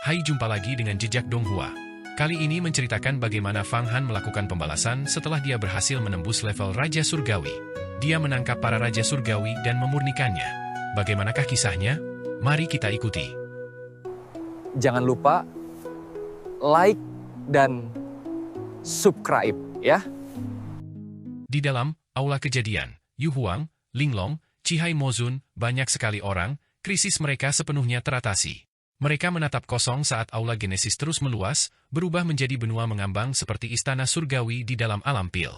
Hai, jumpa lagi dengan Jejak Donghua. Kali ini menceritakan bagaimana Fang Han melakukan pembalasan setelah dia berhasil menembus level Raja Surgawi. Dia menangkap para Raja Surgawi dan memurnikannya. Bagaimanakah kisahnya? Mari kita ikuti. Jangan lupa like dan subscribe ya. Di dalam Aula Kejadian, Yu Huang, Linglong, Cihai Mozun, banyak sekali orang, krisis mereka sepenuhnya teratasi. Mereka menatap kosong saat Aula Genesis terus meluas, berubah menjadi benua mengambang seperti istana surgawi di dalam alam pil.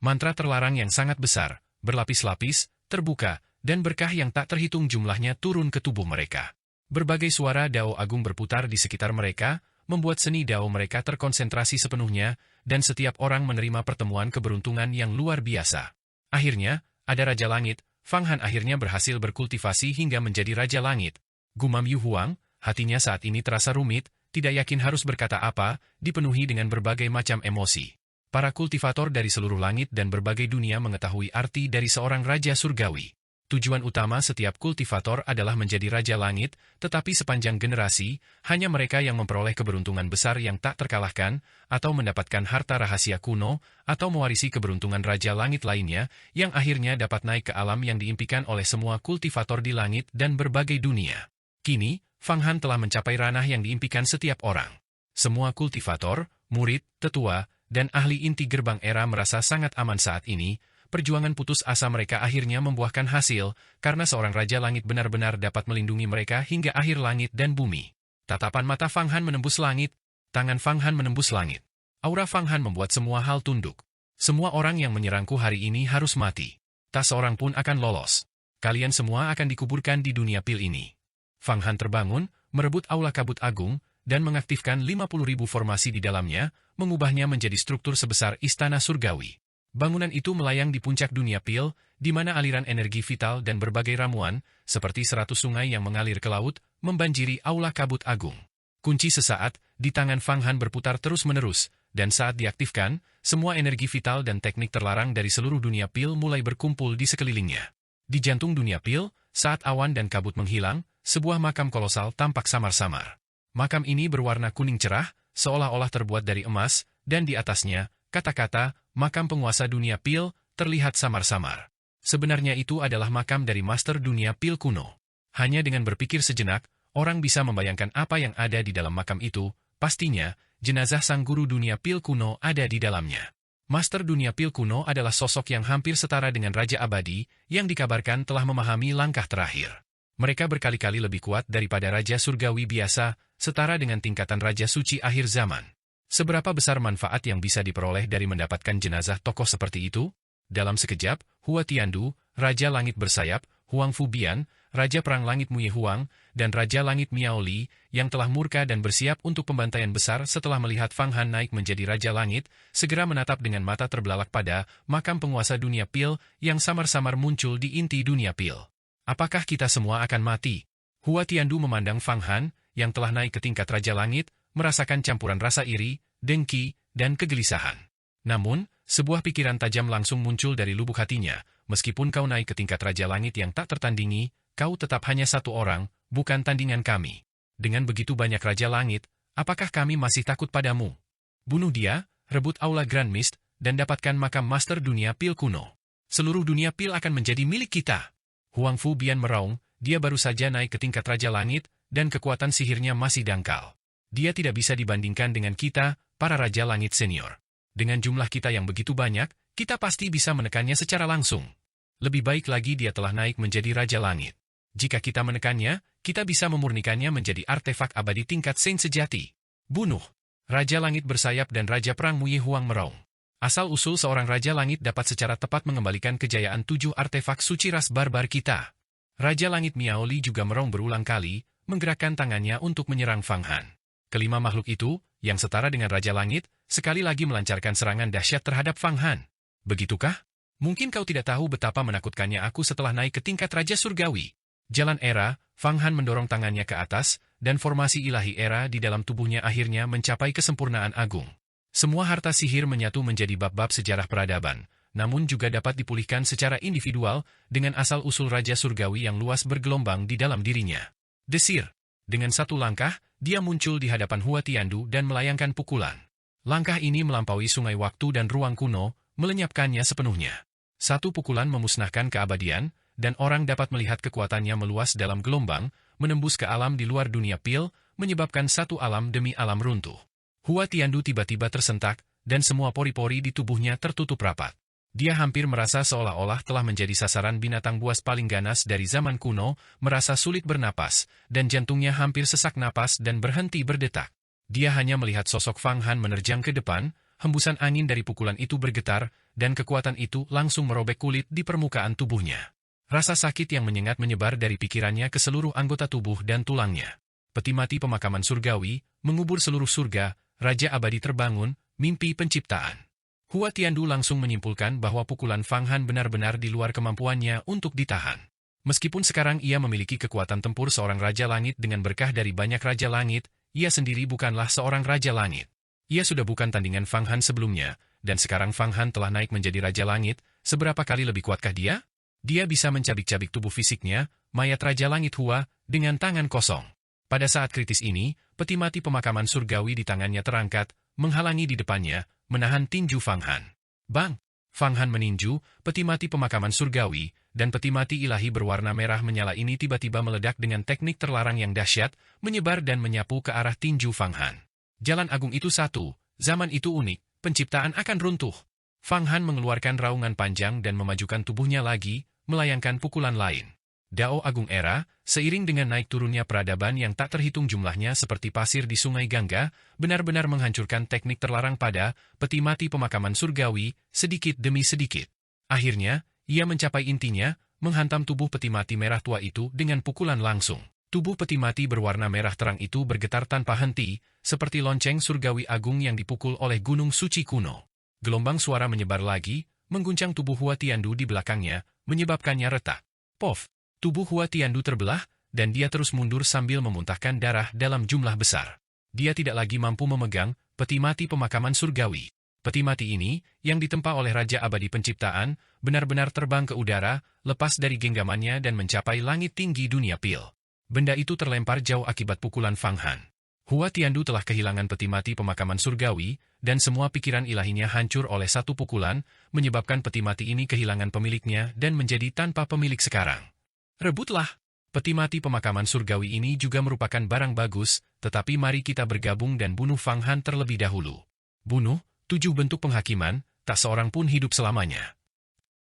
Mantra terlarang yang sangat besar, berlapis-lapis, terbuka, dan berkah yang tak terhitung jumlahnya turun ke tubuh mereka. Berbagai suara dao agung berputar di sekitar mereka, membuat seni dao mereka terkonsentrasi sepenuhnya, dan setiap orang menerima pertemuan keberuntungan yang luar biasa. Akhirnya, ada Raja Langit. Fang Han akhirnya berhasil berkultivasi hingga menjadi Raja Langit. Gumam Yu Huang, hatinya saat ini terasa rumit, tidak yakin harus berkata apa, dipenuhi dengan berbagai macam emosi. Para kultivator dari seluruh langit dan berbagai dunia mengetahui arti dari seorang Raja Surgawi. Tujuan utama setiap kultivator adalah menjadi Raja Langit, tetapi sepanjang generasi, hanya mereka yang memperoleh keberuntungan besar yang tak terkalahkan, atau mendapatkan harta rahasia kuno, atau mewarisi keberuntungan Raja Langit lainnya, yang akhirnya dapat naik ke alam yang diimpikan oleh semua kultivator di langit dan berbagai dunia. Kini, Fang Han telah mencapai ranah yang diimpikan setiap orang. Semua kultivator, murid, tetua, dan ahli inti gerbang era merasa sangat aman saat ini. Perjuangan putus asa mereka akhirnya membuahkan hasil, karena seorang Raja Langit benar-benar dapat melindungi mereka hingga akhir langit dan bumi. Tatapan mata Fang Han menembus langit, tangan Fang Han menembus langit. Aura Fang Han membuat semua hal tunduk. Semua orang yang menyerangku hari ini harus mati. Tak seorang pun akan lolos. Kalian semua akan dikuburkan di dunia pil ini. Fang Han terbangun, merebut Aula Kabut Agung, dan mengaktifkan 50.000 formasi di dalamnya, mengubahnya menjadi struktur sebesar Istana Surgawi. Bangunan itu melayang di puncak dunia pil, di mana aliran energi vital dan berbagai ramuan, seperti 100 sungai yang mengalir ke laut, membanjiri Aula Kabut Agung. Kunci sesaat, di tangan Fang Han berputar terus-menerus, dan saat diaktifkan, semua energi vital dan teknik terlarang dari seluruh dunia pil mulai berkumpul di sekelilingnya. Di jantung dunia pil, saat awan dan kabut menghilang, sebuah makam kolosal tampak samar-samar. Makam ini berwarna kuning cerah, seolah-olah terbuat dari emas, dan di atasnya, kata-kata, makam penguasa dunia pil, terlihat samar-samar. Sebenarnya itu adalah makam dari master dunia pil kuno. Hanya dengan berpikir sejenak, orang bisa membayangkan apa yang ada di dalam makam itu, pastinya, jenazah sang guru dunia pil kuno ada di dalamnya. Master dunia pil kuno adalah sosok yang hampir setara dengan Raja Abadi, yang dikabarkan telah memahami langkah terakhir. Mereka berkali-kali lebih kuat daripada Raja Surgawi biasa, setara dengan tingkatan Raja Suci akhir zaman. Seberapa besar manfaat yang bisa diperoleh dari mendapatkan jenazah tokoh seperti itu? Dalam sekejap, Hua Tiandu, Raja Langit Bersayap, Huang Fubian, Raja Perang Langit Muye Huang, dan Raja Langit Miao Li, yang telah murka dan bersiap untuk pembantaian besar setelah melihat Fang Han naik menjadi Raja Langit, segera menatap dengan mata terbelalak pada makam penguasa dunia pil yang samar-samar muncul di inti dunia pil. Apakah kita semua akan mati? Hua Tiandu memandang Fang Han, yang telah naik ke tingkat Raja Langit, merasakan campuran rasa iri, dengki, dan kegelisahan. Namun, sebuah pikiran tajam langsung muncul dari lubuk hatinya, meskipun kau naik ke tingkat Raja Langit yang tak tertandingi, kau tetap hanya satu orang, bukan tandingan kami. Dengan begitu banyak Raja Langit, apakah kami masih takut padamu? Bunuh dia, rebut Aula Grand Mist, dan dapatkan makam Master Dunia Pil kuno. Seluruh dunia pil akan menjadi milik kita. Huang Fubian meraung, dia baru saja naik ke tingkat Raja Langit, dan kekuatan sihirnya masih dangkal. Dia tidak bisa dibandingkan dengan kita, para Raja Langit Senior. Dengan jumlah kita yang begitu banyak, kita pasti bisa menekannya secara langsung. Lebih baik lagi dia telah naik menjadi Raja Langit. Jika kita menekannya, kita bisa memurnikannya menjadi artefak abadi tingkat Saint sejati. Bunuh! Raja Langit Bersayap dan Raja Perang Muye Huang meraung. Asal-usul seorang Raja Langit dapat secara tepat mengembalikan kejayaan 7 artefak suci ras barbar kita. Raja Langit Miao Li juga meraung berulang kali, menggerakkan tangannya untuk menyerang Fang Han. Kelima makhluk itu, yang setara dengan Raja Langit, sekali lagi melancarkan serangan dahsyat terhadap Fang Han. Begitukah? Mungkin kau tidak tahu betapa menakutkannya aku setelah naik ke tingkat Raja Surgawi. Jalan era, Fang Han mendorong tangannya ke atas, dan formasi ilahi era di dalam tubuhnya akhirnya mencapai kesempurnaan agung. Semua harta sihir menyatu menjadi bab-bab sejarah peradaban, namun juga dapat dipulihkan secara individual dengan asal-usul Raja Surgawi yang luas bergelombang di dalam dirinya. Desir. Dengan satu langkah, dia muncul di hadapan Hua Tiandu dan melayangkan pukulan. Langkah ini melampaui sungai waktu dan ruang kuno, melenyapkannya sepenuhnya. Satu pukulan memusnahkan keabadian, dan orang dapat melihat kekuatannya meluas dalam gelombang, menembus ke alam di luar dunia pil, menyebabkan satu alam demi alam runtuh. Hua Tiandu tiba-tiba tersentak, dan semua pori-pori di tubuhnya tertutup rapat. Dia hampir merasa seolah-olah telah menjadi sasaran binatang buas paling ganas dari zaman kuno, merasa sulit bernapas, dan jantungnya hampir sesak napas dan berhenti berdetak. Dia hanya melihat sosok Fang Han menerjang ke depan, hembusan angin dari pukulan itu bergetar, dan kekuatan itu langsung merobek kulit di permukaan tubuhnya. Rasa sakit yang menyengat menyebar dari pikirannya ke seluruh anggota tubuh dan tulangnya. Peti mati pemakaman surgawi, mengubur seluruh surga, Raja Abadi terbangun, mimpi penciptaan. Hua Tiandu langsung menyimpulkan bahwa pukulan Fang Han benar-benar di luar kemampuannya untuk ditahan. Meskipun sekarang ia memiliki kekuatan tempur seorang Raja Langit dengan berkah dari banyak Raja Langit, ia sendiri bukanlah seorang Raja Langit. Ia sudah bukan tandingan Fang Han sebelumnya, dan sekarang Fang Han telah naik menjadi Raja Langit, seberapa kali lebih kuatkah dia? Dia bisa mencabik-cabik tubuh fisiknya, mayat Raja Langit Hua, dengan tangan kosong. Pada saat kritis ini, peti mati pemakaman surgawi di tangannya terangkat, menghalangi di depannya, menahan tinju Fang Han. Bang! Fang Han meninju, peti mati pemakaman surgawi, dan peti mati ilahi berwarna merah menyala ini tiba-tiba meledak dengan teknik terlarang yang dahsyat, menyebar dan menyapu ke arah tinju Fang Han. Jalan agung itu satu, zaman itu unik, penciptaan akan runtuh. Fang Han mengeluarkan raungan panjang dan memajukan tubuhnya lagi, melayangkan pukulan lain. Dao Agung Era, seiring dengan naik turunnya peradaban yang tak terhitung jumlahnya seperti pasir di sungai Gangga, benar-benar menghancurkan teknik terlarang pada peti mati pemakaman surgawi, sedikit demi sedikit. Akhirnya, ia mencapai intinya, menghantam tubuh peti mati merah tua itu dengan pukulan langsung. Tubuh peti mati berwarna merah terang itu bergetar tanpa henti, seperti lonceng surgawi agung yang dipukul oleh gunung suci kuno. Gelombang suara menyebar lagi, mengguncang tubuh Hua Tiandu di belakangnya, menyebabkannya retak. Pof! Tubuh Hua Tiandu terbelah, dan dia terus mundur sambil memuntahkan darah dalam jumlah besar. Dia tidak lagi mampu memegang peti mati pemakaman surgawi. Peti mati ini, yang ditempa oleh Raja Abadi Penciptaan, benar-benar terbang ke udara, lepas dari genggamannya dan mencapai langit tinggi dunia pil. Benda itu terlempar jauh akibat pukulan Fang Han. Hua Tiandu telah kehilangan peti mati pemakaman surgawi, dan semua pikiran ilahinya hancur oleh satu pukulan, menyebabkan peti mati ini kehilangan pemiliknya dan menjadi tanpa pemilik sekarang. Rebutlah! Peti mati pemakaman surgawi ini juga merupakan barang bagus, tetapi mari kita bergabung dan bunuh Fang Han terlebih dahulu. Bunuh, 7 bentuk penghakiman, tak seorang pun hidup selamanya.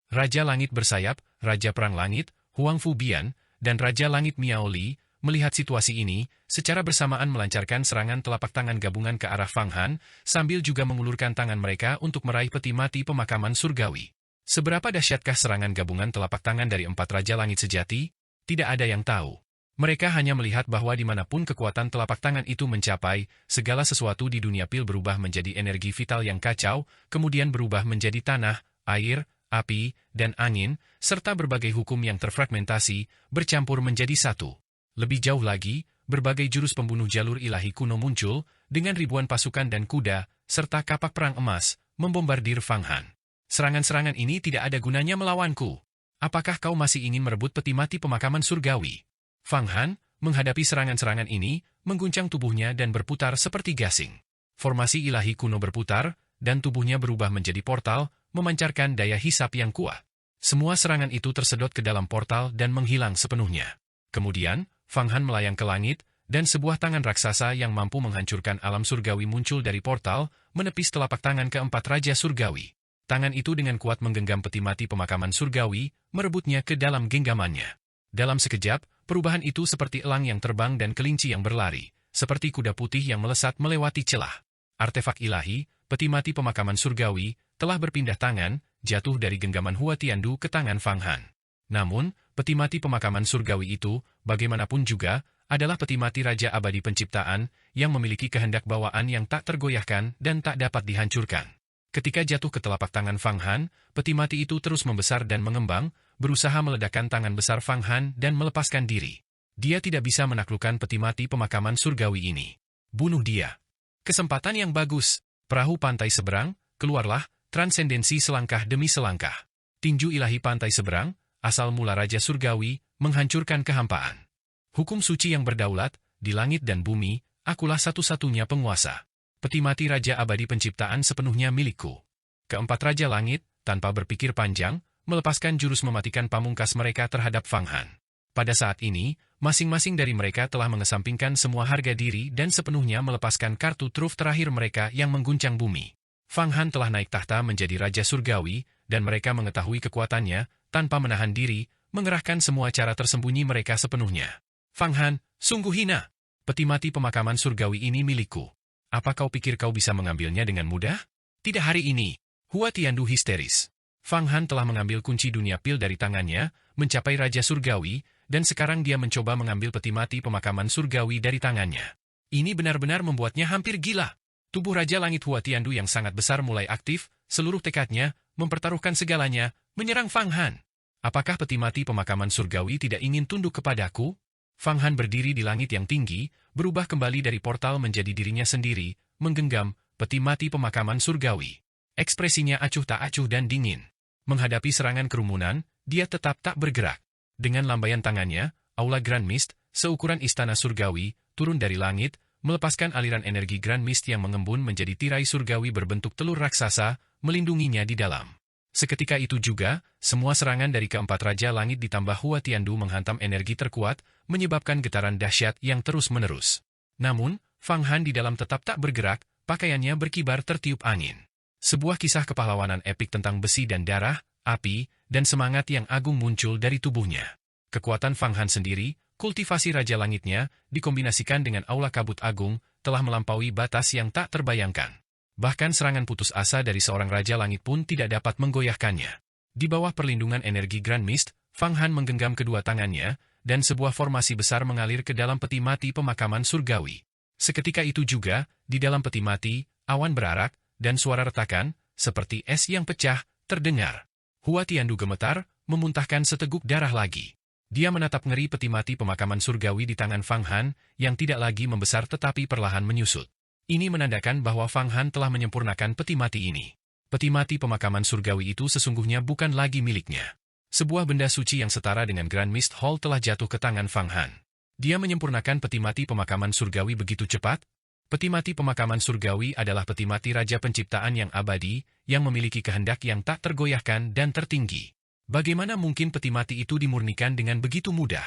Raja Langit Bersayap, Raja Perang Langit, Huang Fubian, dan Raja Langit Miao Li, melihat situasi ini, secara bersamaan melancarkan serangan telapak tangan gabungan ke arah Fang Han, sambil juga mengulurkan tangan mereka untuk meraih peti mati pemakaman surgawi. Seberapa dahsyatkah serangan gabungan telapak tangan dari 4 Raja Langit sejati? Tidak ada yang tahu. Mereka hanya melihat bahwa dimanapun kekuatan telapak tangan itu mencapai, segala sesuatu di dunia pil berubah menjadi energi vital yang kacau, kemudian berubah menjadi tanah, air, api, dan angin, serta berbagai hukum yang terfragmentasi, bercampur menjadi satu. Lebih jauh lagi, berbagai jurus pembunuh jalur ilahi kuno muncul, dengan ribuan pasukan dan kuda, serta kapak perang emas, membombardir Fang Han. Serangan-serangan ini tidak ada gunanya melawanku. Apakah kau masih ingin merebut peti mati pemakaman surgawi? Fang Han, menghadapi serangan-serangan ini, mengguncang tubuhnya dan berputar seperti gasing. Formasi ilahi kuno berputar, dan tubuhnya berubah menjadi portal, memancarkan daya hisap yang kuat. Semua serangan itu tersedot ke dalam portal dan menghilang sepenuhnya. Kemudian, Fang Han melayang ke langit, dan sebuah tangan raksasa yang mampu menghancurkan alam surgawi muncul dari portal, menepis telapak tangan keempat Raja Surgawi. Tangan itu dengan kuat menggenggam peti mati pemakaman surgawi, merebutnya ke dalam genggamannya. Dalam sekejap, perubahan itu seperti elang yang terbang dan kelinci yang berlari, seperti kuda putih yang melesat melewati celah. Artefak ilahi, peti mati pemakaman surgawi, telah berpindah tangan, jatuh dari genggaman Hua Tiandu ke tangan Fang Han. Namun, peti mati pemakaman surgawi itu, bagaimanapun juga, adalah peti mati Raja Abadi Penciptaan, yang memiliki kehendak bawaan yang tak tergoyahkan dan tak dapat dihancurkan. Ketika jatuh ke telapak tangan Fang Han, peti mati itu terus membesar dan mengembang, berusaha meledakkan tangan besar Fang Han dan melepaskan diri. Dia tidak bisa menaklukkan peti mati pemakaman surgawi ini. Bunuh dia. Kesempatan yang bagus. Perahu pantai seberang, keluarlah, transendensi selangkah demi selangkah. Tinju ilahi pantai seberang, asal mula Raja Surgawi, menghancurkan kehampaan. Hukum suci yang berdaulat, di langit dan bumi, akulah satu-satunya penguasa. Peti mati Raja Abadi Penciptaan sepenuhnya milikku. Keempat Raja Langit, tanpa berpikir panjang, melepaskan jurus mematikan pamungkas mereka terhadap Fang Han. Pada saat ini, masing-masing dari mereka telah mengesampingkan semua harga diri dan sepenuhnya melepaskan kartu truf terakhir mereka yang mengguncang bumi. Fang Han telah naik tahta menjadi Raja Surgawi, dan mereka mengetahui kekuatannya, tanpa menahan diri, mengerahkan semua cara tersembunyi mereka sepenuhnya. Fang Han, sungguh hina. Peti mati pemakaman surgawi ini milikku. Apa kau pikir kau bisa mengambilnya dengan mudah? Tidak hari ini. Hua Tiandu histeris. Fang Han telah mengambil kunci dunia pil dari tangannya, mencapai Raja Surgawi, dan sekarang dia mencoba mengambil peti mati pemakaman surgawi dari tangannya. Ini benar-benar membuatnya hampir gila. Tubuh Raja Langit Hua Tiandu yang sangat besar mulai aktif, seluruh tekadnya, mempertaruhkan segalanya, menyerang Fang Han. Apakah peti mati pemakaman surgawi tidak ingin tunduk kepadaku? Fang Han berdiri di langit yang tinggi, berubah kembali dari portal menjadi dirinya sendiri, menggenggam peti mati pemakaman surgawi. Ekspresinya acuh tak acuh dan dingin. Menghadapi serangan kerumunan, dia tetap tak bergerak. Dengan lambaian tangannya, aula Grand Mist, seukuran istana surgawi, turun dari langit, melepaskan aliran energi Grand Mist yang mengembun menjadi tirai surgawi berbentuk telur raksasa, melindunginya di dalam. Seketika itu juga, semua serangan dari keempat Raja Langit ditambah Hua Tiandu menghantam energi terkuat, menyebabkan getaran dahsyat yang terus-menerus. Namun, Fang Han di dalam tetap tak bergerak, pakaiannya berkibar tertiup angin. Sebuah kisah kepahlawanan epik tentang besi dan darah, api, dan semangat yang agung muncul dari tubuhnya. Kekuatan Fang Han sendiri, kultivasi Raja Langitnya, dikombinasikan dengan aula kabut agung, telah melampaui batas yang tak terbayangkan. Bahkan serangan putus asa dari seorang Raja Langit pun tidak dapat menggoyahkannya. Di bawah perlindungan energi Grand Mist, Fang Han menggenggam kedua tangannya, dan sebuah formasi besar mengalir ke dalam peti mati pemakaman surgawi. Seketika itu juga, di dalam peti mati, awan berarak, dan suara retakan, seperti es yang pecah, terdengar. Hua Tiandu gemetar, memuntahkan seteguk darah lagi. Dia menatap ngeri peti mati pemakaman surgawi di tangan Fang Han, yang tidak lagi membesar tetapi perlahan menyusut. Ini menandakan bahwa Fang Han telah menyempurnakan peti mati ini. Peti mati pemakaman surgawi itu sesungguhnya bukan lagi miliknya. Sebuah benda suci yang setara dengan Grand Mist Hall telah jatuh ke tangan Fang Han. Dia menyempurnakan peti mati pemakaman surgawi begitu cepat. Peti mati pemakaman surgawi adalah peti mati Raja Penciptaan yang abadi, yang memiliki kehendak yang tak tergoyahkan dan tertinggi. Bagaimana mungkin peti mati itu dimurnikan dengan begitu mudah?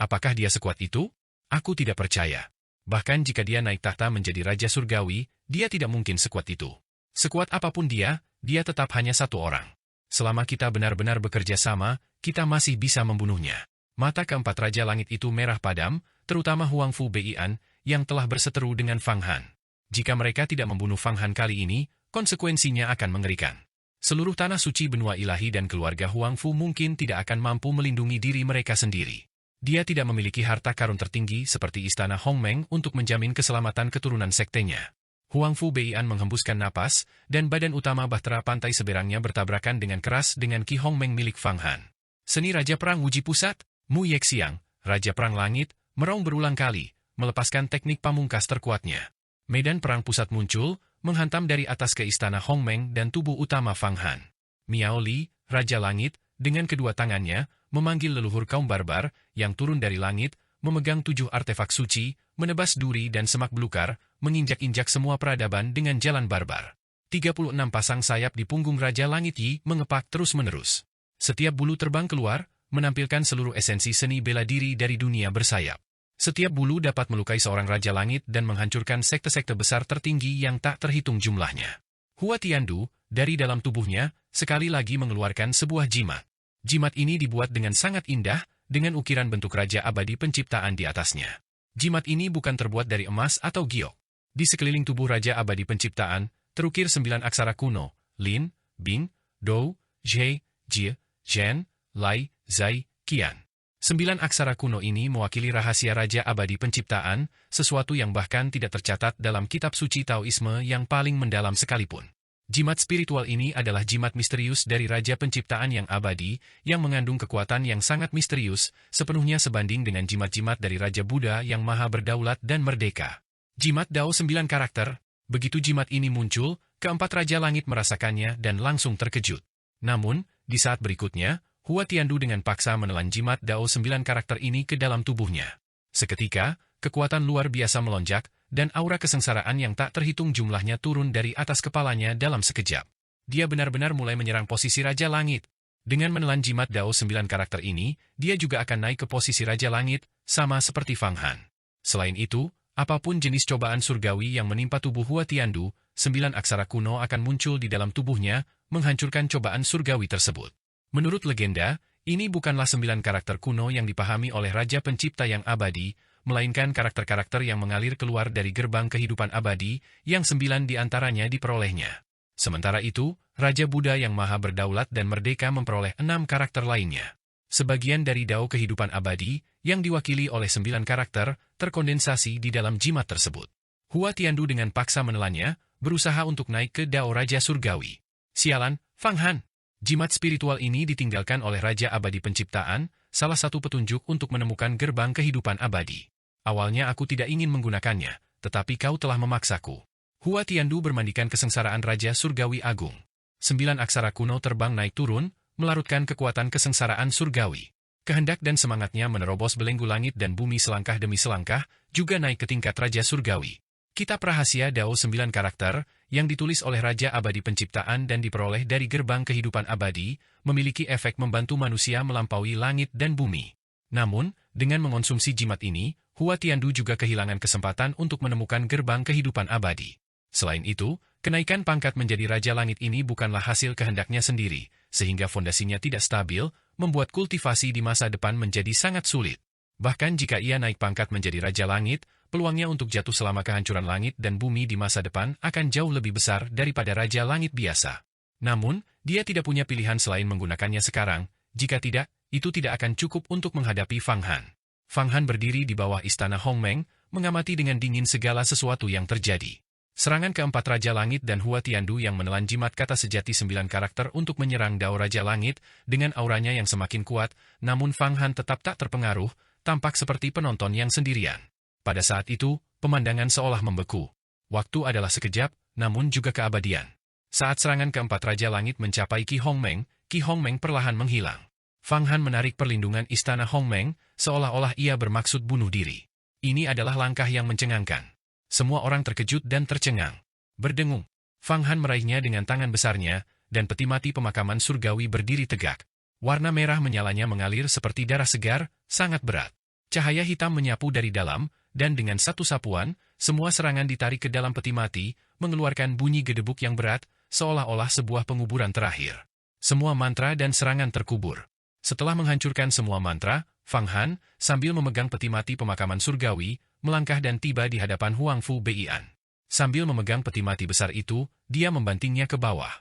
Apakah dia sekuat itu? Aku tidak percaya. Bahkan jika dia naik tahta menjadi Raja Surgawi, dia tidak mungkin sekuat itu. Sekuat apapun dia tetap hanya satu orang. Selama kita benar-benar bekerja sama, kita masih bisa membunuhnya. Mata keempat Raja Langit itu merah padam, terutama Huang Fu Beian, yang telah berseteru dengan Fang Han. Jika mereka tidak membunuh Fang Han kali ini, konsekuensinya akan mengerikan. Seluruh tanah suci benua ilahi dan keluarga Huang Fu mungkin tidak akan mampu melindungi diri mereka sendiri. Dia tidak memiliki harta karun tertinggi seperti Istana Hongmeng untuk menjamin keselamatan keturunan sektenya. Huang Fu Beian menghembuskan napas, dan badan utama bahtera pantai seberangnya bertabrakan dengan keras dengan Ki Hongmeng milik Fang Han. Seni Raja Perang Wuji Pusat, Mu Yexiang, Raja Perang Langit, meraung berulang kali, melepaskan teknik pamungkas terkuatnya. Medan perang pusat muncul, menghantam dari atas ke Istana Hongmeng dan tubuh utama Fang Han. Miao Li, Raja Langit, dengan kedua tangannya, memanggil leluhur kaum barbar, yang turun dari langit, memegang 7 artefak suci, menebas duri dan semak belukar, menginjak-injak semua peradaban dengan jalan barbar. 36 pasang sayap di punggung Raja Langit Yi mengepak terus-menerus. Setiap bulu terbang keluar, menampilkan seluruh esensi seni bela diri dari dunia bersayap. Setiap bulu dapat melukai seorang Raja Langit dan menghancurkan sekte-sekte besar tertinggi yang tak terhitung jumlahnya. Hua Tiandu, dari dalam tubuhnya, sekali lagi mengeluarkan sebuah jimat. Jimat ini dibuat dengan sangat indah, dengan ukiran bentuk Raja Abadi Penciptaan di atasnya. Jimat ini bukan terbuat dari emas atau giok. Di sekeliling tubuh Raja Abadi Penciptaan, terukir 9 aksara kuno, Lin, Bing, Dou, Zhe, Jie, Zhen, Lai, Zai, Qian. 9 aksara kuno ini mewakili rahasia Raja Abadi Penciptaan, sesuatu yang bahkan tidak tercatat dalam kitab suci Taoisme yang paling mendalam sekalipun. Jimat spiritual ini adalah jimat misterius dari Raja Penciptaan yang abadi, yang mengandung kekuatan yang sangat misterius, sepenuhnya sebanding dengan jimat-jimat dari Raja Buddha yang maha berdaulat dan merdeka. Jimat Dao 9 karakter, begitu jimat ini muncul, keempat Raja Langit merasakannya dan langsung terkejut. Namun, di saat berikutnya, Hua Tiandu dengan paksa menelan jimat Dao 9 karakter ini ke dalam tubuhnya. Seketika, kekuatan luar biasa melonjak, dan aura kesengsaraan yang tak terhitung jumlahnya turun dari atas kepalanya dalam sekejap. Dia benar-benar mulai menyerang posisi Raja Langit. Dengan menelan jimat Dao 9 karakter ini, dia juga akan naik ke posisi Raja Langit, sama seperti Fang Han. Selain itu, apapun jenis cobaan surgawi yang menimpa tubuh Hua Tiandu, 9 aksara kuno akan muncul di dalam tubuhnya, menghancurkan cobaan surgawi tersebut. Menurut legenda, ini bukanlah 9 karakter kuno yang dipahami oleh Raja Pencipta yang abadi, melainkan karakter-karakter yang mengalir keluar dari gerbang kehidupan abadi, yang 9 diantaranya diperolehnya. Sementara itu, Raja Buddha yang maha berdaulat dan merdeka memperoleh 6 karakter lainnya. Sebagian dari Dao kehidupan abadi, yang diwakili oleh 9 karakter, terkondensasi di dalam jimat tersebut. Hua Tiandu dengan paksa menelannya, berusaha untuk naik ke Dao Raja Surgawi. Sialan, Fang Han! Jimat spiritual ini ditinggalkan oleh Raja Abadi Penciptaan, salah satu petunjuk untuk menemukan gerbang kehidupan abadi. Awalnya aku tidak ingin menggunakannya, tetapi kau telah memaksaku. Hua Tiandu bermandikan kesengsaraan Raja Surgawi Agung. 9 aksara kuno terbang naik turun, melarutkan kekuatan kesengsaraan surgawi. Kehendak dan semangatnya menerobos belenggu langit dan bumi selangkah demi selangkah, juga naik ke tingkat Raja Surgawi. Kitab Rahasia Dao 9 karakter, yang ditulis oleh Raja Abadi Penciptaan dan diperoleh dari gerbang kehidupan abadi, memiliki efek membantu manusia melampaui langit dan bumi. Namun, dengan mengonsumsi jimat ini, Hua Tiandu juga kehilangan kesempatan untuk menemukan gerbang kehidupan abadi. Selain itu, kenaikan pangkat menjadi Raja Langit ini bukanlah hasil kehendaknya sendiri, sehingga fondasinya tidak stabil, membuat kultivasi di masa depan menjadi sangat sulit. Bahkan jika ia naik pangkat menjadi Raja Langit, peluangnya untuk jatuh selama kehancuran langit dan bumi di masa depan akan jauh lebih besar daripada Raja Langit biasa. Namun, dia tidak punya pilihan selain menggunakannya sekarang, jika tidak, itu tidak akan cukup untuk menghadapi Fang Han. Fang Han berdiri di bawah istana Hongmeng, mengamati dengan dingin segala sesuatu yang terjadi. Serangan keempat Raja Langit dan Hua Tiandu yang menelan jimat kata sejati 9 karakter untuk menyerang Dao Raja Langit, dengan auranya yang semakin kuat, namun Fang Han tetap tak terpengaruh, tampak seperti penonton yang sendirian. Pada saat itu, pemandangan seolah membeku. Waktu adalah sekejap, namun juga keabadian. Saat serangan keempat Raja Langit mencapai Ki Hongmeng perlahan menghilang. Fang Han menarik perlindungan istana Hongmeng, seolah-olah ia bermaksud bunuh diri. Ini adalah langkah yang mencengangkan. Semua orang terkejut dan tercengang. Berdengung. Fang Han meraihnya dengan tangan besarnya, dan peti mati pemakaman surgawi berdiri tegak. Warna merah menyalanya mengalir seperti darah segar, sangat berat. Cahaya hitam menyapu dari dalam, dan dengan satu sapuan, semua serangan ditarik ke dalam peti mati, mengeluarkan bunyi gedebuk yang berat, seolah-olah sebuah penguburan terakhir. Semua mantra dan serangan terkubur. Setelah menghancurkan semua mantra, Fang Han, sambil memegang peti mati pemakaman surgawi, melangkah dan tiba di hadapan Huang Fu Beian. Sambil memegang peti mati besar itu, dia membantingnya ke bawah.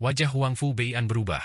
Wajah Huang Fu Beian berubah.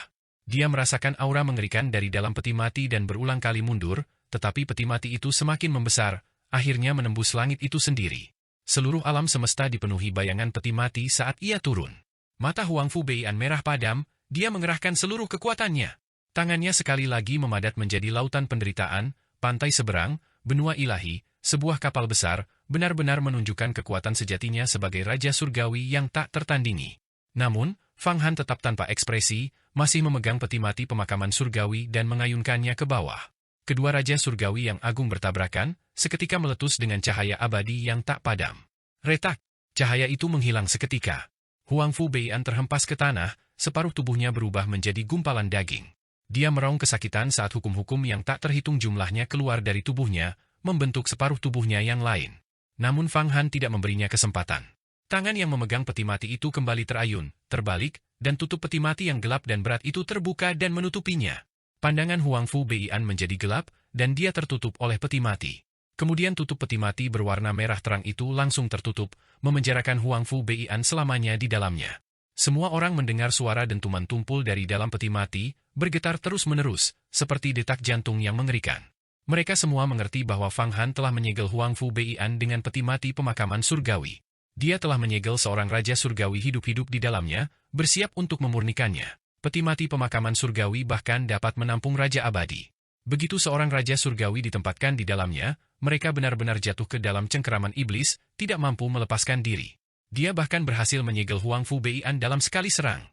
Dia merasakan aura mengerikan dari dalam peti mati dan berulang kali mundur, tetapi peti mati itu semakin membesar, akhirnya menembus langit itu sendiri. Seluruh alam semesta dipenuhi bayangan peti mati saat ia turun. Mata Huang Fu Beian merah padam, dia mengerahkan seluruh kekuatannya. Tangannya sekali lagi memadat menjadi lautan penderitaan, pantai seberang, benua ilahi, sebuah kapal besar, benar-benar menunjukkan kekuatan sejatinya sebagai Raja Surgawi yang tak tertandingi. Namun, Fang Han tetap tanpa ekspresi, masih memegang peti mati pemakaman surgawi dan mengayunkannya ke bawah. Kedua Raja Surgawi yang agung bertabrakan, seketika meletus dengan cahaya abadi yang tak padam. Retak! Cahaya itu menghilang seketika. Huang Fu Beian terhempas ke tanah, separuh tubuhnya berubah menjadi gumpalan daging. Dia meraung kesakitan saat hukum-hukum yang tak terhitung jumlahnya keluar dari tubuhnya, membentuk separuh tubuhnya yang lain. Namun Fang Han tidak memberinya kesempatan. Tangan yang memegang peti mati itu kembali terayun, terbalik, dan tutup peti mati yang gelap dan berat itu terbuka dan menutupinya. Pandangan Huang Fu Beian menjadi gelap, dan dia tertutup oleh peti mati. Kemudian tutup peti mati berwarna merah terang itu langsung tertutup, memenjarakan Huang Fu Beian selamanya di dalamnya. Semua orang mendengar suara dentuman tumpul dari dalam peti mati, bergetar terus-menerus, seperti detak jantung yang mengerikan. Mereka semua mengerti bahwa Fang Han telah menyegel Huang Fu Beian dengan peti mati pemakaman surgawi. Dia telah menyegel seorang Raja Surgawi hidup-hidup di dalamnya, bersiap untuk memurnikannya. Peti mati pemakaman surgawi bahkan dapat menampung Raja Abadi. Begitu seorang Raja Surgawi ditempatkan di dalamnya, mereka benar-benar jatuh ke dalam cengkeraman iblis, tidak mampu melepaskan diri. Dia bahkan berhasil menyegel Huang Fu Beian dalam sekali serang.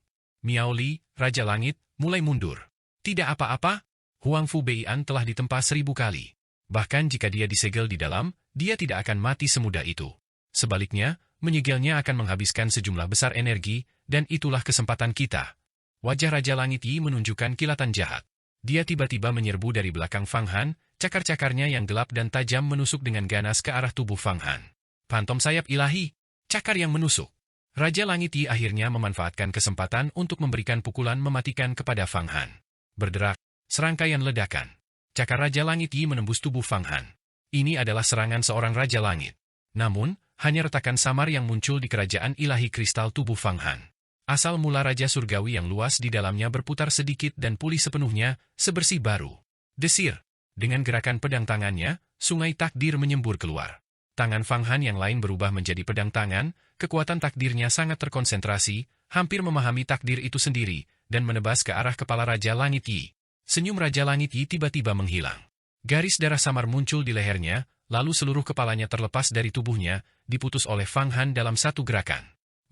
Miao Li, Raja Langit, mulai mundur. Tidak apa-apa, Huang Fu Beian telah ditempa 1000 kali. Bahkan jika dia disegel di dalam, dia tidak akan mati semudah itu. Sebaliknya, menyegelnya akan menghabiskan sejumlah besar energi, dan itulah kesempatan kita. Wajah Raja Langit Yi menunjukkan kilatan jahat. Dia tiba-tiba menyerbu dari belakang Fang Han, cakar-cakarnya yang gelap dan tajam menusuk dengan ganas ke arah tubuh Fang Han. Pantom sayap ilahi, cakar yang menusuk. Raja Langit Yi akhirnya memanfaatkan kesempatan untuk memberikan pukulan mematikan kepada Fang Han. Berderak, serangkaian ledakan. Cakar Raja Langit Yi menembus tubuh Fang Han. Ini adalah serangan seorang Raja Langit. Namun, hanya retakan samar yang muncul di kerajaan ilahi kristal tubuh Fang Han. Asal mula Raja Surgawi yang luas di dalamnya berputar sedikit dan pulih sepenuhnya, sebersih baru. Desir. Dengan gerakan pedang tangannya, sungai takdir menyembur keluar. Tangan Fang Han yang lain berubah menjadi pedang tangan, kekuatan takdirnya sangat terkonsentrasi, hampir memahami takdir itu sendiri, dan menebas ke arah kepala Raja Langit Yi. Senyum Raja Langit Yi tiba-tiba menghilang. Garis darah samar muncul di lehernya, lalu seluruh kepalanya terlepas dari tubuhnya, diputus oleh Fang Han dalam satu gerakan.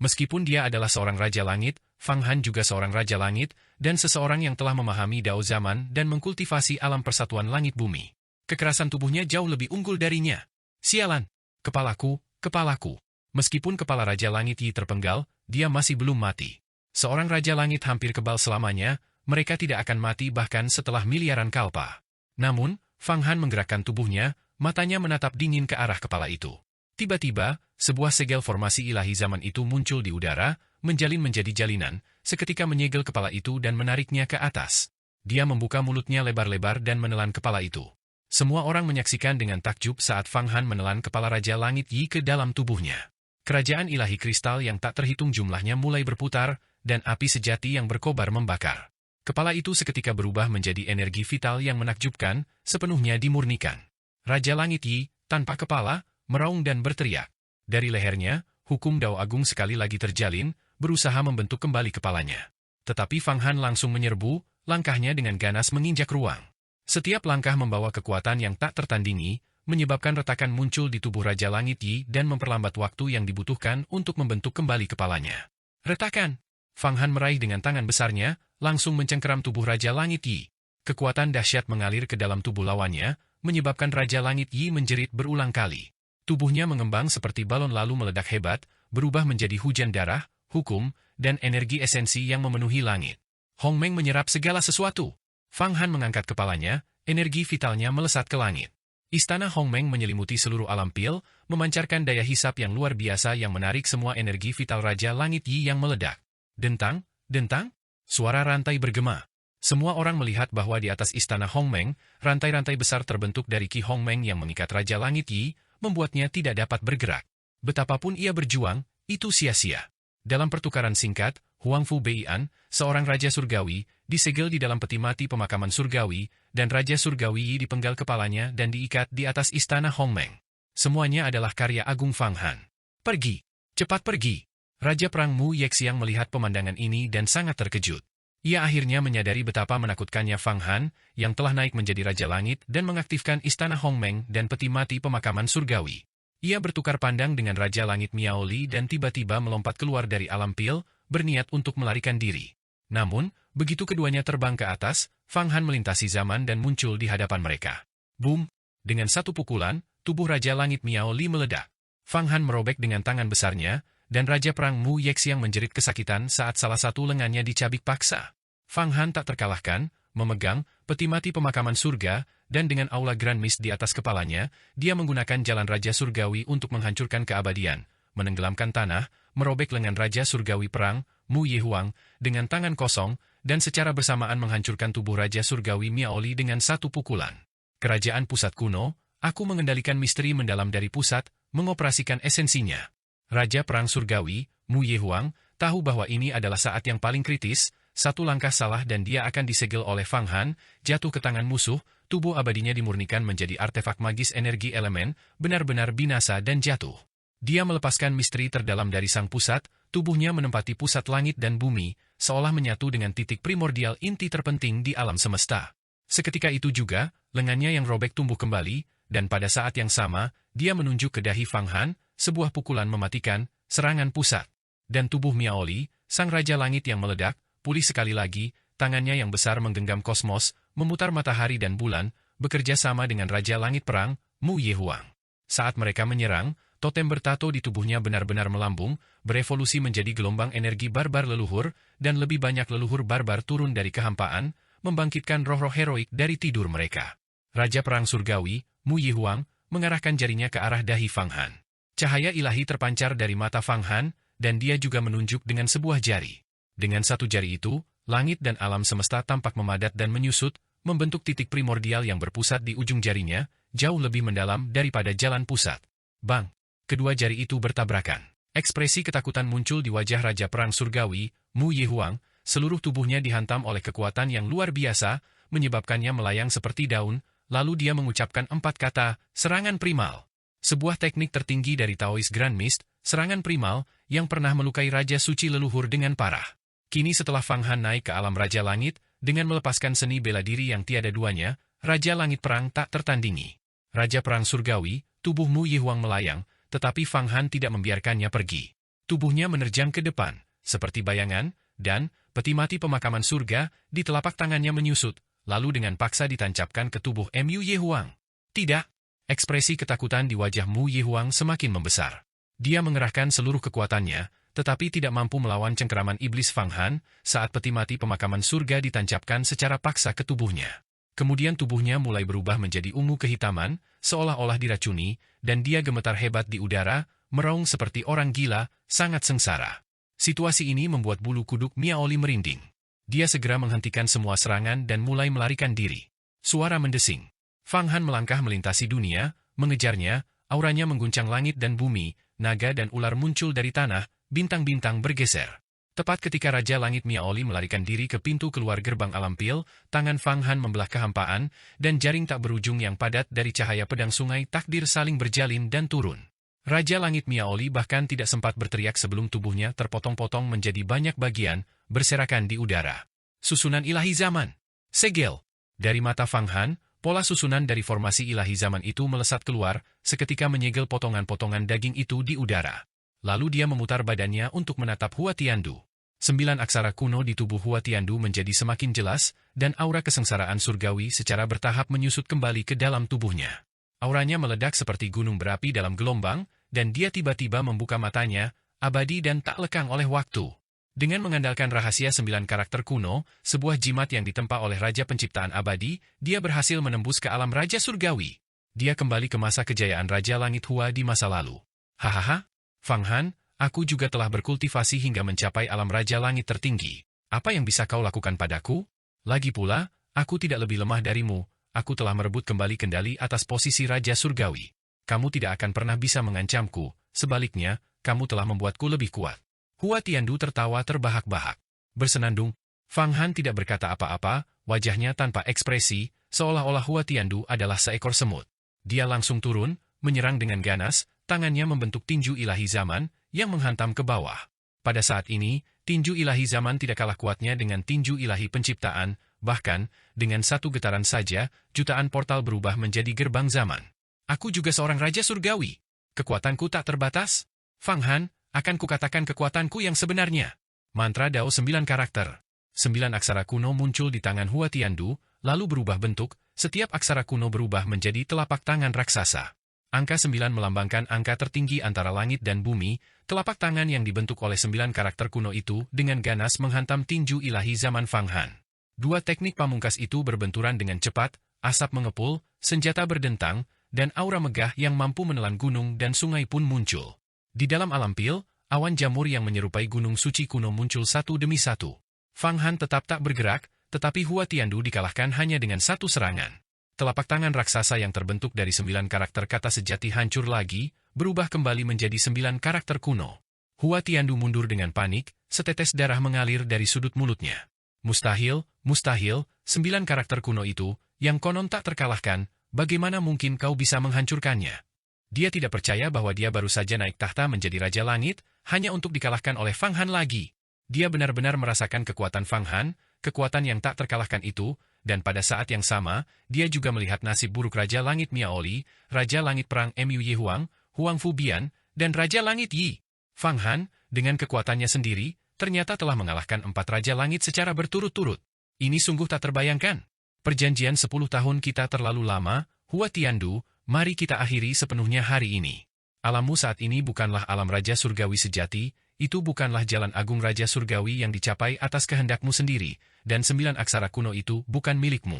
Meskipun dia adalah seorang Raja Langit, Fang Han juga seorang Raja Langit, dan seseorang yang telah memahami Dao Zaman dan mengkultivasi alam persatuan langit bumi. Kekerasan tubuhnya jauh lebih unggul darinya. Sialan! Kepalaku, kepalaku. Meskipun kepala Raja Langit Yi terpenggal, dia masih belum mati. Seorang Raja Langit hampir kebal selamanya, mereka tidak akan mati bahkan setelah miliaran kalpa. Namun, Fang Han menggerakkan tubuhnya, matanya menatap dingin ke arah kepala itu. Tiba-tiba, sebuah segel formasi ilahi zaman itu muncul di udara, menjalin menjadi jalinan, seketika menyegel kepala itu dan menariknya ke atas. Dia membuka mulutnya lebar-lebar dan menelan kepala itu. Semua orang menyaksikan dengan takjub saat Fang Han menelan kepala Raja Langit Yi ke dalam tubuhnya. Kerajaan ilahi kristal yang tak terhitung jumlahnya mulai berputar, dan api sejati yang berkobar membakar. Kepala itu seketika berubah menjadi energi vital yang menakjubkan, sepenuhnya dimurnikan. Raja Langit Yi, tanpa kepala, meraung dan berteriak. Dari lehernya, hukum Dao Agung sekali lagi terjalin, berusaha membentuk kembali kepalanya. Tetapi Fang Han langsung menyerbu, langkahnya dengan ganas menginjak ruang. Setiap langkah membawa kekuatan yang tak tertandingi, menyebabkan retakan muncul di tubuh Raja Langit Yi dan memperlambat waktu yang dibutuhkan untuk membentuk kembali kepalanya. Retakan! Fang Han meraih dengan tangan besarnya, langsung mencengkeram tubuh Raja Langit Yi. Kekuatan dahsyat mengalir ke dalam tubuh lawannya, menyebabkan Raja Langit Yi menjerit berulang kali. Tubuhnya mengembang seperti balon lalu meledak hebat, berubah menjadi hujan darah, hukum, dan energi esensi yang memenuhi langit. Hong Meng menyerap segala sesuatu. Fang Han mengangkat kepalanya, energi vitalnya melesat ke langit. Istana Hong Meng menyelimuti seluruh alam pil, memancarkan daya hisap yang luar biasa yang menarik semua energi vital Raja Langit Yi yang meledak. Dentang, dentang, suara rantai bergema. Semua orang melihat bahwa di atas istana Hong Meng, rantai-rantai besar terbentuk dari Ki Hong Meng yang mengikat Raja Langit Yi, membuatnya tidak dapat bergerak. Betapapun ia berjuang, itu sia-sia. Dalam pertukaran singkat, Huang Fu Beian, seorang Raja Surgawi, disegel di dalam peti mati pemakaman Surgawi, dan Raja Surgawi Yi dipenggal kepalanya dan diikat di atas istana Hong Meng. Semuanya adalah karya agung Fang Han. Pergi! Cepat pergi! Raja Perang Mu Yexiang melihat pemandangan ini dan sangat terkejut. Ia akhirnya menyadari betapa menakutkannya Fang Han, yang telah naik menjadi Raja Langit dan mengaktifkan istana Hong Meng dan peti mati pemakaman Surgawi. Ia bertukar pandang dengan Raja Langit Miao Li dan tiba-tiba melompat keluar dari alam pil, berniat untuk melarikan diri. Namun, begitu keduanya terbang ke atas, Fang Han melintasi zaman dan muncul di hadapan mereka. Boom! Dengan satu pukulan, tubuh Raja Langit Miao Li meledak. Fang Han merobek dengan tangan besarnya, dan Raja Perang Mu Yexiang menjerit kesakitan saat salah satu lengannya dicabik paksa. Fang Han tak terkalahkan, memegang peti mati pemakaman surga, dan dengan aula Grand Mist di atas kepalanya, dia menggunakan jalan Raja Surgawi untuk menghancurkan keabadian, menenggelamkan tanah, merobek lengan Raja Surgawi Perang, Mu Yehuang, dengan tangan kosong, dan secara bersamaan menghancurkan tubuh Raja Surgawi Miao Li dengan satu pukulan. Kerajaan pusat kuno, aku mengendalikan misteri mendalam dari pusat, mengoperasikan esensinya. Raja Perang Surgawi, Mu Yehuang, tahu bahwa ini adalah saat yang paling kritis, satu langkah salah dan dia akan disegel oleh Fang Han, jatuh ke tangan musuh, tubuh abadinya dimurnikan menjadi artefak magis energi elemen, benar-benar binasa dan jatuh. Dia melepaskan misteri terdalam dari sang pusat, tubuhnya menempati pusat langit dan bumi, seolah menyatu dengan titik primordial inti terpenting di alam semesta. Seketika itu juga, lengannya yang robek tumbuh kembali, dan pada saat yang sama, dia menunjuk ke dahi Fang Han, sebuah pukulan mematikan, serangan pusat. Dan tubuh Miao Li, sang Raja Langit yang meledak, pulih sekali lagi, tangannya yang besar menggenggam kosmos, memutar matahari dan bulan, bekerja sama dengan Raja Langit Perang, Mu Yehuang. Saat mereka menyerang, Totem bertato di tubuhnya benar-benar melambung, berevolusi menjadi gelombang energi barbar leluhur, dan lebih banyak leluhur barbar turun dari kehampaan, membangkitkan roh-roh heroik dari tidur mereka. Raja Perang Surgawi, Mu Yihuang, mengarahkan jarinya ke arah dahi Fang Han. Cahaya ilahi terpancar dari mata Fang Han, dan dia juga menunjuk dengan sebuah jari. Dengan satu jari itu, langit dan alam semesta tampak memadat dan menyusut, membentuk titik primordial yang berpusat di ujung jarinya, jauh lebih mendalam daripada jalan pusat. Bang! Kedua jari itu bertabrakan. Ekspresi ketakutan muncul di wajah Raja Perang Surgawi, Mu Yihuang, seluruh tubuhnya dihantam oleh kekuatan yang luar biasa, menyebabkannya melayang seperti daun, lalu dia mengucapkan 4 kata, serangan primal. Sebuah teknik tertinggi dari Taoist Grand Mist, serangan primal, yang pernah melukai Raja Suci leluhur dengan parah. Kini setelah Fang Han naik ke alam Raja Langit, dengan melepaskan seni bela diri yang tiada duanya, Raja Langit Perang tak tertandingi. Raja Perang Surgawi, tubuh Mu Yihuang melayang, tetapi Fang Han tidak membiarkannya pergi. Tubuhnya menerjang ke depan, seperti bayangan, dan, peti mati pemakaman surga, di telapak tangannya menyusut, lalu dengan paksa ditancapkan ke tubuh Mu Yihuang. Tidak! Ekspresi ketakutan di wajah Mu Yihuang semakin membesar. Dia mengerahkan seluruh kekuatannya, tetapi tidak mampu melawan cengkeraman iblis Fang Han, saat peti mati pemakaman surga ditancapkan secara paksa ke tubuhnya. Kemudian tubuhnya mulai berubah menjadi ungu kehitaman, seolah-olah diracuni, dan dia gemetar hebat di udara, meraung seperti orang gila, sangat sengsara. Situasi ini membuat bulu kuduk Miaoli merinding. Dia segera menghentikan semua serangan dan mulai melarikan diri. Suara mendesing. Fang Han melangkah melintasi dunia, mengejarnya, auranya mengguncang langit dan bumi, naga dan ular muncul dari tanah, bintang-bintang bergeser. Tepat ketika Raja Langit Miaoli melarikan diri ke pintu keluar gerbang alam pil, tangan Fang Han membelah kehampaan, dan jaring tak berujung yang padat dari cahaya pedang sungai takdir saling berjalin dan turun. Raja Langit Miaoli bahkan tidak sempat berteriak sebelum tubuhnya terpotong-potong menjadi banyak bagian, berserakan di udara. Susunan ilahi zaman. Segel. Dari mata Fang Han, pola susunan dari formasi ilahi zaman itu melesat keluar, seketika menyegel potongan-potongan daging itu di udara. Lalu dia memutar badannya untuk menatap Hua Tiandu. 9 aksara kuno di tubuh Hua Tiandu menjadi semakin jelas, dan aura kesengsaraan surgawi secara bertahap menyusut kembali ke dalam tubuhnya. Auranya meledak seperti gunung berapi dalam gelombang, dan dia tiba-tiba membuka matanya, abadi dan tak lekang oleh waktu. Dengan mengandalkan rahasia 9 karakter kuno, sebuah jimat yang ditempa oleh Raja Penciptaan Abadi, dia berhasil menembus ke alam Raja Surgawi. Dia kembali ke masa kejayaan Raja Langit Hua di masa lalu. Hahaha. Fang Han, aku juga telah berkultivasi hingga mencapai alam Raja Langit tertinggi. Apa yang bisa kau lakukan padaku? Lagi pula, aku tidak lebih lemah darimu, aku telah merebut kembali kendali atas posisi Raja Surgawi. Kamu tidak akan pernah bisa mengancamku, sebaliknya, kamu telah membuatku lebih kuat. Hua Tiandu tertawa terbahak-bahak. Bersenandung, Fang Han tidak berkata apa-apa, wajahnya tanpa ekspresi, seolah-olah Hua Tiandu adalah seekor semut. Dia langsung turun, menyerang dengan ganas, tangannya membentuk tinju ilahi zaman, yang menghantam ke bawah. Pada saat ini, tinju ilahi zaman tidak kalah kuatnya dengan tinju ilahi penciptaan, bahkan, dengan satu getaran saja, jutaan portal berubah menjadi gerbang zaman. Aku juga seorang Raja Surgawi. Kekuatanku tak terbatas. Fang Han, akan kukatakan kekuatanku yang sebenarnya. Mantra Dao 9 karakter. 9 aksara kuno muncul di tangan Hua Tiandu, lalu berubah bentuk, setiap aksara kuno berubah menjadi telapak tangan raksasa. Angka 9 melambangkan angka tertinggi antara langit dan bumi, telapak tangan yang dibentuk oleh 9 karakter kuno itu dengan ganas menghantam tinju ilahi zaman Fang Han. Dua teknik pamungkas itu berbenturan dengan cepat, asap mengepul, senjata berdentang, dan aura megah yang mampu menelan gunung dan sungai pun muncul. Di dalam alam pil, awan jamur yang menyerupai gunung suci kuno muncul satu demi satu. Fang Han tetap tak bergerak, tetapi Hua Tiandu dikalahkan hanya dengan satu serangan. Telapak tangan raksasa yang terbentuk dari 9 karakter kata sejati hancur lagi, berubah kembali menjadi 9 karakter kuno. Hua Tiandu mundur dengan panik, setetes darah mengalir dari sudut mulutnya. Mustahil, mustahil, 9 karakter kuno itu, yang konon tak terkalahkan, bagaimana mungkin kau bisa menghancurkannya? Dia tidak percaya bahwa dia baru saja naik tahta menjadi Raja Langit, hanya untuk dikalahkan oleh Fang Han lagi. Dia benar-benar merasakan kekuatan Fang Han, kekuatan yang tak terkalahkan itu, dan pada saat yang sama, dia juga melihat nasib buruk Raja Langit Miaoli, Raja Langit Perang Mu Yihuang, Huang Fubian, dan Raja Langit Yi. Fang Han, dengan kekuatannya sendiri, ternyata telah mengalahkan 4 Raja Langit secara berturut-turut. Ini sungguh tak terbayangkan. Perjanjian 10 tahun kita terlalu lama, Hua Tiandu, mari kita akhiri sepenuhnya hari ini. Alammu saat ini bukanlah alam Raja Surgawi sejati, itu bukanlah jalan agung Raja Surgawi yang dicapai atas kehendakmu sendiri, dan 9 aksara kuno itu bukan milikmu.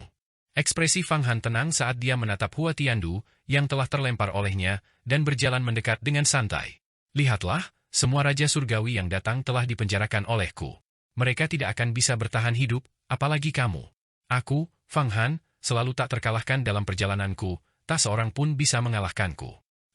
Ekspresi Fang Han tenang saat dia menatap Hua Tiandu, yang telah terlempar olehnya, dan berjalan mendekat dengan santai. Lihatlah, semua Raja Surgawi yang datang telah dipenjarakan olehku. Mereka tidak akan bisa bertahan hidup, apalagi kamu. Aku, Fang Han, selalu tak terkalahkan dalam perjalananku, tak seorang pun bisa mengalahkanku.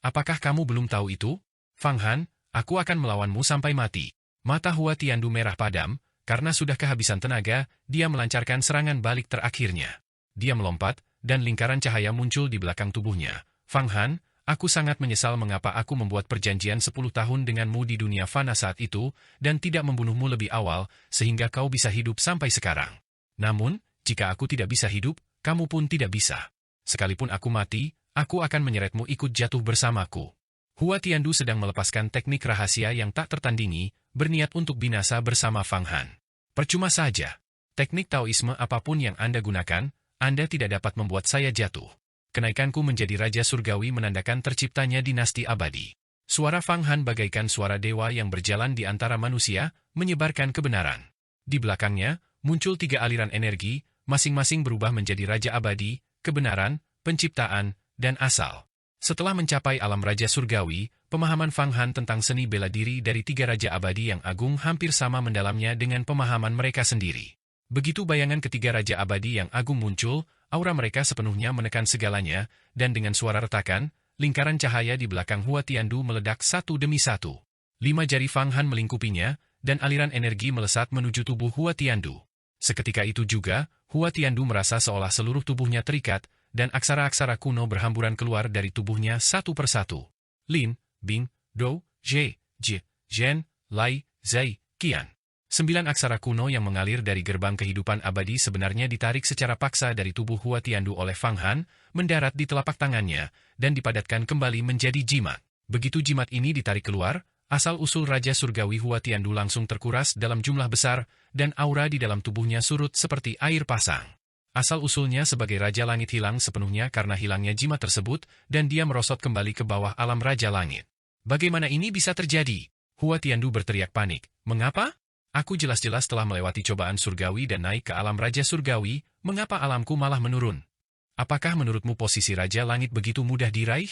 Apakah kamu belum tahu itu? Fang Han, aku akan melawanmu sampai mati. Mata Hua Tiandu merah padam, karena sudah kehabisan tenaga, dia melancarkan serangan balik terakhirnya. Dia melompat, dan lingkaran cahaya muncul di belakang tubuhnya. Fang Han, aku sangat menyesal mengapa aku membuat perjanjian 10 tahun denganmu di dunia fana saat itu, dan tidak membunuhmu lebih awal, sehingga kau bisa hidup sampai sekarang. Namun, jika aku tidak bisa hidup, kamu pun tidak bisa. Sekalipun aku mati, aku akan menyeretmu ikut jatuh bersamaku. Hua Tiandu sedang melepaskan teknik rahasia yang tak tertandingi, berniat untuk binasa bersama Fang Han. Percuma saja. Teknik Taoisme apapun yang Anda gunakan, Anda tidak dapat membuat saya jatuh. Kenaikanku menjadi Raja Surgawi menandakan terciptanya dinasti abadi. Suara Fang Han bagaikan suara dewa yang berjalan di antara manusia, menyebarkan kebenaran. Di belakangnya, muncul 3 aliran energi, masing-masing berubah menjadi Raja Abadi, Kebenaran, Penciptaan, dan Asal. Setelah mencapai alam Raja Surgawi, pemahaman Fang Han tentang seni bela diri dari 3 Raja Abadi yang agung hampir sama mendalamnya dengan pemahaman mereka sendiri. Begitu bayangan ketiga Raja Abadi yang agung muncul, aura mereka sepenuhnya menekan segalanya, dan dengan suara retakan, lingkaran cahaya di belakang Hua Tiandu meledak satu demi satu. 5 jari Fang Han melingkupinya, dan aliran energi melesat menuju tubuh Hua Tiandu. Seketika itu juga, Hua Tiandu merasa seolah seluruh tubuhnya terikat, dan aksara-aksara kuno berhamburan keluar dari tubuhnya satu persatu. Lin, Bing, Dou, Zhe, Jie, Zhen, Lai, Zai, Qian. 9 aksara kuno yang mengalir dari gerbang kehidupan abadi sebenarnya ditarik secara paksa dari tubuh Hua Tiandu oleh Fang Han, mendarat di telapak tangannya, dan dipadatkan kembali menjadi jimat. Begitu jimat ini ditarik keluar, asal-usul Raja Surgawi Hua Tiandu langsung terkuras dalam jumlah besar, dan aura di dalam tubuhnya surut seperti air pasang. Asal-usulnya sebagai Raja Langit hilang sepenuhnya karena hilangnya jimat tersebut, dan dia merosot kembali ke bawah alam Raja Langit. Bagaimana ini bisa terjadi? Hua Tiandu berteriak panik. Mengapa? Aku jelas-jelas telah melewati cobaan surgawi dan naik ke alam Raja Surgawi, mengapa alamku malah menurun? Apakah menurutmu posisi Raja Langit begitu mudah diraih?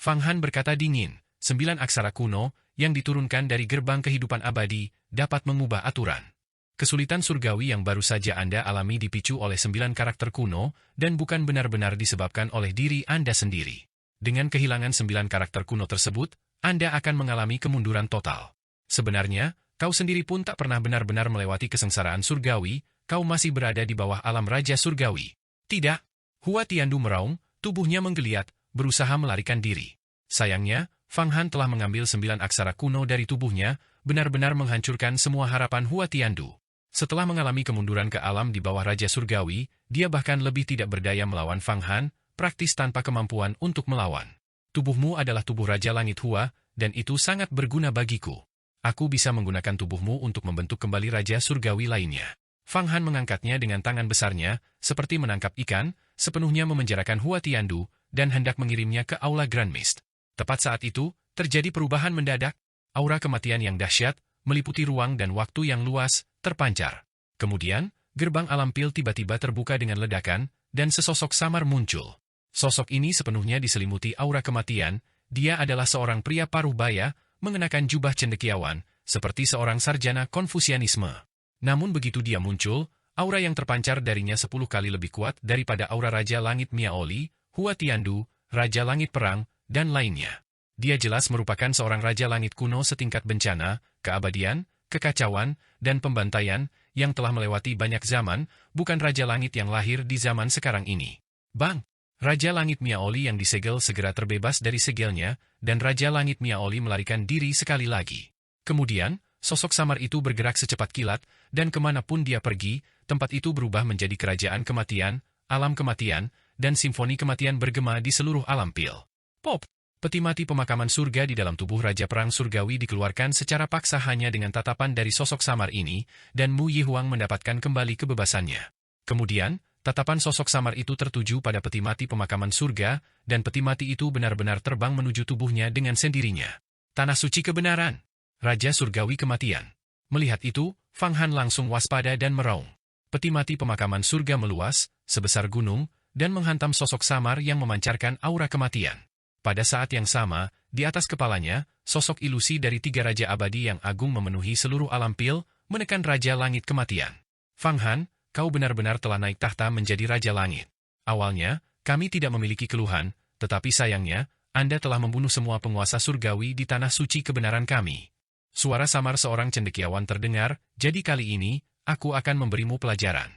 Fang Han berkata dingin, 9 aksara kuno, yang diturunkan dari gerbang kehidupan abadi, dapat mengubah aturan. Kesulitan surgawi yang baru saja Anda alami dipicu oleh 9 karakter kuno, dan bukan benar-benar disebabkan oleh diri Anda sendiri. Dengan kehilangan 9 karakter kuno tersebut, Anda akan mengalami kemunduran total. Sebenarnya, kau sendiri pun tak pernah benar-benar melewati kesengsaraan surgawi, kau masih berada di bawah alam Raja Surgawi. Tidak. Hua Tiandu meraung, tubuhnya menggeliat, berusaha melarikan diri. Sayangnya, Fang Han telah mengambil 9 aksara kuno dari tubuhnya, benar-benar menghancurkan semua harapan Hua Tiandu. Setelah mengalami kemunduran ke alam di bawah Raja Surgawi, dia bahkan lebih tidak berdaya melawan Fang Han, praktis tanpa kemampuan untuk melawan. Tubuhmu adalah tubuh Raja Langit Hua, dan itu sangat berguna bagiku. Aku bisa menggunakan tubuhmu untuk membentuk kembali Raja Surgawi lainnya. Fang Han mengangkatnya dengan tangan besarnya, seperti menangkap ikan, sepenuhnya memenjarakan Hua Tiandu, dan hendak mengirimnya ke Aula Grand Mist. Tepat saat itu, terjadi perubahan mendadak. Aura kematian yang dahsyat, meliputi ruang dan waktu yang luas, terpancar. Kemudian, gerbang alam pil tiba-tiba terbuka dengan ledakan, dan sesosok samar muncul. Sosok ini sepenuhnya diselimuti aura kematian, dia adalah seorang pria paruh baya, mengenakan jubah cendekiawan, seperti seorang sarjana Konfusianisme. Namun begitu dia muncul, aura yang terpancar darinya 10 kali lebih kuat daripada aura Raja Langit Miaoli, Hua Tiandu, Raja Langit Perang, dan lainnya. Dia jelas merupakan seorang Raja Langit kuno setingkat bencana, keabadian, kekacauan, dan pembantaian, yang telah melewati banyak zaman, bukan Raja Langit yang lahir di zaman sekarang ini. Bang! Raja Langit Miaoli yang disegel segera terbebas dari segelnya, dan Raja Langit Miaoli melarikan diri sekali lagi. Kemudian, sosok samar itu bergerak secepat kilat, dan kemanapun dia pergi, tempat itu berubah menjadi kerajaan kematian, alam kematian, dan simfoni kematian bergema di seluruh alam pil. Pop! Peti mati pemakaman surga di dalam tubuh Raja Perang Surgawi dikeluarkan secara paksa hanya dengan tatapan dari sosok samar ini, dan Mu Yihuang mendapatkan kembali kebebasannya. Kemudian, tatapan sosok samar itu tertuju pada peti mati pemakaman surga, dan peti mati itu benar-benar terbang menuju tubuhnya dengan sendirinya. Tanah suci kebenaran. Raja Surgawi Kematian. Melihat itu, Fang Han langsung waspada dan meraung. Peti mati pemakaman surga meluas, sebesar gunung, dan menghantam sosok samar yang memancarkan aura kematian. Pada saat yang sama, di atas kepalanya, sosok ilusi dari 3 raja abadi yang agung memenuhi seluruh alam pil, menekan Raja Langit Kematian. Fang Han, kau benar-benar telah naik tahta menjadi Raja Langit. Awalnya, kami tidak memiliki keluhan, tetapi sayangnya, Anda telah membunuh semua penguasa surgawi di tanah suci kebenaran kami. Suara samar seorang cendekiawan terdengar, jadi kali ini, aku akan memberimu pelajaran.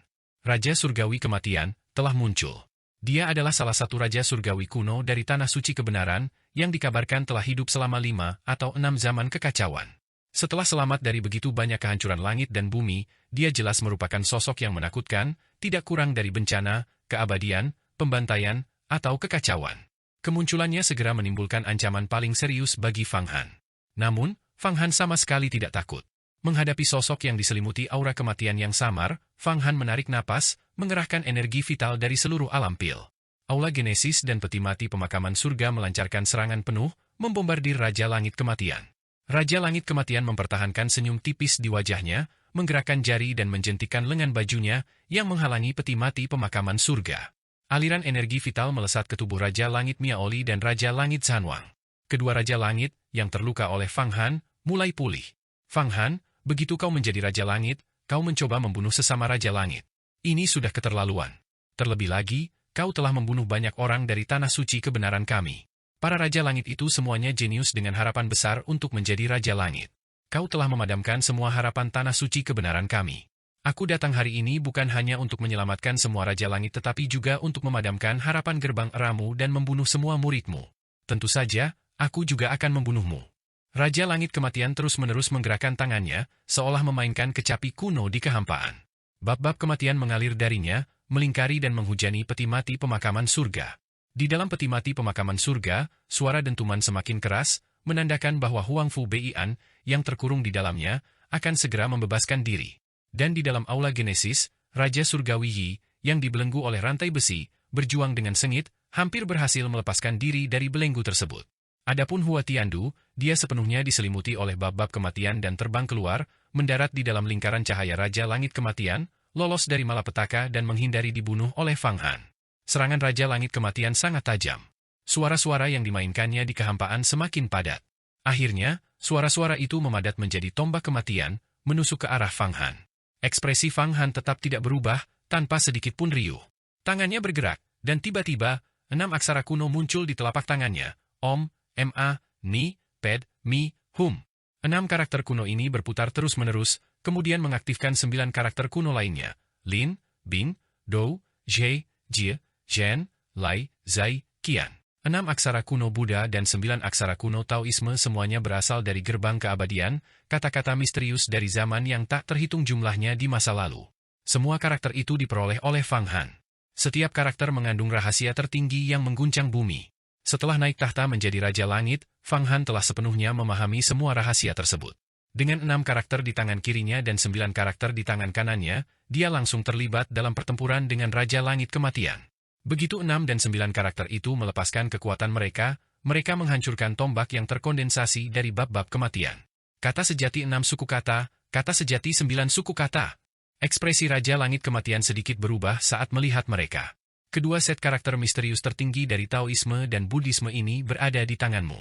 Raja Surgawi Kematian telah muncul. Dia adalah salah satu Raja Surgawi kuno dari tanah suci kebenaran, yang dikabarkan telah hidup selama 5 atau 6 zaman kekacauan. Setelah selamat dari begitu banyak kehancuran langit dan bumi, dia jelas merupakan sosok yang menakutkan, tidak kurang dari bencana, keabadian, pembantaian, atau kekacauan. Kemunculannya segera menimbulkan ancaman paling serius bagi Fang Han. Namun, Fang Han sama sekali tidak takut. Menghadapi sosok yang diselimuti aura kematian yang samar, Fang Han menarik napas, mengerahkan energi vital dari seluruh alam pil. Aula Genesis dan peti mati pemakaman surga melancarkan serangan penuh, membombardir Raja Langit Kematian. Raja Langit Kematian mempertahankan senyum tipis di wajahnya, menggerakkan jari dan menjentikan lengan bajunya yang menghalangi peti mati pemakaman surga. Aliran energi vital melesat ke tubuh Raja Langit Miaoli dan Raja Langit Zanwang. Kedua Raja Langit, yang terluka oleh Fang Han, mulai pulih. Fang Han, begitu kau menjadi Raja Langit, kau mencoba membunuh sesama Raja Langit. Ini sudah keterlaluan. Terlebih lagi, kau telah membunuh banyak orang dari tanah suci kebenaran kami. Para Raja Langit itu semuanya jenius dengan harapan besar untuk menjadi Raja Langit. Kau telah memadamkan semua harapan tanah suci kebenaran kami. Aku datang hari ini bukan hanya untuk menyelamatkan semua Raja Langit tetapi juga untuk memadamkan harapan gerbang eramu dan membunuh semua muridmu. Tentu saja, aku juga akan membunuhmu. Raja Langit Kematian terus-menerus menggerakkan tangannya, seolah memainkan kecapi kuno di kehampaan. Bab-bab kematian mengalir darinya, melingkari dan menghujani peti mati pemakaman surga. Di dalam peti mati pemakaman surga, suara dentuman semakin keras, menandakan bahwa Huang Fu Beian, yang terkurung di dalamnya, akan segera membebaskan diri. Dan di dalam aula Genesis, Raja Surgawi Yi, yang dibelenggu oleh rantai besi, berjuang dengan sengit, hampir berhasil melepaskan diri dari belenggu tersebut. Adapun Hua Tiandu, dia sepenuhnya diselimuti oleh bab-bab kematian dan terbang keluar, mendarat di dalam lingkaran cahaya Raja Langit Kematian, lolos dari malapetaka dan menghindari dibunuh oleh Fang Han. Serangan Raja Langit Kematian sangat tajam. Suara-suara yang dimainkannya di kehampaan semakin padat. Akhirnya, suara-suara itu memadat menjadi tombak kematian, menusuk ke arah Fang Han. Ekspresi Fang Han tetap tidak berubah, tanpa sedikit pun riuh. Tangannya bergerak, dan tiba-tiba, 6 aksara kuno muncul di telapak tangannya. Om, Ma, Ni, Ped, Mi, Hum. 6 karakter kuno ini berputar terus-menerus, kemudian mengaktifkan 9 karakter kuno lainnya. Lin, Bing, Dou, Zhe, Jie, Zhen, Lai, Zai, Qian. 6 aksara kuno Buddha dan 9 aksara kuno Taoisme semuanya berasal dari gerbang keabadian, kata-kata misterius dari zaman yang tak terhitung jumlahnya di masa lalu. Semua karakter itu diperoleh oleh Fang Han. Setiap karakter mengandung rahasia tertinggi yang mengguncang bumi. Setelah naik tahta menjadi Raja Langit, Fang Han telah sepenuhnya memahami semua rahasia tersebut. Dengan 6 karakter di tangan kirinya dan 9 karakter di tangan kanannya, dia langsung terlibat dalam pertempuran dengan Raja Langit Kematian. Begitu 6 dan 9 karakter itu melepaskan kekuatan mereka, mereka menghancurkan tombak yang terkondensasi dari bab-bab kematian. Kata sejati 6 suku kata sejati 9 suku kata. Ekspresi Raja Langit Kematian sedikit berubah saat melihat mereka. Kedua set karakter misterius tertinggi dari Taoisme dan Buddhisme ini berada di tanganmu.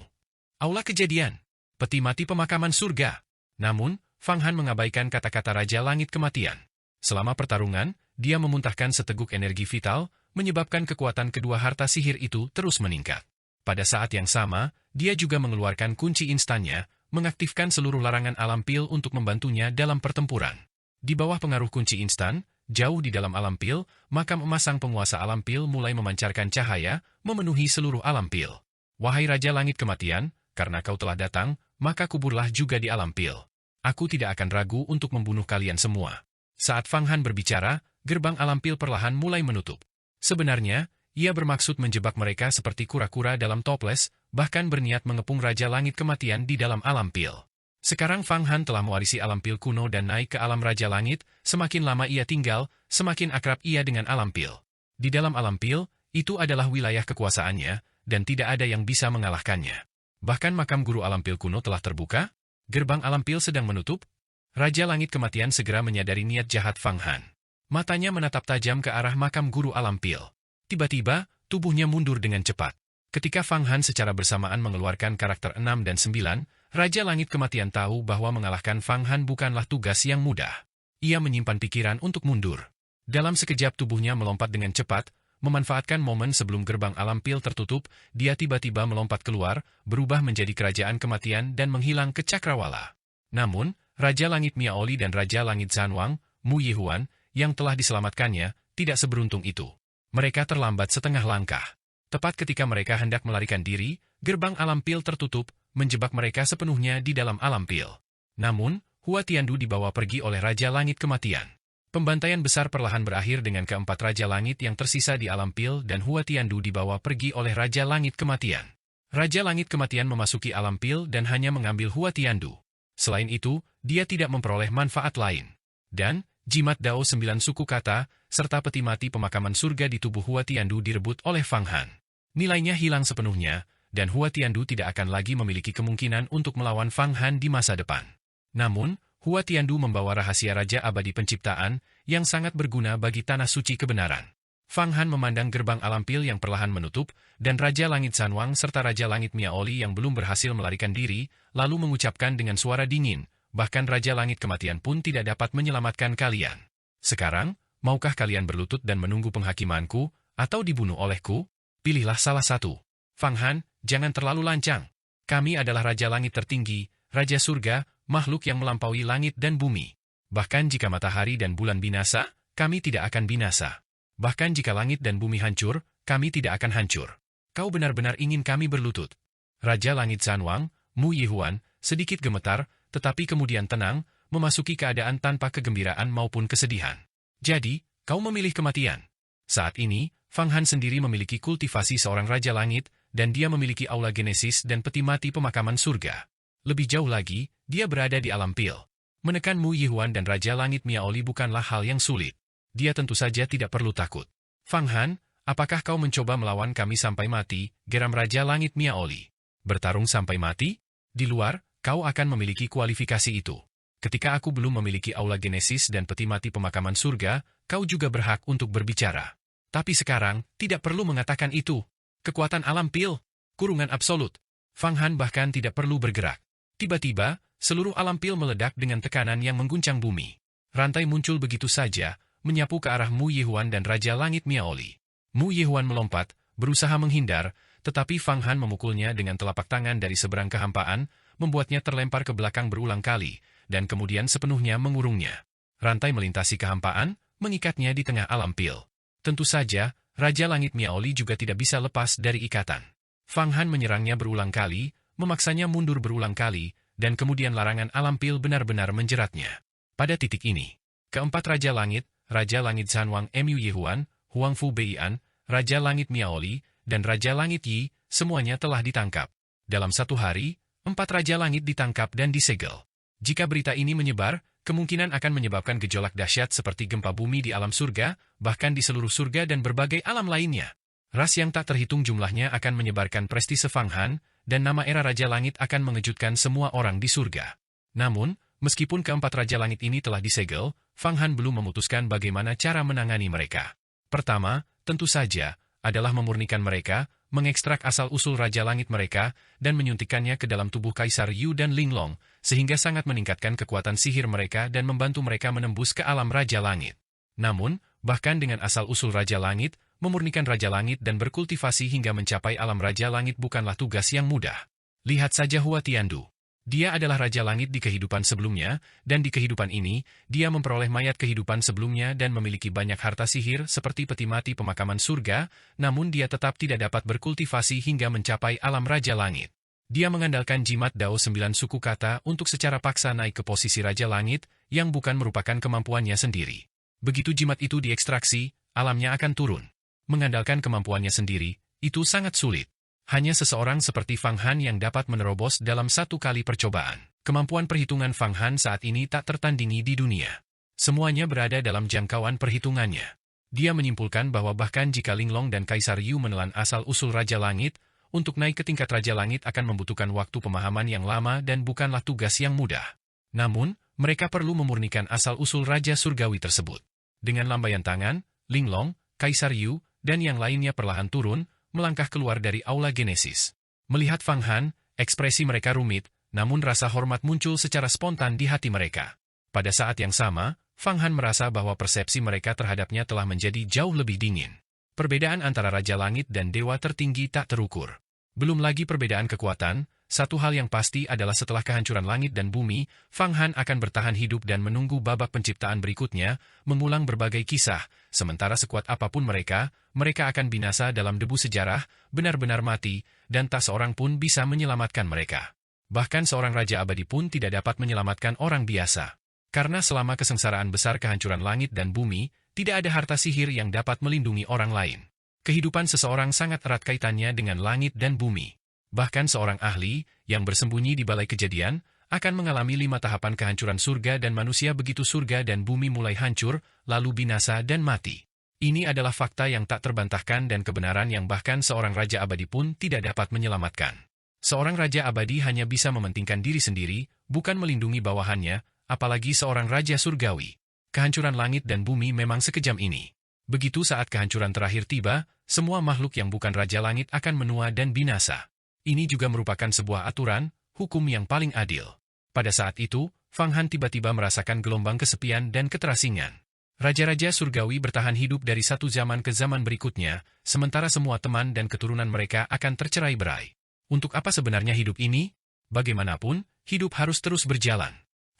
Aula Kejadian. Peti mati pemakaman surga. Namun, Fang Han mengabaikan kata-kata Raja Langit Kematian. Selama pertarungan, dia memuntahkan seteguk energi vital, menyebabkan kekuatan kedua harta sihir itu terus meningkat. Pada saat yang sama, dia juga mengeluarkan kunci instannya, mengaktifkan seluruh larangan alam pil untuk membantunya dalam pertempuran. Di bawah pengaruh kunci instan, jauh di dalam alam pil, makam emas sang penguasa alam pil mulai memancarkan cahaya, memenuhi seluruh alam pil. Wahai Raja Langit Kematian, karena kau telah datang, maka kuburlah juga di alam pil. Aku tidak akan ragu untuk membunuh kalian semua. Saat Fang Han berbicara, gerbang alam pil perlahan mulai menutup. Sebenarnya, ia bermaksud menjebak mereka seperti kura-kura dalam toples, bahkan berniat mengepung Raja Langit Kematian di dalam alam pil. Sekarang Fang Han telah mewarisi alam pil kuno dan naik ke alam Raja Langit, semakin lama ia tinggal, semakin akrab ia dengan alam pil. Di dalam alam pil, itu adalah wilayah kekuasaannya, dan tidak ada yang bisa mengalahkannya. Bahkan makam guru alam pil kuno telah terbuka, gerbang alam pil sedang menutup. Raja Langit Kematian segera menyadari niat jahat Fang Han. Matanya menatap tajam ke arah makam guru alam pil. Tiba-tiba, tubuhnya mundur dengan cepat. Ketika Fang Han secara bersamaan mengeluarkan karakter 6 dan 9, Raja Langit Kematian tahu bahwa mengalahkan Fang Han bukanlah tugas yang mudah. Ia menyimpan pikiran untuk mundur. Dalam sekejap tubuhnya melompat dengan cepat, memanfaatkan momen sebelum gerbang alam pil tertutup, dia tiba-tiba melompat keluar, berubah menjadi kerajaan kematian dan menghilang ke cakrawala. Namun, Raja Langit Miaoli dan Raja Langit Zanwang, Mu Yihuan, yang telah diselamatkannya, tidak seberuntung itu. Mereka terlambat setengah langkah. Tepat ketika mereka hendak melarikan diri, gerbang alam pil tertutup, menjebak mereka sepenuhnya di dalam alam pil. Namun, Hua Tiandu dibawa pergi oleh Raja Langit Kematian. Pembantaian besar perlahan berakhir dengan keempat Raja Langit yang tersisa di alam pil dan Hua Tiandu dibawa pergi oleh Raja Langit Kematian. Raja Langit Kematian memasuki alam pil dan hanya mengambil Hua Tiandu. Selain itu, dia tidak memperoleh manfaat lain. Dan, jimat Dao 9 suku kata, serta peti mati pemakaman surga di tubuh Hua Tiandu direbut oleh Fang Han. Nilainya hilang sepenuhnya, dan Hua Tiandu tidak akan lagi memiliki kemungkinan untuk melawan Fang Han di masa depan. Namun, Hua Tiandu membawa rahasia Raja Abadi Penciptaan yang sangat berguna bagi tanah suci kebenaran. Fang Han memandang gerbang alam pil yang perlahan menutup, dan Raja Langit Zanwang serta Raja Langit Miaoli yang belum berhasil melarikan diri, lalu mengucapkan dengan suara dingin, bahkan Raja Langit Kematian pun tidak dapat menyelamatkan kalian. Sekarang, maukah kalian berlutut dan menunggu penghakimanku, atau dibunuh olehku? Pilihlah salah satu. Fang Han, jangan terlalu lancang. Kami adalah Raja Langit tertinggi, Raja Surga, makhluk yang melampaui langit dan bumi. Bahkan jika matahari dan bulan binasa, kami tidak akan binasa. Bahkan jika langit dan bumi hancur, kami tidak akan hancur. Kau benar-benar ingin kami berlutut. Raja Langit Zanwang, Mu Yihuan, sedikit gemetar, tetapi kemudian tenang, memasuki keadaan tanpa kegembiraan maupun kesedihan. Jadi, kau memilih kematian. Saat ini, Fang Han sendiri memiliki kultivasi seorang Raja Langit, dan dia memiliki aula genesis dan peti mati pemakaman surga. Lebih jauh lagi, dia berada di alam pil. Menekan Mu Yihuan dan Raja Langit Miaoli bukanlah hal yang sulit. Dia tentu saja tidak perlu takut. Fang Han, apakah kau mencoba melawan kami sampai mati, geram Raja Langit Miaoli? Bertarung sampai mati? Di luar, kau akan memiliki kualifikasi itu. Ketika aku belum memiliki aula genesis dan peti mati pemakaman surga, kau juga berhak untuk berbicara. Tapi sekarang, tidak perlu mengatakan itu. Kekuatan alam pil, kurungan absolut. Fang Han bahkan tidak perlu bergerak. Tiba-tiba, seluruh alam pil meledak dengan tekanan yang mengguncang bumi. Rantai muncul begitu saja, menyapu ke arah Mu Yihuan dan Raja Langit Miaoli. Mu Yihuan melompat, berusaha menghindar, tetapi Fang Han memukulnya dengan telapak tangan dari seberang kehampaan, membuatnya terlempar ke belakang berulang kali, dan kemudian sepenuhnya mengurungnya. Rantai melintasi kehampaan, mengikatnya di tengah alam pil. Tentu saja, Raja Langit Miaoli juga tidak bisa lepas dari ikatan. Fang Han menyerangnya berulang kali, memaksanya mundur berulang kali, dan kemudian larangan alam pil benar-benar menjeratnya. Pada titik ini, keempat Raja Langit Zanwang Mu Yihuan, Huang Fu Beian, Raja Langit Miaoli, dan Raja Langit Yi, semuanya telah ditangkap. Dalam satu hari, 4 Raja Langit ditangkap dan disegel. Jika berita ini menyebar, kemungkinan akan menyebabkan gejolak dahsyat seperti gempa bumi di alam surga, bahkan di seluruh surga dan berbagai alam lainnya. Ras yang tak terhitung jumlahnya akan menyebarkan prestise Fang Han, dan nama era Raja Langit akan mengejutkan semua orang di surga. Namun, meskipun keempat Raja Langit ini telah disegel, Fang Han belum memutuskan bagaimana cara menangani mereka. Pertama, tentu saja, adalah memurnikan mereka, mengekstrak asal-usul Raja Langit mereka, dan menyuntikkannya ke dalam tubuh Kaisar Yu dan Linglong, sehingga sangat meningkatkan kekuatan sihir mereka dan membantu mereka menembus ke alam Raja Langit. Namun, bahkan dengan asal-usul Raja Langit, memurnikan Raja Langit dan berkultivasi hingga mencapai alam Raja Langit bukanlah tugas yang mudah. Lihat saja Hua Tiandu. Dia adalah Raja Langit di kehidupan sebelumnya, dan di kehidupan ini, dia memperoleh mayat kehidupan sebelumnya dan memiliki banyak harta sihir seperti peti mati pemakaman surga, namun dia tetap tidak dapat berkultivasi hingga mencapai alam Raja Langit. Dia mengandalkan jimat Dao 9 suku kata untuk secara paksa naik ke posisi Raja Langit, yang bukan merupakan kemampuannya sendiri. Begitu jimat itu diekstraksi, alamnya akan turun. Mengandalkan kemampuannya sendiri, itu sangat sulit. Hanya seseorang seperti Fang Han yang dapat menerobos dalam satu kali percobaan. Kemampuan perhitungan Fang Han saat ini tak tertandingi di dunia. Semuanya berada dalam jangkauan perhitungannya. Dia menyimpulkan bahwa bahkan jika Linglong dan Kaisar Yu menelan asal-usul Raja Langit, untuk naik ke tingkat Raja Langit akan membutuhkan waktu pemahaman yang lama dan bukanlah tugas yang mudah. Namun, mereka perlu memurnikan asal-usul Raja Surgawi tersebut. Dengan lambaian tangan, Linglong, Kaisar Yu, dan yang lainnya perlahan turun, melangkah keluar dari Aula Genesis. Melihat Fang Han, ekspresi mereka rumit, namun rasa hormat muncul secara spontan di hati mereka. Pada saat yang sama, Fang Han merasa bahwa persepsi mereka terhadapnya telah menjadi jauh lebih dingin. Perbedaan antara Raja Langit dan Dewa Tertinggi tak terukur. Belum lagi perbedaan kekuatan, satu hal yang pasti adalah setelah kehancuran langit dan bumi, Fang Han akan bertahan hidup dan menunggu babak penciptaan berikutnya, mengulang berbagai kisah, sementara sekuat apapun mereka akan binasa dalam debu sejarah, benar-benar mati, dan tak seorang pun bisa menyelamatkan mereka. Bahkan seorang Raja Abadi pun tidak dapat menyelamatkan orang biasa. Karena selama kesengsaraan besar kehancuran langit dan bumi, tidak ada harta sihir yang dapat melindungi orang lain. Kehidupan seseorang sangat erat kaitannya dengan langit dan bumi. Bahkan seorang ahli, yang bersembunyi di balai kejadian, akan mengalami 5 tahapan kehancuran surga dan manusia begitu surga dan bumi mulai hancur, lalu binasa dan mati. Ini adalah fakta yang tak terbantahkan dan kebenaran yang bahkan seorang Raja Abadi pun tidak dapat menyelamatkan. Seorang Raja Abadi hanya bisa mementingkan diri sendiri, bukan melindungi bawahannya, apalagi seorang Raja Surgawi. Kehancuran langit dan bumi memang sekejam ini. Begitu saat kehancuran terakhir tiba, semua makhluk yang bukan Raja Langit akan menua dan binasa. Ini juga merupakan sebuah aturan, hukum yang paling adil. Pada saat itu, Fang Han tiba-tiba merasakan gelombang kesepian dan keterasingan. Raja-raja surgawi bertahan hidup dari satu zaman ke zaman berikutnya, sementara semua teman dan keturunan mereka akan tercerai-berai. Untuk apa sebenarnya hidup ini? Bagaimanapun, hidup harus terus berjalan.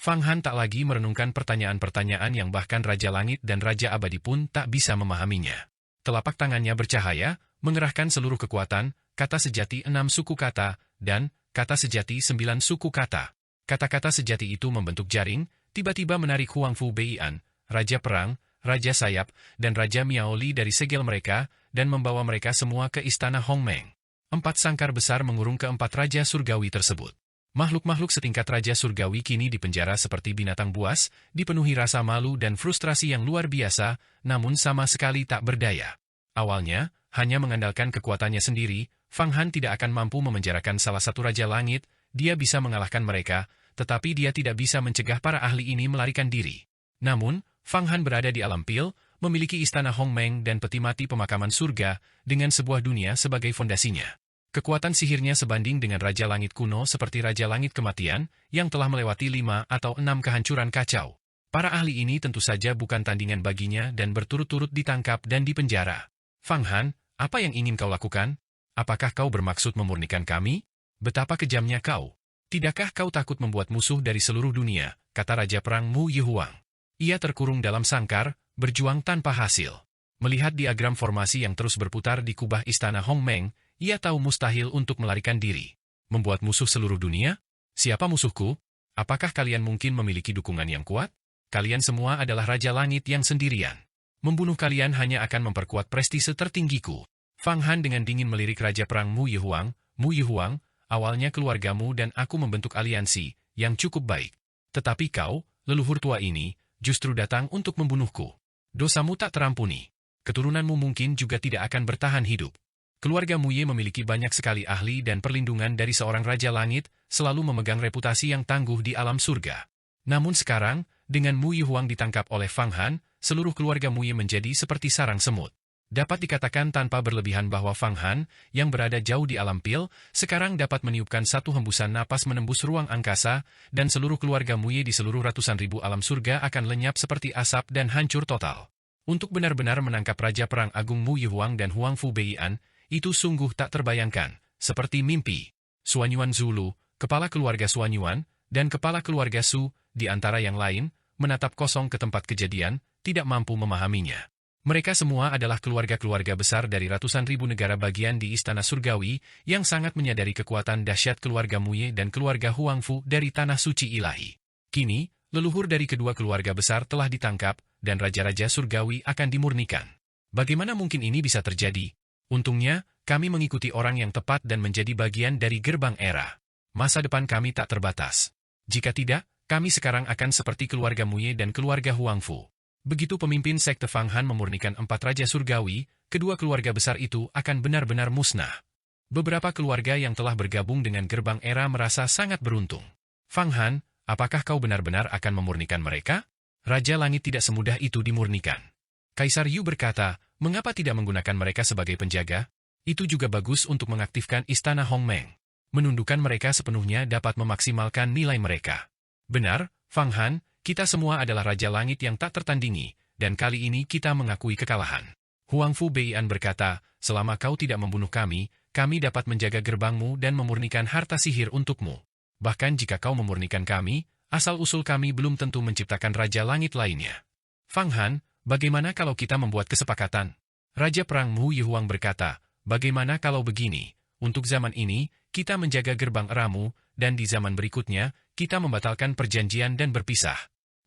Fang Han tak lagi merenungkan pertanyaan-pertanyaan yang bahkan Raja Langit dan Raja Abadi pun tak bisa memahaminya. Telapak tangannya bercahaya, mengerahkan seluruh kekuatan, kata sejati 6 suku kata, dan kata sejati 9 suku kata. Kata-kata sejati itu membentuk jaring, tiba-tiba menarik Huang Fu Beian, Raja Perang, Raja Sayap, dan Raja Miaoli dari segel mereka, dan membawa mereka semua ke istana Hong Meng. 4 sangkar besar mengurung keempat Raja Surgawi tersebut. Makhluk-makhluk setingkat Raja Surgawi kini dipenjara seperti binatang buas, dipenuhi rasa malu dan frustrasi yang luar biasa, namun sama sekali tak berdaya. Awalnya, hanya mengandalkan kekuatannya sendiri, Fang Han tidak akan mampu memenjarakan salah satu Raja Langit, dia bisa mengalahkan mereka, tetapi dia tidak bisa mencegah para ahli ini melarikan diri. Namun, Fang Han berada di alam pil, memiliki istana Hong Meng dan peti mati pemakaman surga, dengan sebuah dunia sebagai fondasinya. Kekuatan sihirnya sebanding dengan Raja Langit kuno seperti Raja Langit Kematian, yang telah melewati 5 atau 6 kehancuran kacau. Para ahli ini tentu saja bukan tandingan baginya dan berturut-turut ditangkap dan dipenjara. Fang Han, apa yang ingin kau lakukan? Apakah kau bermaksud memurnikan kami? Betapa kejamnya kau. Tidakkah kau takut membuat musuh dari seluruh dunia, kata Raja Perang Mu Yihuang. Ia terkurung dalam sangkar, berjuang tanpa hasil. Melihat diagram formasi yang terus berputar di kubah istana Hong Meng, ia tahu mustahil untuk melarikan diri. Membuat musuh seluruh dunia? Siapa musuhku? Apakah kalian mungkin memiliki dukungan yang kuat? Kalian semua adalah Raja Langit yang sendirian. Membunuh kalian hanya akan memperkuat prestise tertinggiku. Fang Han dengan dingin melirik Raja Perang Mu Yihuang, awalnya keluargamu dan aku membentuk aliansi yang cukup baik. Tetapi kau, leluhur tua ini, justru datang untuk membunuhku. Dosamu tak terampuni. Keturunanmu mungkin juga tidak akan bertahan hidup. Keluarga Mu Ye memiliki banyak sekali ahli dan perlindungan dari seorang Raja Langit, selalu memegang reputasi yang tangguh di alam surga. Namun sekarang, dengan Mu Yihuang ditangkap oleh Fang Han, seluruh keluarga Mu Ye menjadi seperti sarang semut. Dapat dikatakan tanpa berlebihan bahwa Fang Han, yang berada jauh di alam pil, sekarang dapat meniupkan satu hembusan napas menembus ruang angkasa, dan seluruh keluarga Mu Ye di seluruh ratusan ribu alam surga akan lenyap seperti asap dan hancur total. Untuk benar-benar menangkap Raja Perang Agung Mu Yihuang dan Huang Fu Beian, itu sungguh tak terbayangkan, seperti mimpi. Suanyuan Zulu, kepala keluarga Suanyuan, dan kepala keluarga Su, di antara yang lain, menatap kosong ke tempat kejadian, tidak mampu memahaminya. Mereka semua adalah keluarga-keluarga besar dari ratusan ribu negara bagian di Istana Surgawi, yang sangat menyadari kekuatan dahsyat keluarga Mu Ye dan keluarga Huang Fu dari Tanah Suci Ilahi. Kini, leluhur dari kedua keluarga besar telah ditangkap, dan Raja-Raja Surgawi akan dimurnikan. Bagaimana mungkin ini bisa terjadi? Untungnya, kami mengikuti orang yang tepat dan menjadi bagian dari gerbang era. Masa depan kami tak terbatas. Jika tidak, kami sekarang akan seperti keluarga Muye dan keluarga Huangfu. Begitu pemimpin sekte Fang Han memurnikan 4 raja surgawi, kedua keluarga besar itu akan benar-benar musnah. Beberapa keluarga yang telah bergabung dengan gerbang era merasa sangat beruntung. Fang Han, apakah kau benar-benar akan memurnikan mereka? Raja Langit tidak semudah itu dimurnikan. Kaisar Yu berkata, mengapa tidak menggunakan mereka sebagai penjaga? Itu juga bagus untuk mengaktifkan istana Hongmeng. Menundukkan mereka sepenuhnya dapat memaksimalkan nilai mereka. Benar, Fang Han, kita semua adalah Raja Langit yang tak tertandingi, dan kali ini kita mengakui kekalahan. Huangfu Bei'an berkata, selama kau tidak membunuh kami dapat menjaga gerbangmu dan memurnikan harta sihir untukmu. Bahkan jika kau memurnikan kami, asal-usul kami belum tentu menciptakan Raja Langit lainnya. Fang Han, bagaimana kalau kita membuat kesepakatan? Raja Perang Mu Yihuang berkata, bagaimana kalau begini? Untuk zaman ini, kita menjaga gerbang eramu, dan di zaman berikutnya, kita membatalkan perjanjian dan berpisah.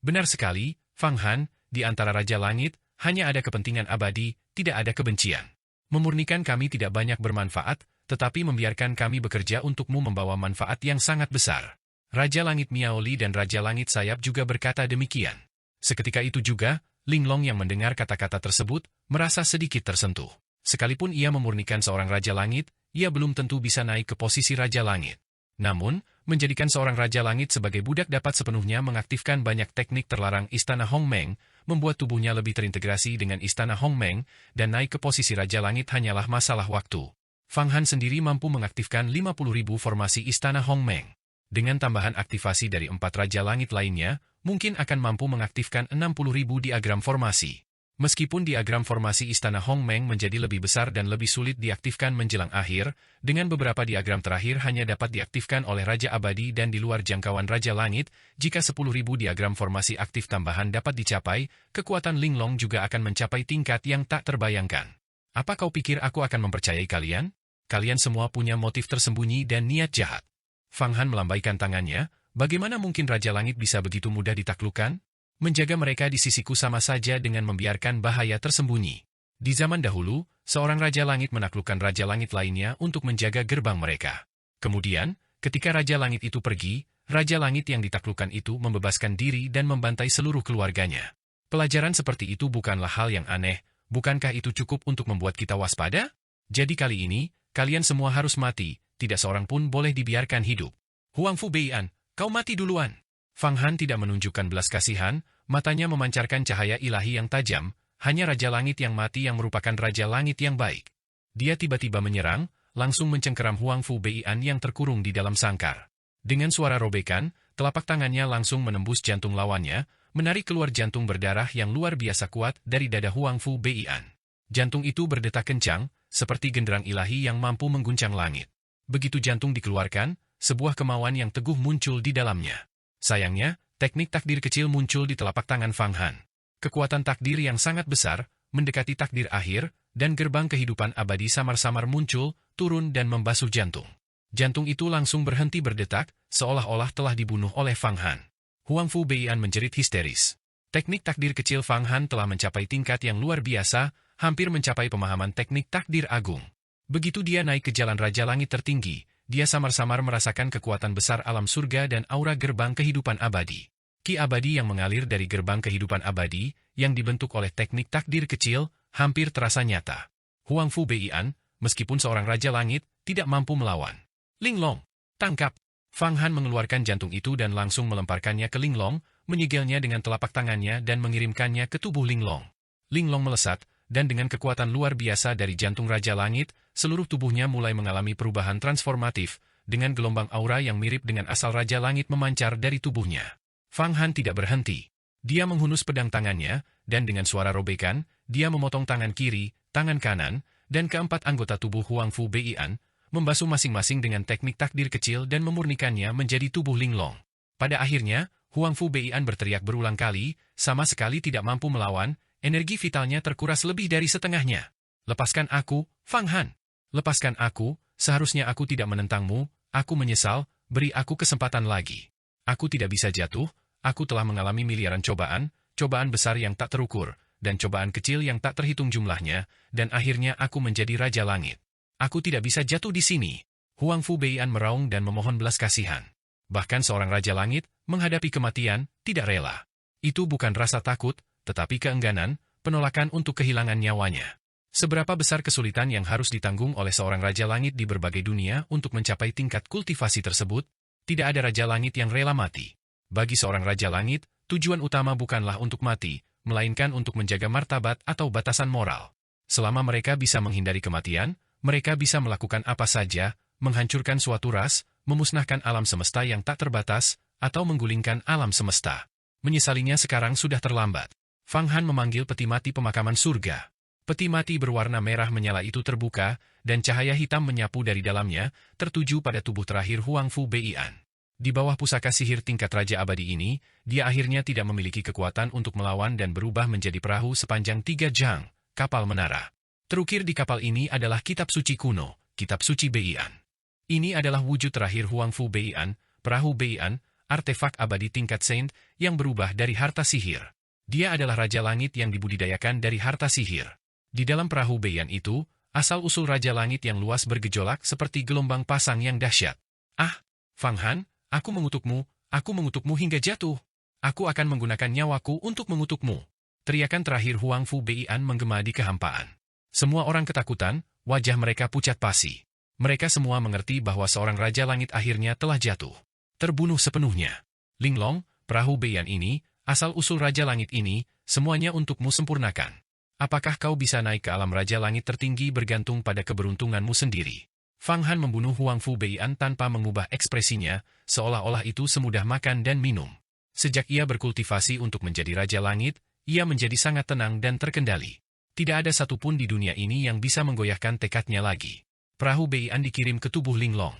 Benar sekali, Fang Han, di antara Raja Langit, hanya ada kepentingan abadi, tidak ada kebencian. Memurnikan kami tidak banyak bermanfaat, tetapi membiarkan kami bekerja untukmu membawa manfaat yang sangat besar. Raja Langit Miaoli dan Raja Langit Sayap juga berkata demikian. Seketika itu juga, Linglong yang mendengar kata-kata tersebut, merasa sedikit tersentuh. Sekalipun ia memurnikan seorang Raja Langit, ia belum tentu bisa naik ke posisi Raja Langit. Namun, menjadikan seorang Raja Langit sebagai budak dapat sepenuhnya mengaktifkan banyak teknik terlarang Istana Hongmeng, membuat tubuhnya lebih terintegrasi dengan Istana Hongmeng, dan naik ke posisi Raja Langit hanyalah masalah waktu. Fang Han sendiri mampu mengaktifkan 50.000 formasi Istana Hongmeng. Dengan tambahan aktivasi dari 4 Raja Langit lainnya, mungkin akan mampu mengaktifkan 60.000 diagram formasi. Meskipun diagram formasi Istana Hongmeng menjadi lebih besar dan lebih sulit diaktifkan menjelang akhir, dengan beberapa diagram terakhir hanya dapat diaktifkan oleh Raja Abadi dan di luar jangkauan Raja Langit, jika 10.000 diagram formasi aktif tambahan dapat dicapai, kekuatan Linglong juga akan mencapai tingkat yang tak terbayangkan. Apa kau pikir aku akan mempercayai kalian? Kalian semua punya motif tersembunyi dan niat jahat. Fang Han melambaikan tangannya, bagaimana mungkin Raja Langit bisa begitu mudah ditaklukkan? Menjaga mereka di sisiku sama saja dengan membiarkan bahaya tersembunyi. Di zaman dahulu, seorang Raja Langit menaklukkan Raja Langit lainnya untuk menjaga gerbang mereka. Kemudian, ketika Raja Langit itu pergi, Raja Langit yang ditaklukkan itu membebaskan diri dan membantai seluruh keluarganya. Pelajaran seperti itu bukanlah hal yang aneh, bukankah itu cukup untuk membuat kita waspada? Jadi kali ini, kalian semua harus mati, tidak seorang pun boleh dibiarkan hidup. Huangfu Bei'an, kau mati duluan. Fang Han tidak menunjukkan belas kasihan, matanya memancarkan cahaya ilahi yang tajam, hanya Raja Langit yang mati yang merupakan Raja Langit yang baik. Dia tiba-tiba menyerang, langsung mencengkeram Huangfu Bei'an yang terkurung di dalam sangkar. Dengan suara robekan, telapak tangannya langsung menembus jantung lawannya, menarik keluar jantung berdarah yang luar biasa kuat dari dada Huangfu Bei'an. Jantung itu berdetak kencang, seperti genderang ilahi yang mampu mengguncang langit. Begitu jantung dikeluarkan, sebuah kemauan yang teguh muncul di dalamnya. Sayangnya, teknik takdir kecil muncul di telapak tangan Fang Han. Kekuatan takdir yang sangat besar, mendekati takdir akhir, dan gerbang kehidupan abadi samar-samar muncul, turun dan membasuh jantung. Jantung itu langsung berhenti berdetak, seolah-olah telah dibunuh oleh Fang Han. Huangfu Bei'an menjerit histeris. Teknik takdir kecil Fang Han telah mencapai tingkat yang luar biasa, hampir mencapai pemahaman teknik takdir agung. Begitu dia naik ke jalan Raja Langit tertinggi, dia samar-samar merasakan kekuatan besar alam surga dan aura gerbang kehidupan abadi. Ki abadi yang mengalir dari gerbang kehidupan abadi, yang dibentuk oleh teknik takdir kecil, hampir terasa nyata. Huangfu Bei'an, meskipun seorang Raja Langit, tidak mampu melawan. Linglong, tangkap! Fang Han mengeluarkan jantung itu dan langsung melemparkannya ke Linglong, menyegelnya dengan telapak tangannya dan mengirimkannya ke tubuh Linglong. Linglong melesat, dan dengan kekuatan luar biasa dari jantung Raja Langit, seluruh tubuhnya mulai mengalami perubahan transformatif, dengan gelombang aura yang mirip dengan asal Raja Langit memancar dari tubuhnya. Fang Han tidak berhenti. Dia menghunus pedang tangannya, dan dengan suara robekan, dia memotong tangan kiri, tangan kanan, dan keempat anggota tubuh Huangfu Bei'an, membasuh masing-masing dengan teknik takdir kecil dan memurnikannya menjadi tubuh Linglong. Pada akhirnya, Huangfu Bei'an berteriak berulang kali, sama sekali tidak mampu melawan, energi vitalnya terkuras lebih dari setengahnya. Lepaskan aku, Fang Han! Lepaskan aku, seharusnya aku tidak menentangmu, aku menyesal, beri aku kesempatan lagi. Aku tidak bisa jatuh, aku telah mengalami miliaran cobaan, cobaan besar yang tak terukur, dan cobaan kecil yang tak terhitung jumlahnya, dan akhirnya aku menjadi Raja Langit. Aku tidak bisa jatuh di sini. Huangfu Bei'an meraung dan memohon belas kasihan. Bahkan seorang Raja Langit menghadapi kematian tidak rela. Itu bukan rasa takut, tetapi keengganan, penolakan untuk kehilangan nyawanya. Seberapa besar kesulitan yang harus ditanggung oleh seorang Raja Langit di berbagai dunia untuk mencapai tingkat kultivasi tersebut? Tidak ada Raja Langit yang rela mati. Bagi seorang Raja Langit, tujuan utama bukanlah untuk mati, melainkan untuk menjaga martabat atau batasan moral. Selama mereka bisa menghindari kematian, mereka bisa melakukan apa saja, menghancurkan suatu ras, memusnahkan alam semesta yang tak terbatas, atau menggulingkan alam semesta. Menyesalinya sekarang sudah terlambat. Fang Han memanggil peti mati pemakaman surga. Peti mati berwarna merah menyala itu terbuka, dan cahaya hitam menyapu dari dalamnya, tertuju pada tubuh terakhir Huang Fu Bei'an. Di bawah pusaka sihir tingkat Raja Abadi ini, dia akhirnya tidak memiliki kekuatan untuk melawan dan berubah menjadi perahu sepanjang 3 jang, kapal menara. Terukir di kapal ini adalah kitab suci kuno, kitab suci Bei'an. Ini adalah wujud terakhir Huang Fu Bei'an, perahu Bei'an, artefak abadi tingkat Saint yang berubah dari harta sihir. Dia adalah Raja Langit yang dibudidayakan dari harta sihir. Di dalam perahu Bei'an itu, asal-usul Raja Langit yang luas bergejolak seperti gelombang pasang yang dahsyat. Ah, Fang Han, aku mengutukmu hingga jatuh. Aku akan menggunakan nyawaku untuk mengutukmu. Teriakan terakhir Huang Fu Bei'an menggema di kehampaan. Semua orang ketakutan, wajah mereka pucat pasi. Mereka semua mengerti bahwa seorang Raja Langit akhirnya telah jatuh. Terbunuh sepenuhnya. Linglong, perahu Bei'an ini, asal-usul Raja Langit ini, semuanya untukmu sempurnakan. Apakah kau bisa naik ke alam Raja Langit tertinggi bergantung pada keberuntunganmu sendiri? Fang Han membunuh Huang Fu Bei'an tanpa mengubah ekspresinya, seolah-olah itu semudah makan dan minum. Sejak ia berkultivasi untuk menjadi Raja Langit, ia menjadi sangat tenang dan terkendali. Tidak ada satupun di dunia ini yang bisa menggoyahkan tekadnya lagi. Perahu Bei'an dikirim ke tubuh Linglong.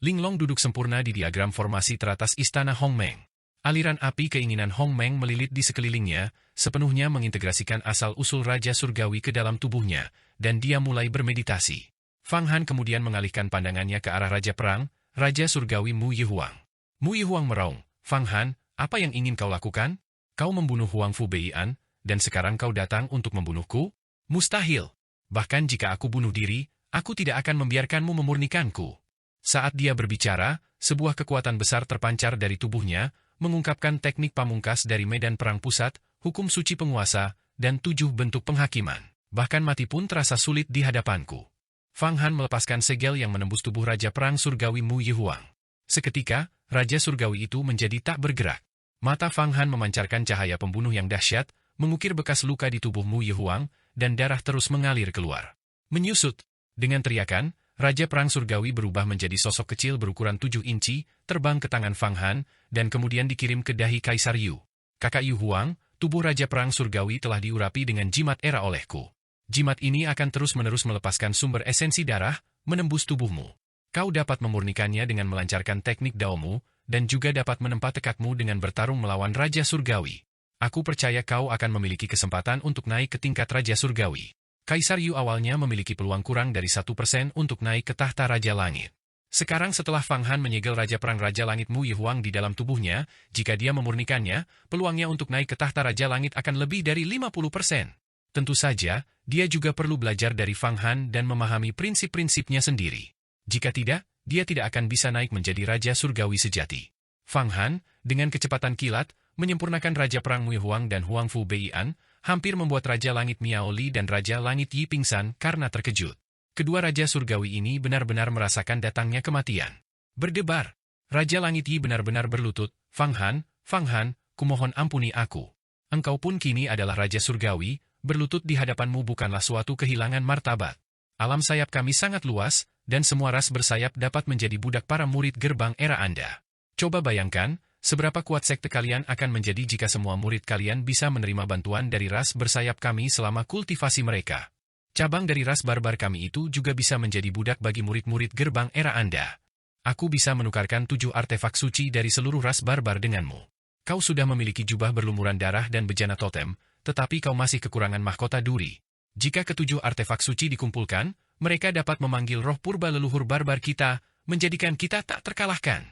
Linglong duduk sempurna di diagram formasi teratas istana Hong Meng. Aliran api keinginan Hong Meng melilit di sekelilingnya, sepenuhnya mengintegrasikan asal-usul Raja Surgawi ke dalam tubuhnya, dan dia mulai bermeditasi. Fang Han kemudian mengalihkan pandangannya ke arah Raja Perang, Raja Surgawi Mu Yihuang. Mu Yihuang meraung, Fang Han, apa yang ingin kau lakukan? Kau membunuh Huang Fu Bei'an, dan sekarang kau datang untuk membunuhku? Mustahil. Bahkan jika aku bunuh diri, aku tidak akan membiarkanmu memurnikanku. Saat dia berbicara, sebuah kekuatan besar terpancar dari tubuhnya, mengungkapkan teknik pamungkas dari medan perang pusat, hukum suci penguasa, dan 7 bentuk penghakiman. Bahkan mati pun terasa sulit di hadapanku. Fang Han melepaskan segel yang menembus tubuh Raja Perang Surgawi Mu Yihuang. Seketika, Raja Surgawi itu menjadi tak bergerak. Mata Fang Han memancarkan cahaya pembunuh yang dahsyat, mengukir bekas luka di tubuh Mu Yihuang, dan darah terus mengalir keluar. Menyusut. Dengan teriakan, Raja Perang Surgawi berubah menjadi sosok kecil berukuran 7 inci, terbang ke tangan Fang Han, dan kemudian dikirim ke dahi Kaisar Yu. Kakak Yu Huang, tubuh Raja Perang Surgawi telah diurapi dengan jimat era olehku. Jimat ini akan terus-menerus melepaskan sumber esensi darah, menembus tubuhmu. Kau dapat memurnikannya dengan melancarkan teknik daomu, dan juga dapat menempa tekadmu dengan bertarung melawan Raja Surgawi. Aku percaya kau akan memiliki kesempatan untuk naik ke tingkat Raja Surgawi. Kaisar Yu awalnya memiliki peluang kurang dari 1% untuk naik ke tahta Raja Langit. Sekarang setelah Fang Han menyegel Raja Perang Raja Langit Mu Yihuang di dalam tubuhnya, jika dia memurnikannya, peluangnya untuk naik ke tahta Raja Langit akan lebih dari 50%. Tentu saja, dia juga perlu belajar dari Fang Han dan memahami prinsip-prinsipnya sendiri. Jika tidak, dia tidak akan bisa naik menjadi Raja Surgawi sejati. Fang Han, dengan kecepatan kilat, menyempurnakan Raja Perang Mu Yihuang dan Huang Fu Bei'an, hampir membuat Raja Langit Miao Li dan Raja Langit Yi pingsan karena terkejut. Kedua Raja Surgawi ini benar-benar merasakan datangnya kematian. Berdebar. Raja Langit Yi benar-benar berlutut, Fang Han, kumohon ampuni aku. Engkau pun kini adalah Raja Surgawi, berlutut di hadapanmu bukanlah suatu kehilangan martabat. Alam sayap kami sangat luas, dan semua ras bersayap dapat menjadi budak para murid gerbang era Anda. Coba bayangkan, seberapa kuat sekte kalian akan menjadi jika semua murid kalian bisa menerima bantuan dari ras bersayap kami selama kultivasi mereka. Cabang dari ras barbar kami itu juga bisa menjadi budak bagi murid-murid gerbang era Anda. Aku bisa menukarkan 7 artefak suci dari seluruh ras barbar denganmu. Kau sudah memiliki jubah berlumuran darah dan bejana totem, tetapi kau masih kekurangan mahkota duri. Jika ke-7 artefak suci dikumpulkan, mereka dapat memanggil roh purba leluhur barbar kita, menjadikan kita tak terkalahkan.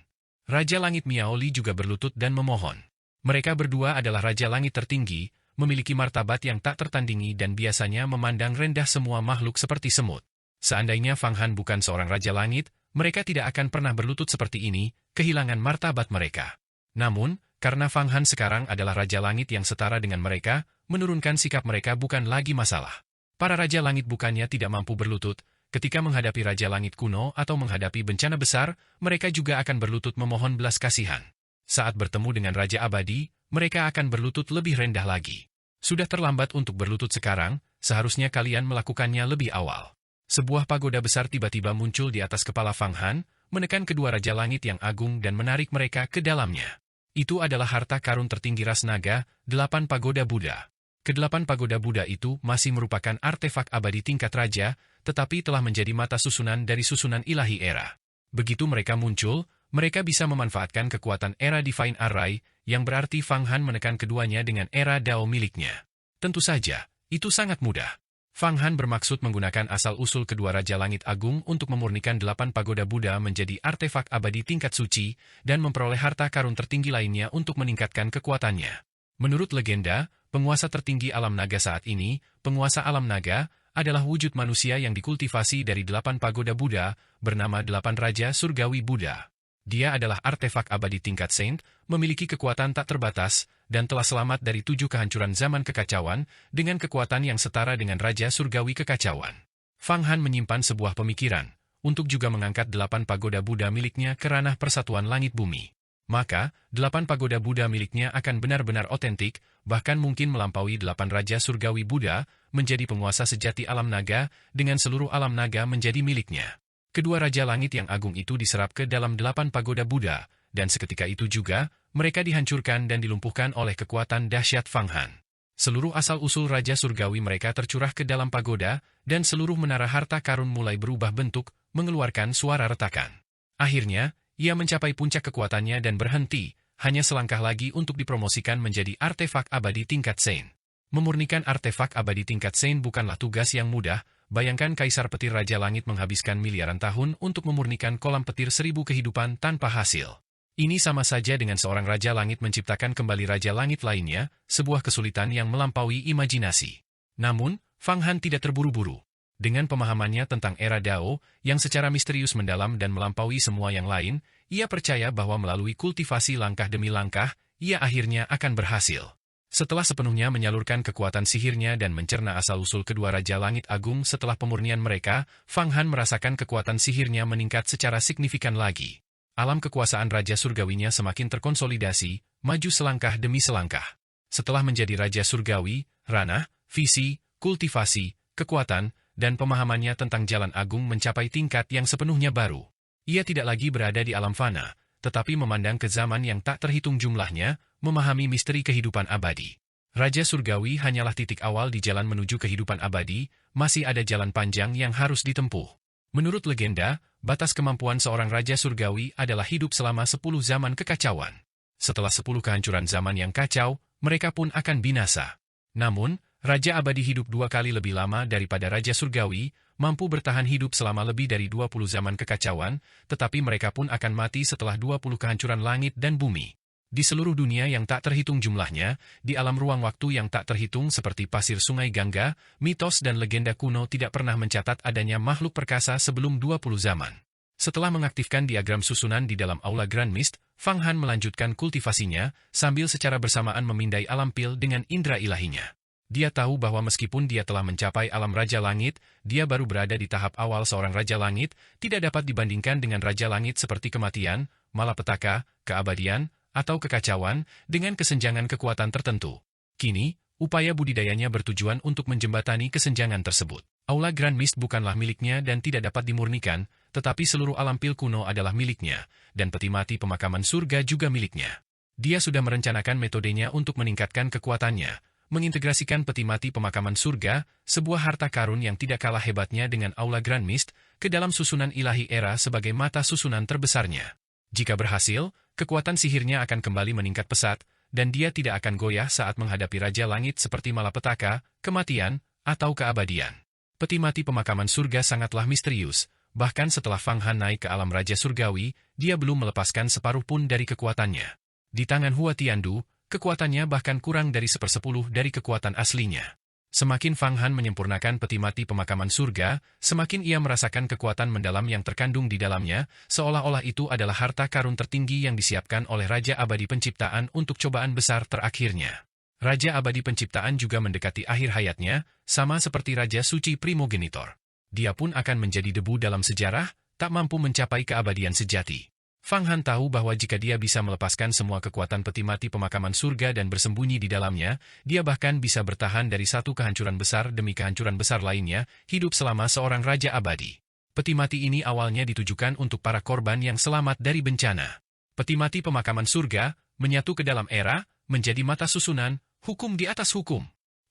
Raja Langit Miao Li juga berlutut dan memohon. Mereka berdua adalah Raja Langit tertinggi, memiliki martabat yang tak tertandingi dan biasanya memandang rendah semua makhluk seperti semut. Seandainya Fang Han bukan seorang Raja Langit, mereka tidak akan pernah berlutut seperti ini, kehilangan martabat mereka. Namun, karena Fang Han sekarang adalah Raja Langit yang setara dengan mereka, menurunkan sikap mereka bukan lagi masalah. Para Raja Langit bukannya tidak mampu berlutut, ketika menghadapi Raja Langit kuno atau menghadapi bencana besar, mereka juga akan berlutut memohon belas kasihan. Saat bertemu dengan Raja Abadi, mereka akan berlutut lebih rendah lagi. Sudah terlambat untuk berlutut sekarang, seharusnya kalian melakukannya lebih awal. Sebuah pagoda besar tiba-tiba muncul di atas kepala Fang Han, menekan kedua Raja Langit yang agung dan menarik mereka ke dalamnya. Itu adalah harta karun tertinggi ras naga, 8 pagoda Buddha. Kedelapan pagoda Buddha itu masih merupakan artefak abadi tingkat raja, tetapi telah menjadi mata susunan dari susunan ilahi era. Begitu mereka muncul, mereka bisa memanfaatkan kekuatan era Divine Array, yang berarti Fang Han menekan keduanya dengan era Dao miliknya. Tentu saja, itu sangat mudah. Fang Han bermaksud menggunakan asal-usul kedua Raja Langit Agung untuk memurnikan 8 pagoda Buddha menjadi artefak abadi tingkat suci, dan memperoleh harta karun tertinggi lainnya untuk meningkatkan kekuatannya. Menurut legenda, penguasa tertinggi alam naga saat ini, penguasa alam naga, adalah wujud manusia yang dikultivasi dari 8 pagoda Buddha, bernama 8 Raja Surgawi Buddha. Dia adalah artefak abadi tingkat saint, memiliki kekuatan tak terbatas, dan telah selamat dari 7 kehancuran zaman kekacauan, dengan kekuatan yang setara dengan Raja Surgawi Kekacauan. Fang Han menyimpan sebuah pemikiran, untuk juga mengangkat 8 pagoda Buddha miliknya ke ranah persatuan langit bumi. Maka, 8 pagoda Buddha miliknya akan benar-benar otentik, bahkan mungkin melampaui 8 Raja Surgawi Buddha, menjadi penguasa sejati alam naga, dengan seluruh alam naga menjadi miliknya. Kedua Raja Langit yang agung itu diserap ke dalam 8 pagoda Buddha, dan seketika itu juga, mereka dihancurkan dan dilumpuhkan oleh kekuatan dahsyat Fang Han. Seluruh asal-usul Raja Surgawi mereka tercurah ke dalam pagoda, dan seluruh menara harta karun mulai berubah bentuk, mengeluarkan suara retakan. Akhirnya, ia mencapai puncak kekuatannya dan berhenti, hanya selangkah lagi untuk dipromosikan menjadi artefak abadi tingkat saint. Memurnikan artefak abadi tingkat saint bukanlah tugas yang mudah. Bayangkan Kaisar Petir Raja Langit menghabiskan miliaran tahun untuk memurnikan kolam petir 1000 kehidupan tanpa hasil. Ini sama saja dengan seorang Raja Langit menciptakan kembali Raja Langit lainnya, sebuah kesulitan yang melampaui imajinasi. Namun, Fang Han tidak terburu-buru. Dengan pemahamannya tentang era Dao, yang secara misterius mendalam dan melampaui semua yang lain, ia percaya bahwa melalui kultivasi langkah demi langkah, ia akhirnya akan berhasil. Setelah sepenuhnya menyalurkan kekuatan sihirnya dan mencerna asal-usul kedua Raja Langit Agung setelah pemurnian mereka, Fang Han merasakan kekuatan sihirnya meningkat secara signifikan lagi. Alam kekuasaan Raja Surgawinya semakin terkonsolidasi, maju selangkah demi selangkah. Setelah menjadi Raja Surgawi, ranah, visi, kultivasi, kekuatan, dan pemahamannya tentang jalan agung mencapai tingkat yang sepenuhnya baru. Ia tidak lagi berada di alam fana, tetapi memandang ke zaman yang tak terhitung jumlahnya, memahami misteri kehidupan abadi. Raja Surgawi hanyalah titik awal di jalan menuju kehidupan abadi, masih ada jalan panjang yang harus ditempuh. Menurut legenda, batas kemampuan seorang Raja Surgawi adalah hidup selama 10 zaman kekacauan. Setelah 10 kehancuran zaman yang kacau, mereka pun akan binasa. Namun, Raja Abadi hidup 2 kali lebih lama daripada Raja Surgawi, mampu bertahan hidup selama lebih dari 20 zaman kekacauan, tetapi mereka pun akan mati setelah 20 kehancuran langit dan bumi. Di seluruh dunia yang tak terhitung jumlahnya, di alam ruang waktu yang tak terhitung seperti pasir sungai Gangga, mitos dan legenda kuno tidak pernah mencatat adanya makhluk perkasa sebelum 20 zaman. Setelah mengaktifkan diagram susunan di dalam Aula Grand Mist, Fang Han melanjutkan kultivasinya, sambil secara bersamaan memindai alam pil dengan indera ilahinya. Dia tahu bahwa meskipun dia telah mencapai alam Raja Langit, dia baru berada di tahap awal seorang Raja Langit, tidak dapat dibandingkan dengan Raja Langit seperti kematian, malapetaka, keabadian, atau kekacauan, dengan kesenjangan kekuatan tertentu. Kini, upaya budidayanya bertujuan untuk menjembatani kesenjangan tersebut. Aula Grand Mist bukanlah miliknya dan tidak dapat dimurnikan, tetapi seluruh alam pil kuno adalah miliknya, dan peti mati pemakaman surga juga miliknya. Dia sudah merencanakan metodenya untuk meningkatkan kekuatannya, mengintegrasikan peti mati pemakaman surga, sebuah harta karun yang tidak kalah hebatnya dengan Aula Grand Mist, ke dalam susunan ilahi era sebagai mata susunan terbesarnya. Jika berhasil, kekuatan sihirnya akan kembali meningkat pesat, dan dia tidak akan goyah saat menghadapi Raja Langit seperti malapetaka, kematian, atau keabadian. Peti mati pemakaman surga sangatlah misterius, bahkan setelah Fang Han naik ke alam Raja Surgawi, dia belum melepaskan separuh pun dari kekuatannya. Di tangan Hua Tiandu, kekuatannya bahkan kurang dari 1/10 dari kekuatan aslinya. Semakin Fang Han menyempurnakan peti mati pemakaman surga, semakin ia merasakan kekuatan mendalam yang terkandung di dalamnya, seolah-olah itu adalah harta karun tertinggi yang disiapkan oleh Raja Abadi Penciptaan untuk cobaan besar terakhirnya. Raja Abadi Penciptaan juga mendekati akhir hayatnya, sama seperti Raja Suci Primogenitor. Dia pun akan menjadi debu dalam sejarah, tak mampu mencapai keabadian sejati. Fang Han tahu bahwa jika dia bisa melepaskan semua kekuatan peti mati pemakaman surga dan bersembunyi di dalamnya, dia bahkan bisa bertahan dari satu kehancuran besar demi kehancuran besar lainnya, hidup selama seorang Raja Abadi. Peti mati ini awalnya ditujukan untuk para korban yang selamat dari bencana. Peti mati pemakaman surga menyatu ke dalam era, menjadi mata susunan, hukum di atas hukum.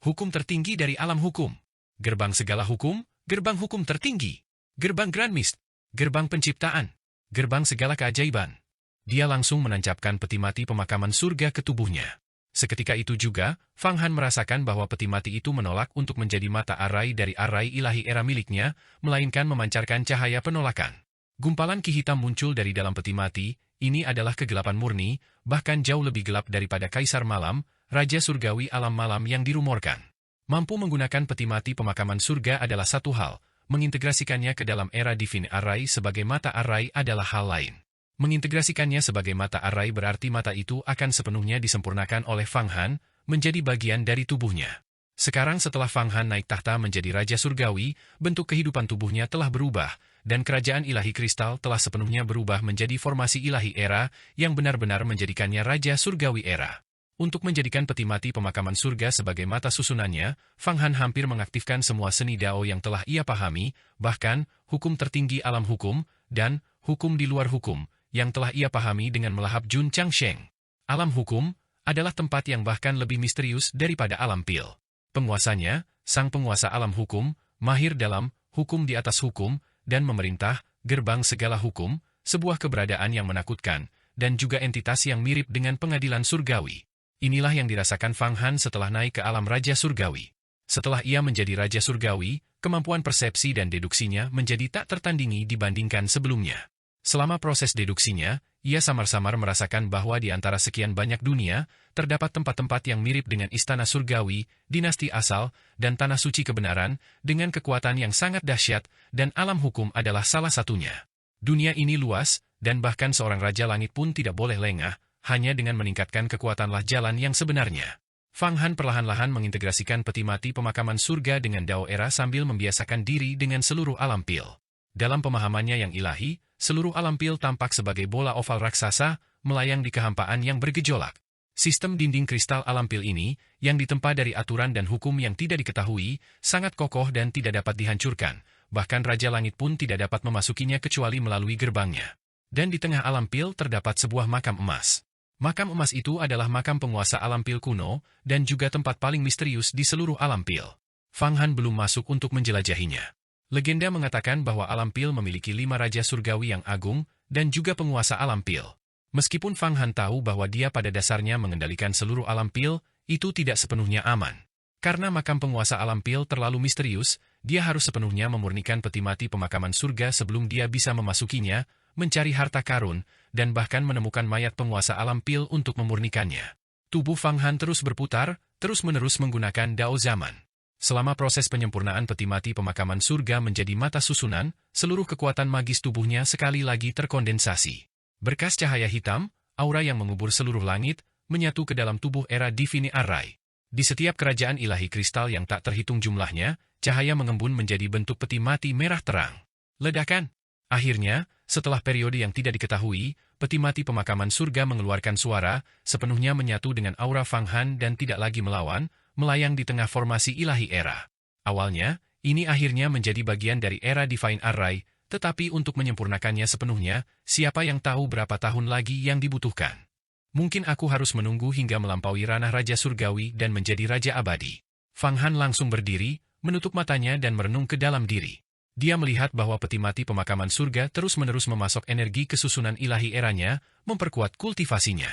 Hukum tertinggi dari alam hukum. Gerbang segala hukum, gerbang hukum tertinggi. Gerbang Grand Mist, gerbang penciptaan. Gerbang segala keajaiban. Dia langsung menancapkan peti mati pemakaman surga ke tubuhnya. Seketika itu juga, Fang Han merasakan bahwa peti mati itu menolak untuk menjadi mata arai dari arai ilahi era miliknya, melainkan memancarkan cahaya penolakan. Gumpalan ki hitam muncul dari dalam peti mati, ini adalah kegelapan murni, bahkan jauh lebih gelap daripada Kaisar Malam, Raja Surgawi alam malam yang dirumorkan. Mampu menggunakan peti mati pemakaman surga adalah satu hal, mengintegrasikannya ke dalam era Divine Array sebagai mata array adalah hal lain. Mengintegrasikannya sebagai mata array berarti mata itu akan sepenuhnya disempurnakan oleh Fang Han, menjadi bagian dari tubuhnya. Sekarang setelah Fang Han naik tahta menjadi Raja Surgawi, bentuk kehidupan tubuhnya telah berubah, dan kerajaan ilahi kristal telah sepenuhnya berubah menjadi formasi ilahi era, yang benar-benar menjadikannya Raja Surgawi era. Untuk menjadikan peti mati pemakaman surga sebagai mata susunannya, Fang Han hampir mengaktifkan semua seni Dao yang telah ia pahami, bahkan hukum tertinggi alam hukum, dan hukum di luar hukum, yang telah ia pahami dengan melahap Jun Changsheng. Alam hukum adalah tempat yang bahkan lebih misterius daripada alam pil. Penguasanya, sang penguasa alam hukum, mahir dalam hukum di atas hukum, dan memerintah gerbang segala hukum, sebuah keberadaan yang menakutkan, dan juga entitas yang mirip dengan pengadilan surgawi. Inilah yang dirasakan Fang Han setelah naik ke alam Raja Surgawi. Setelah ia menjadi Raja Surgawi, kemampuan persepsi dan deduksinya menjadi tak tertandingi dibandingkan sebelumnya. Selama proses deduksinya, ia samar-samar merasakan bahwa di antara sekian banyak dunia, terdapat tempat-tempat yang mirip dengan Istana Surgawi, dinasti asal, dan Tanah Suci Kebenaran, dengan kekuatan yang sangat dahsyat, dan alam hukum adalah salah satunya. Dunia ini luas, dan bahkan seorang Raja Langit pun tidak boleh lengah, hanya dengan meningkatkan kekuatanlah jalan yang sebenarnya. Fang Han perlahan-lahan mengintegrasikan peti mati pemakaman surga dengan Dao era sambil membiasakan diri dengan seluruh alam pil. Dalam pemahamannya yang ilahi, seluruh alam pil tampak sebagai bola oval raksasa, melayang di kehampaan yang bergejolak. Sistem dinding kristal alam pil ini, yang ditempa dari aturan dan hukum yang tidak diketahui, sangat kokoh dan tidak dapat dihancurkan, bahkan Raja Langit pun tidak dapat memasukinya kecuali melalui gerbangnya. Dan di tengah alam pil terdapat sebuah makam emas. Makam emas itu adalah makam penguasa alam pil kuno, dan juga tempat paling misterius di seluruh alam pil. Fang Han belum masuk untuk menjelajahinya. Legenda mengatakan bahwa alam pil memiliki 5 raja surgawi yang agung, dan juga penguasa alam pil. Meskipun Fang Han tahu bahwa dia pada dasarnya mengendalikan seluruh alam pil, itu tidak sepenuhnya aman. Karena makam penguasa alam pil terlalu misterius, dia harus sepenuhnya memurnikan peti mati pemakaman surga sebelum dia bisa memasukinya, mencari harta karun, dan bahkan menemukan mayat penguasa alam pil untuk memurnikannya. Tubuh Fang Han terus berputar, terus-menerus menggunakan Dao zaman. Selama proses penyempurnaan peti mati pemakaman surga menjadi mata susunan, seluruh kekuatan magis tubuhnya sekali lagi terkondensasi. Berkas cahaya hitam, aura yang mengubur seluruh langit, menyatu ke dalam tubuh era Divine Array. Di setiap kerajaan ilahi kristal yang tak terhitung jumlahnya, cahaya mengembun menjadi bentuk peti mati merah terang. Ledakan. Akhirnya, setelah periode yang tidak diketahui, peti mati pemakaman surga mengeluarkan suara, sepenuhnya menyatu dengan aura Fang Han dan tidak lagi melawan, melayang di tengah formasi ilahi era. Awalnya, ini akhirnya menjadi bagian dari era Divine Array, tetapi untuk menyempurnakannya sepenuhnya, siapa yang tahu berapa tahun lagi yang dibutuhkan. Mungkin aku harus menunggu hingga melampaui ranah Raja Surgawi dan menjadi Raja Abadi. Fang Han langsung berdiri, menutup matanya dan merenung ke dalam diri. Dia melihat bahwa peti mati pemakaman surga terus-menerus memasok energi kesusunan ilahi eranya, memperkuat kultivasinya.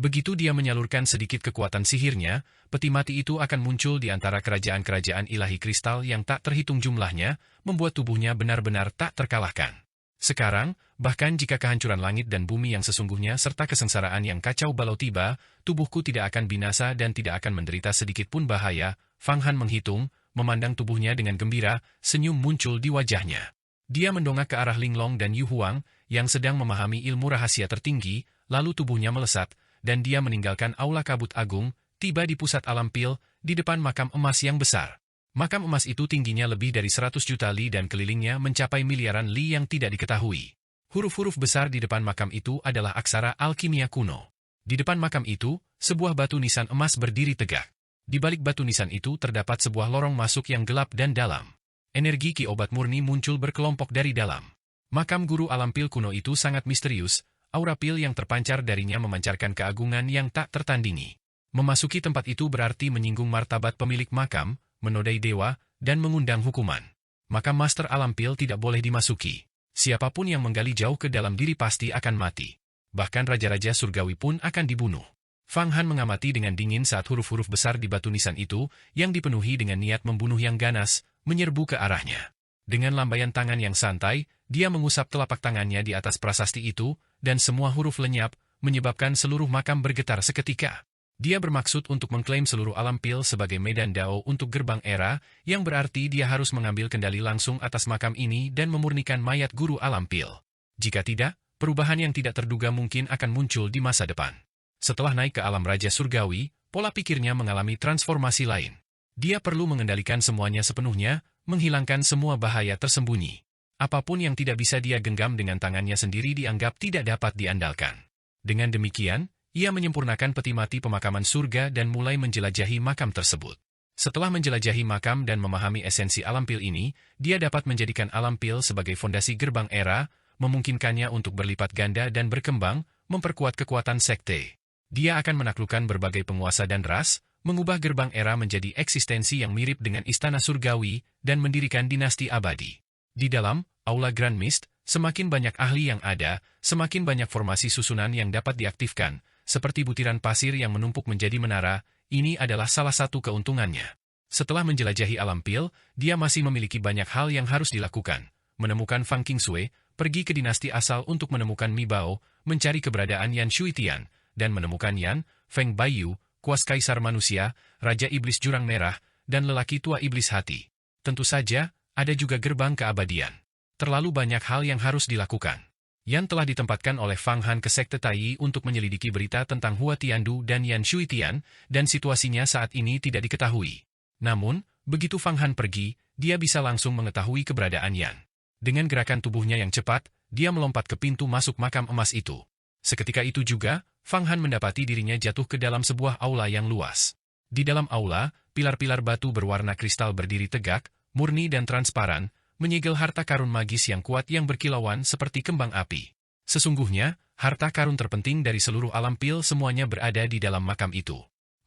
Begitu dia menyalurkan sedikit kekuatan sihirnya, peti mati itu akan muncul di antara kerajaan-kerajaan ilahi kristal yang tak terhitung jumlahnya, membuat tubuhnya benar-benar tak terkalahkan. Sekarang, bahkan jika kehancuran langit dan bumi yang sesungguhnya serta kesengsaraan yang kacau balau tiba, tubuhku tidak akan binasa dan tidak akan menderita sedikit pun bahaya, Fang Han menghitung, memandang tubuhnya dengan gembira, senyum muncul di wajahnya. Dia mendongak ke arah Linglong dan Yu Huang, yang sedang memahami ilmu rahasia tertinggi, lalu tubuhnya melesat, dan dia meninggalkan aula kabut agung, tiba di pusat alam pil, di depan makam emas yang besar. Makam emas itu tingginya lebih dari 100 juta li dan kelilingnya mencapai miliaran li yang tidak diketahui. Huruf-huruf besar di depan makam itu adalah aksara alkimia kuno. Di depan makam itu, sebuah batu nisan emas berdiri tegak. Di balik batu nisan itu terdapat sebuah lorong masuk yang gelap dan dalam. Energi ki obat murni muncul berkelompok dari dalam. Makam guru alam pil kuno itu sangat misterius, aura pil yang terpancar darinya memancarkan keagungan yang tak tertandingi. Memasuki tempat itu berarti menyinggung martabat pemilik makam, menodai dewa, dan mengundang hukuman. Makam master alam pil tidak boleh dimasuki. Siapapun yang menggali jauh ke dalam diri pasti akan mati. Bahkan raja-raja surgawi pun akan dibunuh. Fang Han mengamati dengan dingin saat huruf-huruf besar di batu nisan itu, yang dipenuhi dengan niat membunuh yang ganas, menyerbu ke arahnya. Dengan lambaian tangan yang santai, dia mengusap telapak tangannya di atas prasasti itu, dan semua huruf lenyap, menyebabkan seluruh makam bergetar seketika. Dia bermaksud untuk mengklaim seluruh alam pil sebagai medan dao untuk gerbang era, yang berarti dia harus mengambil kendali langsung atas makam ini dan memurnikan mayat guru alam pil. Jika tidak, perubahan yang tidak terduga mungkin akan muncul di masa depan. Setelah naik ke alam Raja Surgawi, pola pikirnya mengalami transformasi lain. Dia perlu mengendalikan semuanya sepenuhnya, menghilangkan semua bahaya tersembunyi. Apapun yang tidak bisa dia genggam dengan tangannya sendiri dianggap tidak dapat diandalkan. Dengan demikian, ia menyempurnakan peti mati pemakaman surga dan mulai menjelajahi makam tersebut. Setelah menjelajahi makam dan memahami esensi alam pil ini, dia dapat menjadikan alam pil sebagai fondasi gerbang era, memungkinkannya untuk berlipat ganda dan berkembang, memperkuat kekuatan sekte. Dia akan menaklukkan berbagai penguasa dan ras, mengubah gerbang era menjadi eksistensi yang mirip dengan istana surgawi, dan mendirikan dinasti abadi. Di dalam aula Grand Mist, semakin banyak ahli yang ada, semakin banyak formasi susunan yang dapat diaktifkan, seperti butiran pasir yang menumpuk menjadi menara. Ini adalah salah satu keuntungannya. Setelah menjelajahi alam pil, dia masih memiliki banyak hal yang harus dilakukan. Menemukan Fang Qingsui, pergi ke dinasti asal untuk menemukan Mi Bao, mencari keberadaan Yan Shuitian, dan menemukan Yan, Feng Baiyu, kuas kaisar manusia, Raja Iblis Jurang Merah, dan lelaki tua Iblis Hati. Tentu saja, ada juga gerbang keabadian. Terlalu banyak hal yang harus dilakukan. Yan telah ditempatkan oleh Fang Han ke sekte Tai untuk menyelidiki berita tentang Hua Tiandu dan Yan Shuitian, dan situasinya saat ini tidak diketahui. Namun, begitu Fang Han pergi, dia bisa langsung mengetahui keberadaan Yan. Dengan gerakan tubuhnya yang cepat, dia melompat ke pintu masuk makam emas itu. Seketika itu juga, Fang Han mendapati dirinya jatuh ke dalam sebuah aula yang luas. Di dalam aula, pilar-pilar batu berwarna kristal berdiri tegak, murni dan transparan, menyegel harta karun magis yang kuat yang berkilauan seperti kembang api. Sesungguhnya, harta karun terpenting dari seluruh alam pil semuanya berada di dalam makam itu.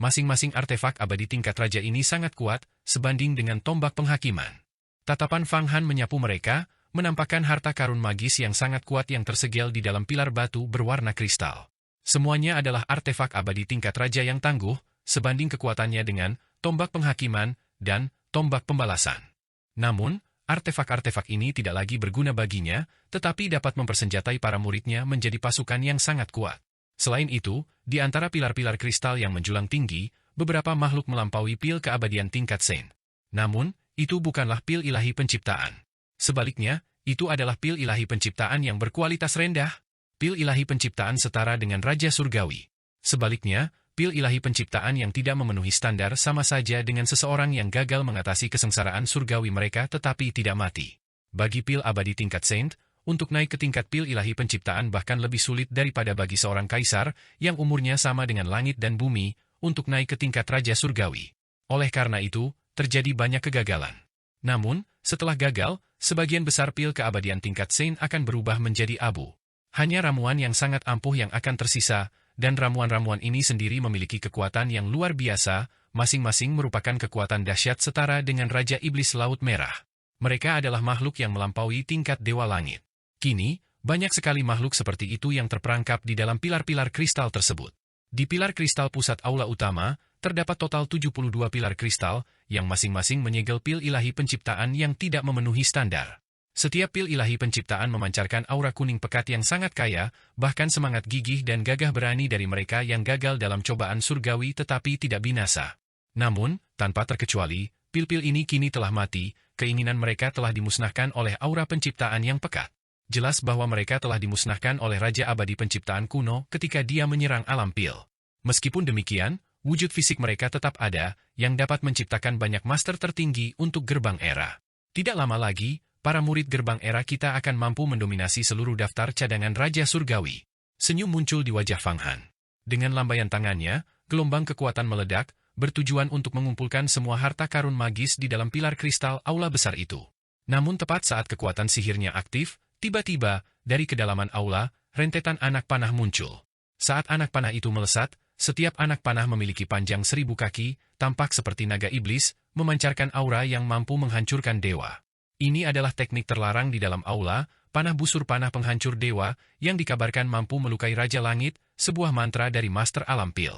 Masing-masing artefak abadi tingkat raja ini sangat kuat, sebanding dengan tombak penghakiman. Tatapan Fang Han menyapu mereka, menampakkan harta karun magis yang sangat kuat yang tersegel di dalam pilar batu berwarna kristal. Semuanya adalah artefak abadi tingkat raja yang tangguh, sebanding kekuatannya dengan tombak penghakiman dan tombak pembalasan. Namun, artefak-artefak ini tidak lagi berguna baginya, tetapi dapat mempersenjatai para muridnya menjadi pasukan yang sangat kuat. Selain itu, di antara pilar-pilar kristal yang menjulang tinggi, beberapa makhluk melampaui pil keabadian tingkat Saint. Namun, itu bukanlah pil ilahi penciptaan. Sebaliknya, itu adalah pil ilahi penciptaan yang berkualitas rendah. Pil ilahi penciptaan setara dengan Raja Surgawi. Sebaliknya, pil ilahi penciptaan yang tidak memenuhi standar sama saja dengan seseorang yang gagal mengatasi kesengsaraan surgawi mereka tetapi tidak mati. Bagi pil abadi tingkat Saint, untuk naik ke tingkat pil ilahi penciptaan bahkan lebih sulit daripada bagi seorang kaisar yang umurnya sama dengan langit dan bumi untuk naik ke tingkat Raja Surgawi. Oleh karena itu, terjadi banyak kegagalan. Namun, setelah gagal, sebagian besar pil keabadian tingkat Saint akan berubah menjadi abu. Hanya ramuan yang sangat ampuh yang akan tersisa, dan ramuan-ramuan ini sendiri memiliki kekuatan yang luar biasa, masing-masing merupakan kekuatan dahsyat setara dengan Raja Iblis Laut Merah. Mereka adalah makhluk yang melampaui tingkat Dewa Langit. Kini, banyak sekali makhluk seperti itu yang terperangkap di dalam pilar-pilar kristal tersebut. Di pilar kristal pusat aula utama, terdapat total 72 pilar kristal, yang masing-masing menyegel pil ilahi penciptaan yang tidak memenuhi standar. Setiap pil ilahi penciptaan memancarkan aura kuning pekat yang sangat kaya, bahkan semangat gigih dan gagah berani dari mereka yang gagal dalam cobaan surgawi tetapi tidak binasa. Namun, Tanpa terkecuali, pil-pil ini kini telah mati, keinginan mereka telah dimusnahkan oleh aura penciptaan yang pekat. Jelas bahwa mereka telah dimusnahkan oleh Raja Abadi Penciptaan kuno ketika dia menyerang alam pil. Meskipun demikian, wujud fisik mereka tetap ada, yang dapat menciptakan banyak master tertinggi untuk gerbang era. Tidak lama lagi, para murid gerbang era kita akan mampu mendominasi seluruh daftar cadangan Raja Surgawi. Senyum muncul di wajah Fang Han. Dengan lambaian tangannya, gelombang kekuatan meledak, bertujuan untuk mengumpulkan semua harta karun magis di dalam pilar kristal aula besar itu. Namun tepat saat kekuatan sihirnya aktif, tiba-tiba, dari kedalaman aula, rentetan anak panah muncul. Saat anak panah itu melesat, setiap anak panah memiliki panjang 1000 kaki, tampak seperti naga iblis, memancarkan aura yang mampu menghancurkan dewa. Ini adalah teknik terlarang di dalam aula, panah busur panah penghancur dewa, yang dikabarkan mampu melukai Raja Langit, sebuah mantra dari Master Alam Pil.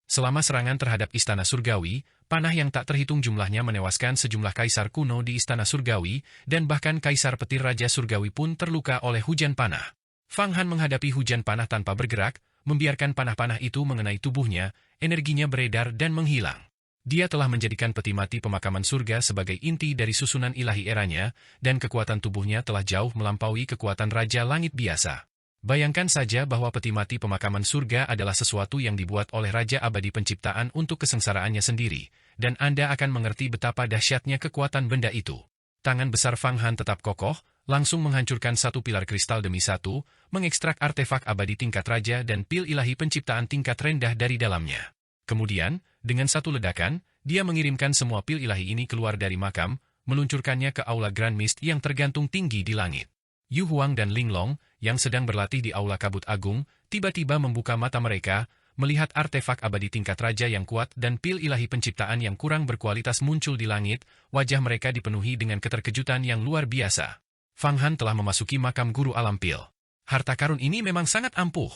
Selama serangan terhadap Istana Surgawi, panah yang tak terhitung jumlahnya menewaskan sejumlah kaisar kuno di Istana Surgawi, dan bahkan kaisar petir Raja Surgawi pun terluka oleh hujan panah. Fang Han menghadapi hujan panah tanpa bergerak, membiarkan panah-panah itu mengenai tubuhnya, energinya beredar dan menghilang. Dia telah menjadikan peti mati pemakaman surga sebagai inti dari susunan ilahi eranya, dan kekuatan tubuhnya telah jauh melampaui kekuatan Raja Langit biasa. Bayangkan saja bahwa peti mati pemakaman surga adalah sesuatu yang dibuat oleh Raja Abadi Penciptaan untuk kesengsaraannya sendiri, dan Anda akan mengerti betapa dahsyatnya kekuatan benda itu. Tangan besar Fang Han tetap kokoh, langsung menghancurkan satu pilar kristal demi satu, mengekstrak artefak abadi tingkat raja dan pil ilahi penciptaan tingkat rendah dari dalamnya. Kemudian, dengan satu ledakan, dia mengirimkan semua pil ilahi ini keluar dari makam, meluncurkannya ke aula Grand Mist yang tergantung tinggi di langit. Yu Huang dan Ling Long, yang sedang berlatih di aula kabut agung, tiba-tiba membuka mata mereka, melihat artefak abadi tingkat raja yang kuat dan pil ilahi penciptaan yang kurang berkualitas muncul di langit, wajah mereka dipenuhi dengan keterkejutan yang luar biasa. Fang Han telah memasuki makam guru alam pil. Harta karun ini memang sangat ampuh.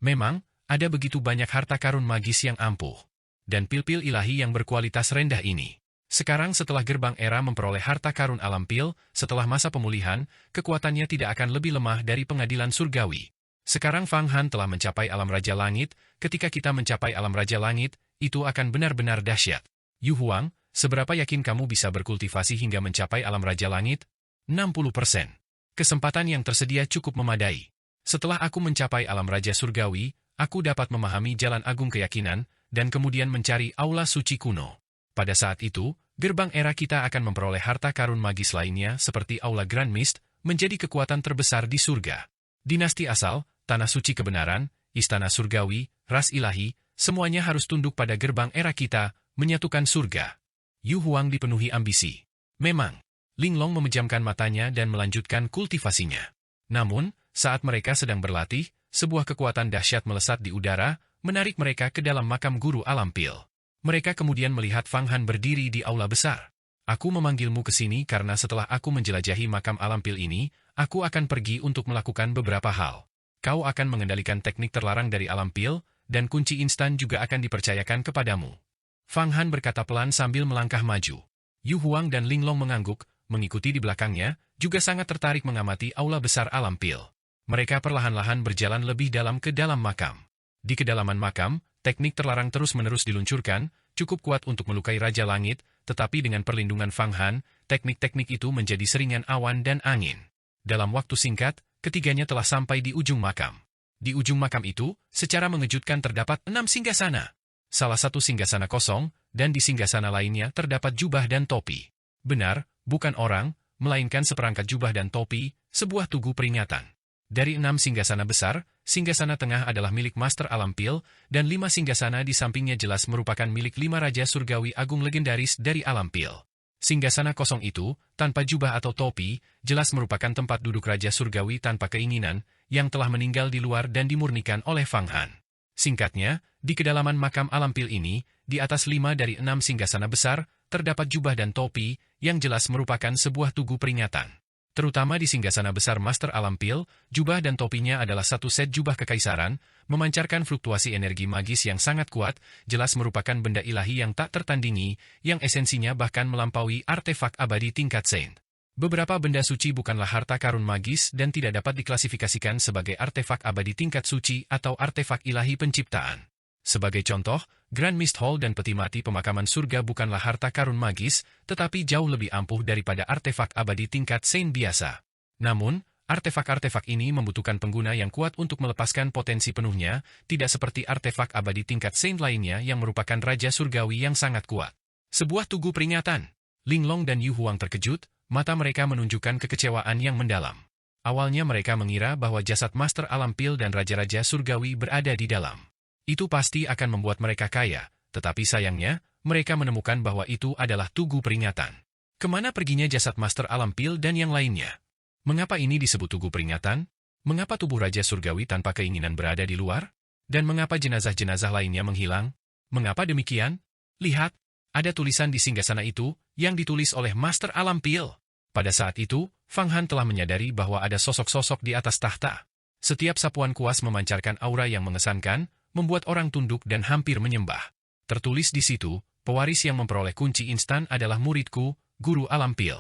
Memang, ada begitu banyak harta karun magis yang ampuh. Dan pil-pil ilahi yang berkualitas rendah ini. Sekarang setelah gerbang era memperoleh harta karun alam pil, setelah masa pemulihan, kekuatannya tidak akan lebih lemah dari pengadilan surgawi. Sekarang Fang Han telah mencapai alam Raja Langit, ketika kita mencapai alam Raja Langit, itu akan benar-benar dahsyat. Yu Huang, seberapa yakin kamu bisa berkultivasi hingga mencapai alam Raja Langit? 60%. Kesempatan yang tersedia cukup memadai. Setelah aku mencapai alam Raja Surgawi, aku dapat memahami jalan agung keyakinan, dan kemudian mencari aula suci kuno. Pada saat itu, gerbang era kita akan memperoleh harta karun magis lainnya seperti aula Grand Mist, menjadi kekuatan terbesar di surga. Dinasti asal, tanah suci kebenaran, istana surgawi, ras ilahi, semuanya harus tunduk pada gerbang era kita, menyatukan surga. Yu Huang dipenuhi ambisi. Memang, Ling Long memejamkan matanya dan melanjutkan kultivasinya. Namun, saat mereka sedang berlatih, sebuah kekuatan dahsyat melesat di udara, menarik mereka ke dalam makam guru alam pil. Mereka kemudian melihat Fang Han berdiri di aula besar. Aku memanggilmu ke sini karena setelah aku menjelajahi makam alam pil ini, aku akan pergi untuk melakukan beberapa hal. Kau akan mengendalikan teknik terlarang dari alam pil, dan kunci instan juga akan dipercayakan kepadamu. Fang Han berkata pelan sambil melangkah maju. Yu Huang dan Ling Long mengangguk, mengikuti di belakangnya, juga sangat tertarik mengamati aula besar alam pil. Mereka perlahan-lahan berjalan lebih dalam ke dalam makam. Di kedalaman makam, teknik terlarang terus-menerus diluncurkan, cukup kuat untuk melukai Raja Langit, tetapi dengan perlindungan Fang Han, teknik-teknik itu menjadi seringan awan dan angin. Dalam waktu singkat, ketiganya telah sampai di ujung makam. Di ujung makam itu, secara mengejutkan terdapat 6 singgasana. Salah satu singgasana kosong, dan di singgasana lainnya terdapat jubah dan topi. Benar, bukan orang, melainkan seperangkat jubah dan topi, sebuah tugu peringatan. Dari 6 singgasana besar, singgasana tengah adalah milik Master Alam Pil, dan 5 singgasana di sampingnya jelas merupakan milik 5 Raja Surgawi Agung legendaris dari Alam Pil. Singgasana kosong itu, tanpa jubah atau topi, jelas merupakan tempat duduk Raja Surgawi tanpa keinginan, yang telah meninggal di luar dan dimurnikan oleh Fang Han. Singkatnya, di kedalaman makam Alam Pil ini, di atas 5 dari 6 singgasana besar, terdapat jubah dan topi, yang jelas merupakan sebuah tugu peringatan. Terutama di singgasana besar Master Alam Pil, jubah dan topinya adalah satu set jubah kekaisaran, memancarkan fluktuasi energi magis yang sangat kuat, jelas merupakan benda ilahi yang tak tertandingi, yang esensinya bahkan melampaui artefak abadi tingkat saint. Beberapa benda suci bukanlah harta karun magis dan tidak dapat diklasifikasikan sebagai artefak abadi tingkat suci atau artefak ilahi penciptaan. Sebagai contoh, Grand Mist Hall dan peti mati pemakaman surga bukanlah harta karun magis, tetapi jauh lebih ampuh daripada artefak abadi tingkat Saint biasa. Namun, artefak-artefak ini membutuhkan pengguna yang kuat untuk melepaskan potensi penuhnya, tidak seperti artefak abadi tingkat Saint lainnya yang merupakan Raja Surgawi yang sangat kuat. Sebuah tugu peringatan. Linglong dan Yu Huang terkejut, mata mereka menunjukkan kekecewaan yang mendalam. Awalnya mereka mengira bahwa jasad Master Alam Pil dan Raja-Raja Surgawi berada di dalam. Itu pasti akan membuat mereka kaya, tetapi sayangnya, mereka menemukan bahwa itu adalah tugu peringatan. Kemana perginya jasad Master Alam Pil dan yang lainnya? Mengapa ini disebut tugu peringatan? Mengapa tubuh Raja Surgawi tanpa keinginan berada di luar? Dan mengapa jenazah-jenazah lainnya menghilang? Mengapa demikian? Lihat, ada tulisan di singgasana itu yang ditulis oleh Master Alam Pil. Pada saat itu, Fang Han telah menyadari bahwa ada sosok-sosok di atas tahta. Setiap sapuan kuas memancarkan aura yang mengesankan, membuat orang tunduk dan hampir menyembah. Tertulis di situ, pewaris yang memperoleh kunci instan adalah muridku, Guru Alam Pil.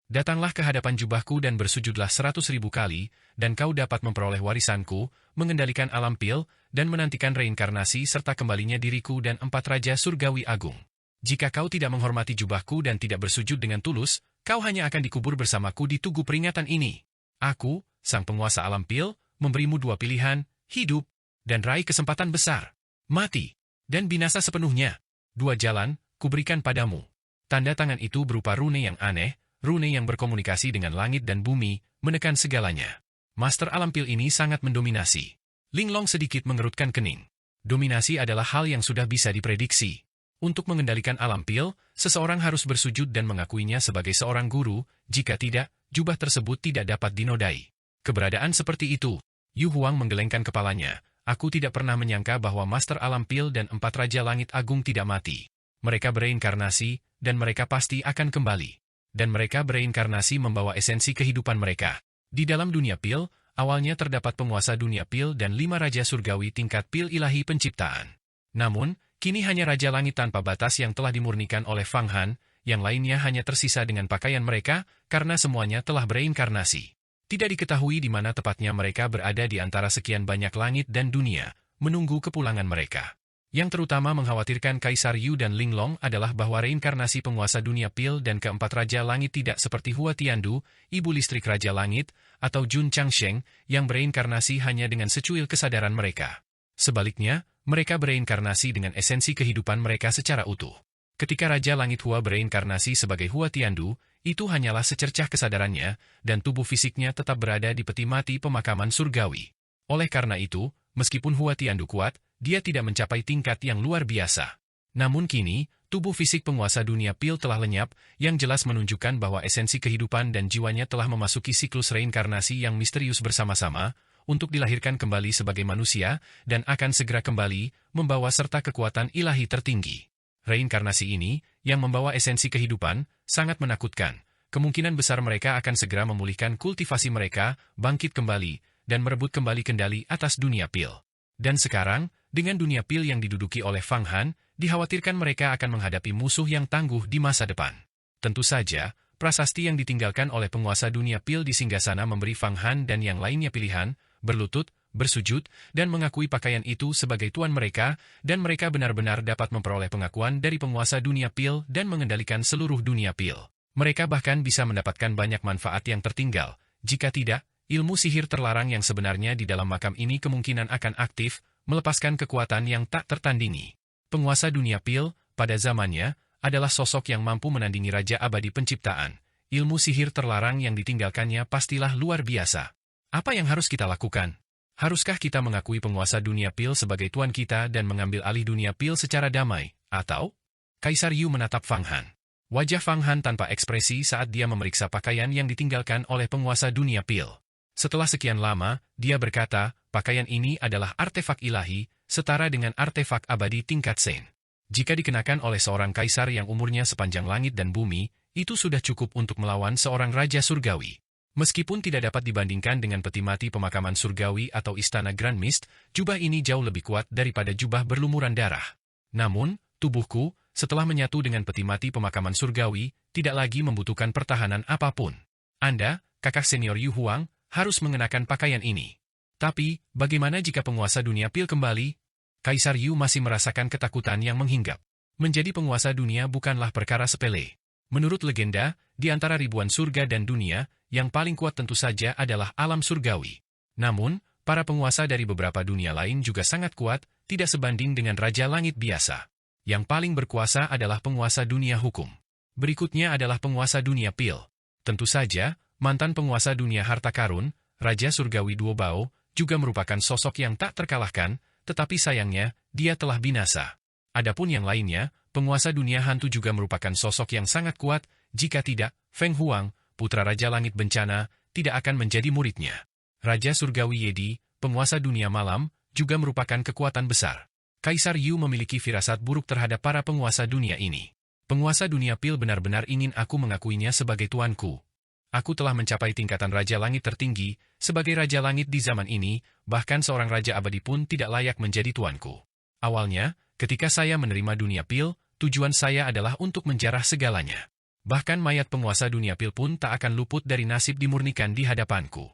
Datanglah ke hadapan jubahku dan bersujudlah 100.000 kali, dan kau dapat memperoleh warisanku, mengendalikan Alam Pil, dan menantikan reinkarnasi serta kembalinya diriku dan 4 Raja Surgawi Agung. Jika kau tidak menghormati jubahku dan tidak bersujud dengan tulus, kau hanya akan dikubur bersamaku di tugu peringatan ini. Aku, sang penguasa Alam Pil, memberimu 2 pilihan, hidup, dan raih kesempatan besar. Mati, dan binasa sepenuhnya. 2 jalan, kuberikan padamu. Tanda tangan itu berupa rune yang aneh, rune yang berkomunikasi dengan langit dan bumi, menekan segalanya. Master Alam Pil ini sangat mendominasi. Linglong sedikit mengerutkan kening. Dominasi adalah hal yang sudah bisa diprediksi. Untuk mengendalikan Alam Pil, seseorang harus bersujud dan mengakuinya sebagai seorang guru, jika tidak, jubah tersebut tidak dapat dinodai. Keberadaan seperti itu. Yu Huang menggelengkan kepalanya. Aku tidak pernah menyangka bahwa Master Alam Pil dan 4 Raja Langit Agung tidak mati. Mereka bereinkarnasi, dan mereka pasti akan kembali. Dan mereka bereinkarnasi membawa esensi kehidupan mereka. Di dalam dunia Pil, awalnya terdapat penguasa dunia Pil dan 5 Raja Surgawi tingkat Pil ilahi penciptaan. Namun, kini hanya Raja Langit tanpa batas yang telah dimurnikan oleh Fang Han, yang lainnya hanya tersisa dengan pakaian mereka, karena semuanya telah bereinkarnasi. Tidak diketahui di mana tepatnya mereka berada di antara sekian banyak langit dan dunia, menunggu kepulangan mereka. Yang terutama mengkhawatirkan Kaisar Yu dan Linglong adalah bahwa reinkarnasi penguasa dunia Pil dan keempat Raja Langit tidak seperti Hua Tiandu, Ibu Listrik Raja Langit, atau Jun Changsheng, yang bereinkarnasi hanya dengan secuil kesadaran mereka. Sebaliknya, mereka bereinkarnasi dengan esensi kehidupan mereka secara utuh. Ketika Raja Langit Hua bereinkarnasi sebagai Hua Tiandu, itu hanyalah secercah kesadarannya, dan tubuh fisiknya tetap berada di peti mati pemakaman surgawi. Oleh karena itu, meskipun Hua Tiandu kuat, dia tidak mencapai tingkat yang luar biasa. Namun kini, tubuh fisik penguasa dunia Pil telah lenyap, yang jelas menunjukkan bahwa esensi kehidupan dan jiwanya telah memasuki siklus reinkarnasi yang misterius bersama-sama, untuk dilahirkan kembali sebagai manusia, dan akan segera kembali, membawa serta kekuatan ilahi tertinggi. Reinkarnasi ini, yang membawa esensi kehidupan, sangat menakutkan. Kemungkinan besar mereka akan segera memulihkan kultivasi mereka, bangkit kembali, dan merebut kembali kendali atas dunia Pil. Dan sekarang, dengan dunia Pil yang diduduki oleh Fang Han, dikhawatirkan mereka akan menghadapi musuh yang tangguh di masa depan. Tentu saja, prasasti yang ditinggalkan oleh penguasa dunia Pil di singgasana memberi Fang Han dan yang lainnya pilihan, berlutut, bersujud, dan mengakui pakaian itu sebagai tuan mereka, dan mereka benar-benar dapat memperoleh pengakuan dari penguasa dunia Pil dan mengendalikan seluruh dunia Pil. Mereka bahkan bisa mendapatkan banyak manfaat yang tertinggal. Jika tidak, ilmu sihir terlarang yang sebenarnya di dalam makam ini kemungkinan akan aktif, melepaskan kekuatan yang tak tertandingi. Penguasa dunia Pil, pada zamannya, adalah sosok yang mampu menandingi Raja Abadi Penciptaan. Ilmu sihir terlarang yang ditinggalkannya pastilah luar biasa. Apa yang harus kita lakukan? Haruskah kita mengakui penguasa dunia Pil sebagai tuan kita dan mengambil alih dunia Pil secara damai, atau? Kaisar Yu menatap Fang Han. Wajah Fang Han tanpa ekspresi saat dia memeriksa pakaian yang ditinggalkan oleh penguasa dunia Pil. Setelah sekian lama, dia berkata, pakaian ini adalah artefak ilahi, setara dengan artefak abadi tingkat Saint. Jika dikenakan oleh seorang kaisar yang umurnya sepanjang langit dan bumi, itu sudah cukup untuk melawan seorang raja surgawi. Meskipun tidak dapat dibandingkan dengan peti mati pemakaman surgawi atau istana Grand Mist, jubah ini jauh lebih kuat daripada jubah berlumuran darah. Namun, tubuhku, setelah menyatu dengan peti mati pemakaman surgawi, tidak lagi membutuhkan pertahanan apapun. Anda, kakak senior Yu Huang, harus mengenakan pakaian ini. Tapi, bagaimana jika penguasa dunia Pil kembali? Kaisar Yu masih merasakan ketakutan yang menghinggap. Menjadi penguasa dunia bukanlah perkara sepele. Menurut legenda, di antara ribuan surga dan dunia, yang paling kuat tentu saja adalah alam surgawi. Namun, para penguasa dari beberapa dunia lain juga sangat kuat, tidak sebanding dengan Raja Langit biasa. Yang paling berkuasa adalah penguasa dunia hukum. Berikutnya adalah penguasa dunia pil. Tentu saja, mantan penguasa dunia harta karun, Raja Surgawi Duo Bao, juga merupakan sosok yang tak terkalahkan, tetapi sayangnya, dia telah binasa. Adapun yang lainnya, penguasa dunia hantu juga merupakan sosok yang sangat kuat, jika tidak, Feng Huang, putra Raja Langit Bencana, tidak akan menjadi muridnya. Raja Surgawi Yedi, penguasa dunia malam, juga merupakan kekuatan besar. Kaisar Yu memiliki firasat buruk terhadap para penguasa dunia ini. Penguasa dunia pil benar-benar ingin aku mengakuinya sebagai tuanku. Aku telah mencapai tingkatan Raja Langit tertinggi, sebagai Raja Langit di zaman ini, bahkan seorang Raja Abadi pun tidak layak menjadi tuanku. Awalnya, ketika saya menerima dunia pil, tujuan saya adalah untuk menjarah segalanya. Bahkan mayat penguasa dunia pil pun tak akan luput dari nasib dimurnikan di hadapanku.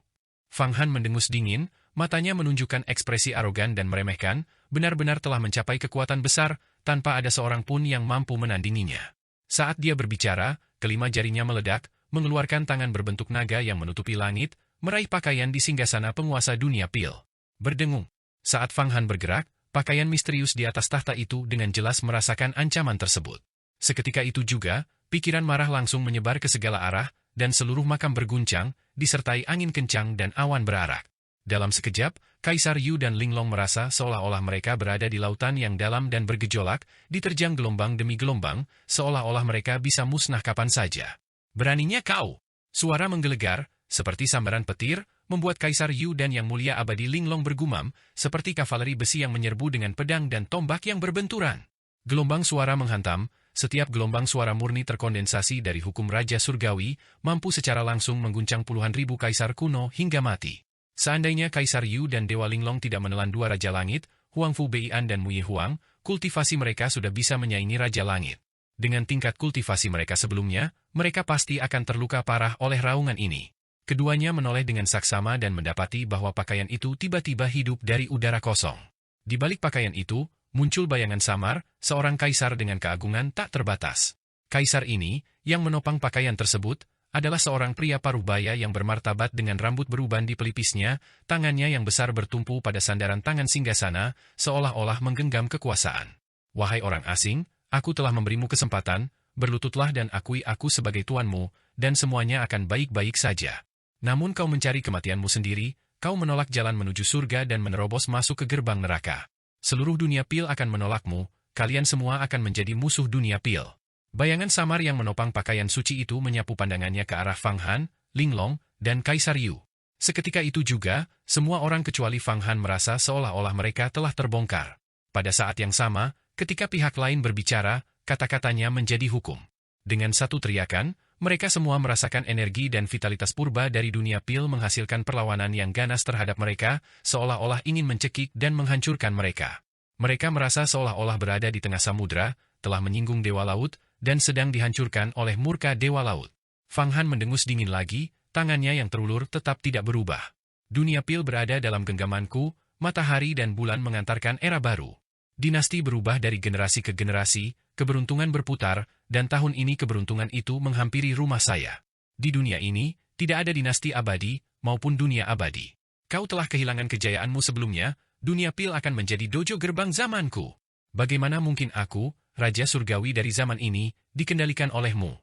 Fang Han mendengus dingin, matanya menunjukkan ekspresi arogan dan meremehkan, benar-benar telah mencapai kekuatan besar, tanpa ada seorang pun yang mampu menandinginya. Saat dia berbicara, kelima jarinya meledak, mengeluarkan tangan berbentuk naga yang menutupi langit, meraih pakaian di singgasana penguasa dunia pil. Berdengung. Saat Fang Han bergerak, pakaian misterius di atas tahta itu dengan jelas merasakan ancaman tersebut. Seketika itu juga, pikiran marah langsung menyebar ke segala arah, dan seluruh makam berguncang, disertai angin kencang dan awan berarak. Dalam sekejap, Kaisar Yu dan Linglong merasa seolah-olah mereka berada di lautan yang dalam dan bergejolak, diterjang gelombang demi gelombang, seolah-olah mereka bisa musnah kapan saja. Beraninya kau! Suara menggelegar, seperti sambaran petir, membuat Kaisar Yu dan Yang Mulia Abadi Linglong bergumam, seperti kavaleri besi yang menyerbu dengan pedang dan tombak yang berbenturan. Gelombang suara menghantam, setiap gelombang suara murni terkondensasi dari hukum Raja Surgawi, mampu secara langsung mengguncang puluhan ribu kaisar kuno hingga mati. Seandainya Kaisar Yu dan Dewa Linglong tidak menelan dua Raja Langit, Huang Fu Beian dan Muye Huang, kultivasi mereka sudah bisa menyaingi Raja Langit. Dengan tingkat kultivasi mereka sebelumnya, mereka pasti akan terluka parah oleh raungan ini. Keduanya menoleh dengan saksama dan mendapati bahwa pakaian itu tiba-tiba hidup dari udara kosong. Di balik pakaian itu, muncul bayangan samar, seorang kaisar dengan keagungan tak terbatas. Kaisar ini, yang menopang pakaian tersebut, adalah seorang pria parubaya yang bermartabat dengan rambut beruban di pelipisnya, tangannya yang besar bertumpu pada sandaran tangan singgasana, seolah-olah menggenggam kekuasaan. Wahai orang asing, aku telah memberimu kesempatan, berlututlah dan akui aku sebagai tuanmu, dan semuanya akan baik-baik saja. Namun kau mencari kematianmu sendiri, kau menolak jalan menuju surga dan menerobos masuk ke gerbang neraka. Seluruh dunia pil akan menolakmu, kalian semua akan menjadi musuh dunia pil. Bayangan samar yang menopang pakaian suci itu menyapu pandangannya ke arah Fang Han, Linglong, dan Kaisar Yu. Seketika itu juga, semua orang kecuali Fang Han merasa seolah-olah mereka telah terbongkar. Pada saat yang sama, ketika pihak lain berbicara, kata-katanya menjadi hukum. Dengan satu teriakan, mereka semua merasakan energi dan vitalitas purba dari dunia pil menghasilkan perlawanan yang ganas terhadap mereka, seolah-olah ingin mencekik dan menghancurkan mereka. Mereka merasa seolah-olah berada di tengah samudra, telah menyinggung Dewa Laut, dan sedang dihancurkan oleh murka Dewa Laut. Fang Han mendengus dingin lagi, tangannya yang terulur tetap tidak berubah. Dunia pil berada dalam genggamanku, matahari dan bulan mengantarkan era baru. Dinasti berubah dari generasi ke generasi, keberuntungan berputar, dan tahun ini keberuntungan itu menghampiri rumah saya. Di dunia ini, tidak ada dinasti abadi, maupun dunia abadi. Kau telah kehilangan kejayaanmu sebelumnya, dunia pil akan menjadi dojo gerbang zamanku. Bagaimana mungkin aku, Raja Surgawi dari zaman ini, dikendalikan olehmu?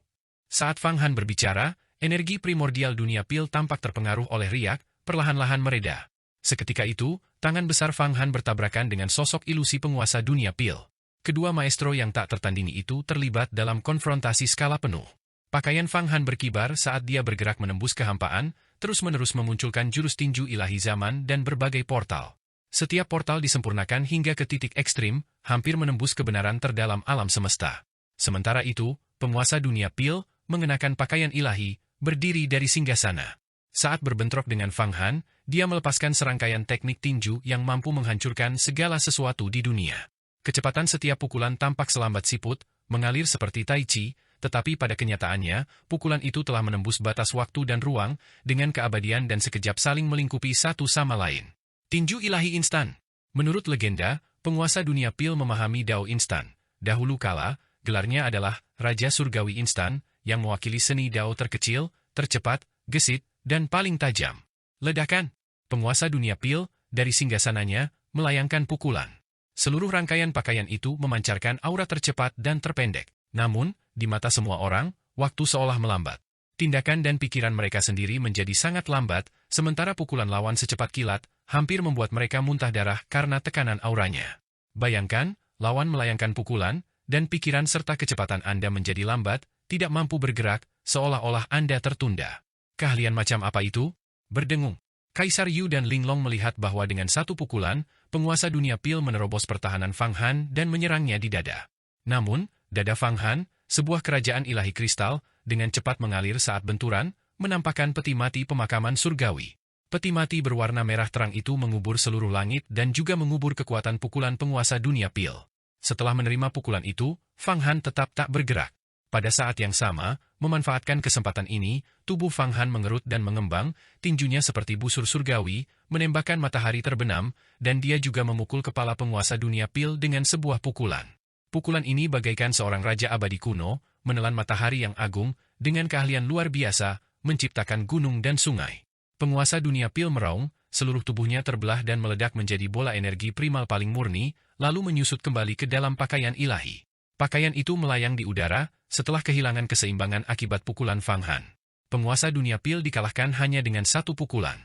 Saat Fang Han berbicara, energi primordial dunia pil tampak terpengaruh oleh riak, perlahan-lahan mereda. Seketika itu, tangan besar Fang Han bertabrakan dengan sosok ilusi penguasa dunia pil. Kedua maestro yang tak tertandingi itu terlibat dalam konfrontasi skala penuh. Pakaian Fang Han berkibar saat dia bergerak menembus kehampaan, terus-menerus memunculkan jurus tinju ilahi zaman dan berbagai portal. Setiap portal disempurnakan hingga ke titik ekstrim, hampir menembus kebenaran terdalam alam semesta. Sementara itu, penguasa dunia pil, mengenakan pakaian ilahi, berdiri dari singgasana. Saat berbentrok dengan Fang Han, dia melepaskan serangkaian teknik tinju yang mampu menghancurkan segala sesuatu di dunia. Kecepatan setiap pukulan tampak selambat siput, mengalir seperti tai chi, tetapi pada kenyataannya, pukulan itu telah menembus batas waktu dan ruang, dengan keabadian dan sekejap saling melingkupi satu sama lain. Tinju ilahi instan. Menurut legenda, Penguasa dunia pil memahami Dao instan. Dahulu kala, gelarnya adalah Raja Surgawi Instan, yang mewakili seni Dao terkecil, tercepat, gesit, dan paling tajam. Ledakan. Penguasa dunia pil, dari singgasananya, melayangkan pukulan. Seluruh rangkaian pakaian itu memancarkan aura tercepat dan terpendek. Namun, di mata semua orang, waktu seolah melambat. Tindakan dan pikiran mereka sendiri menjadi sangat lambat, sementara pukulan lawan secepat kilat, hampir membuat mereka muntah darah karena tekanan auranya. Bayangkan, lawan melayangkan pukulan, dan pikiran serta kecepatan Anda menjadi lambat, tidak mampu bergerak, seolah-olah Anda tertunda. Keahlian macam apa itu? Berdengung. Kaisar Yu dan Linglong melihat bahwa dengan satu pukulan, penguasa dunia pil menerobos pertahanan Fang Han dan menyerangnya di dada. Namun, dada Fang Han, sebuah kerajaan ilahi kristal, dengan cepat mengalir saat benturan, menampakkan peti mati pemakaman surgawi. Peti mati berwarna merah terang itu mengubur seluruh langit dan juga mengubur kekuatan pukulan penguasa dunia pil. Setelah menerima pukulan itu, Fang Han tetap tak bergerak. Pada saat yang sama, memanfaatkan kesempatan ini, tubuh Fang Han mengerut dan mengembang, tinjunya seperti busur surgawi, menembakkan matahari terbenam, dan dia juga memukul kepala penguasa dunia pil dengan sebuah pukulan. Pukulan ini bagaikan seorang raja abadi kuno, menelan matahari yang agung, dengan keahlian luar biasa, menciptakan gunung dan sungai. Penguasa dunia pil meraung, seluruh tubuhnya terbelah dan meledak menjadi bola energi primal paling murni, lalu menyusut kembali ke dalam pakaian ilahi. Pakaian itu melayang di udara, setelah kehilangan keseimbangan akibat pukulan Fang Han. Penguasa dunia pil dikalahkan hanya dengan satu pukulan.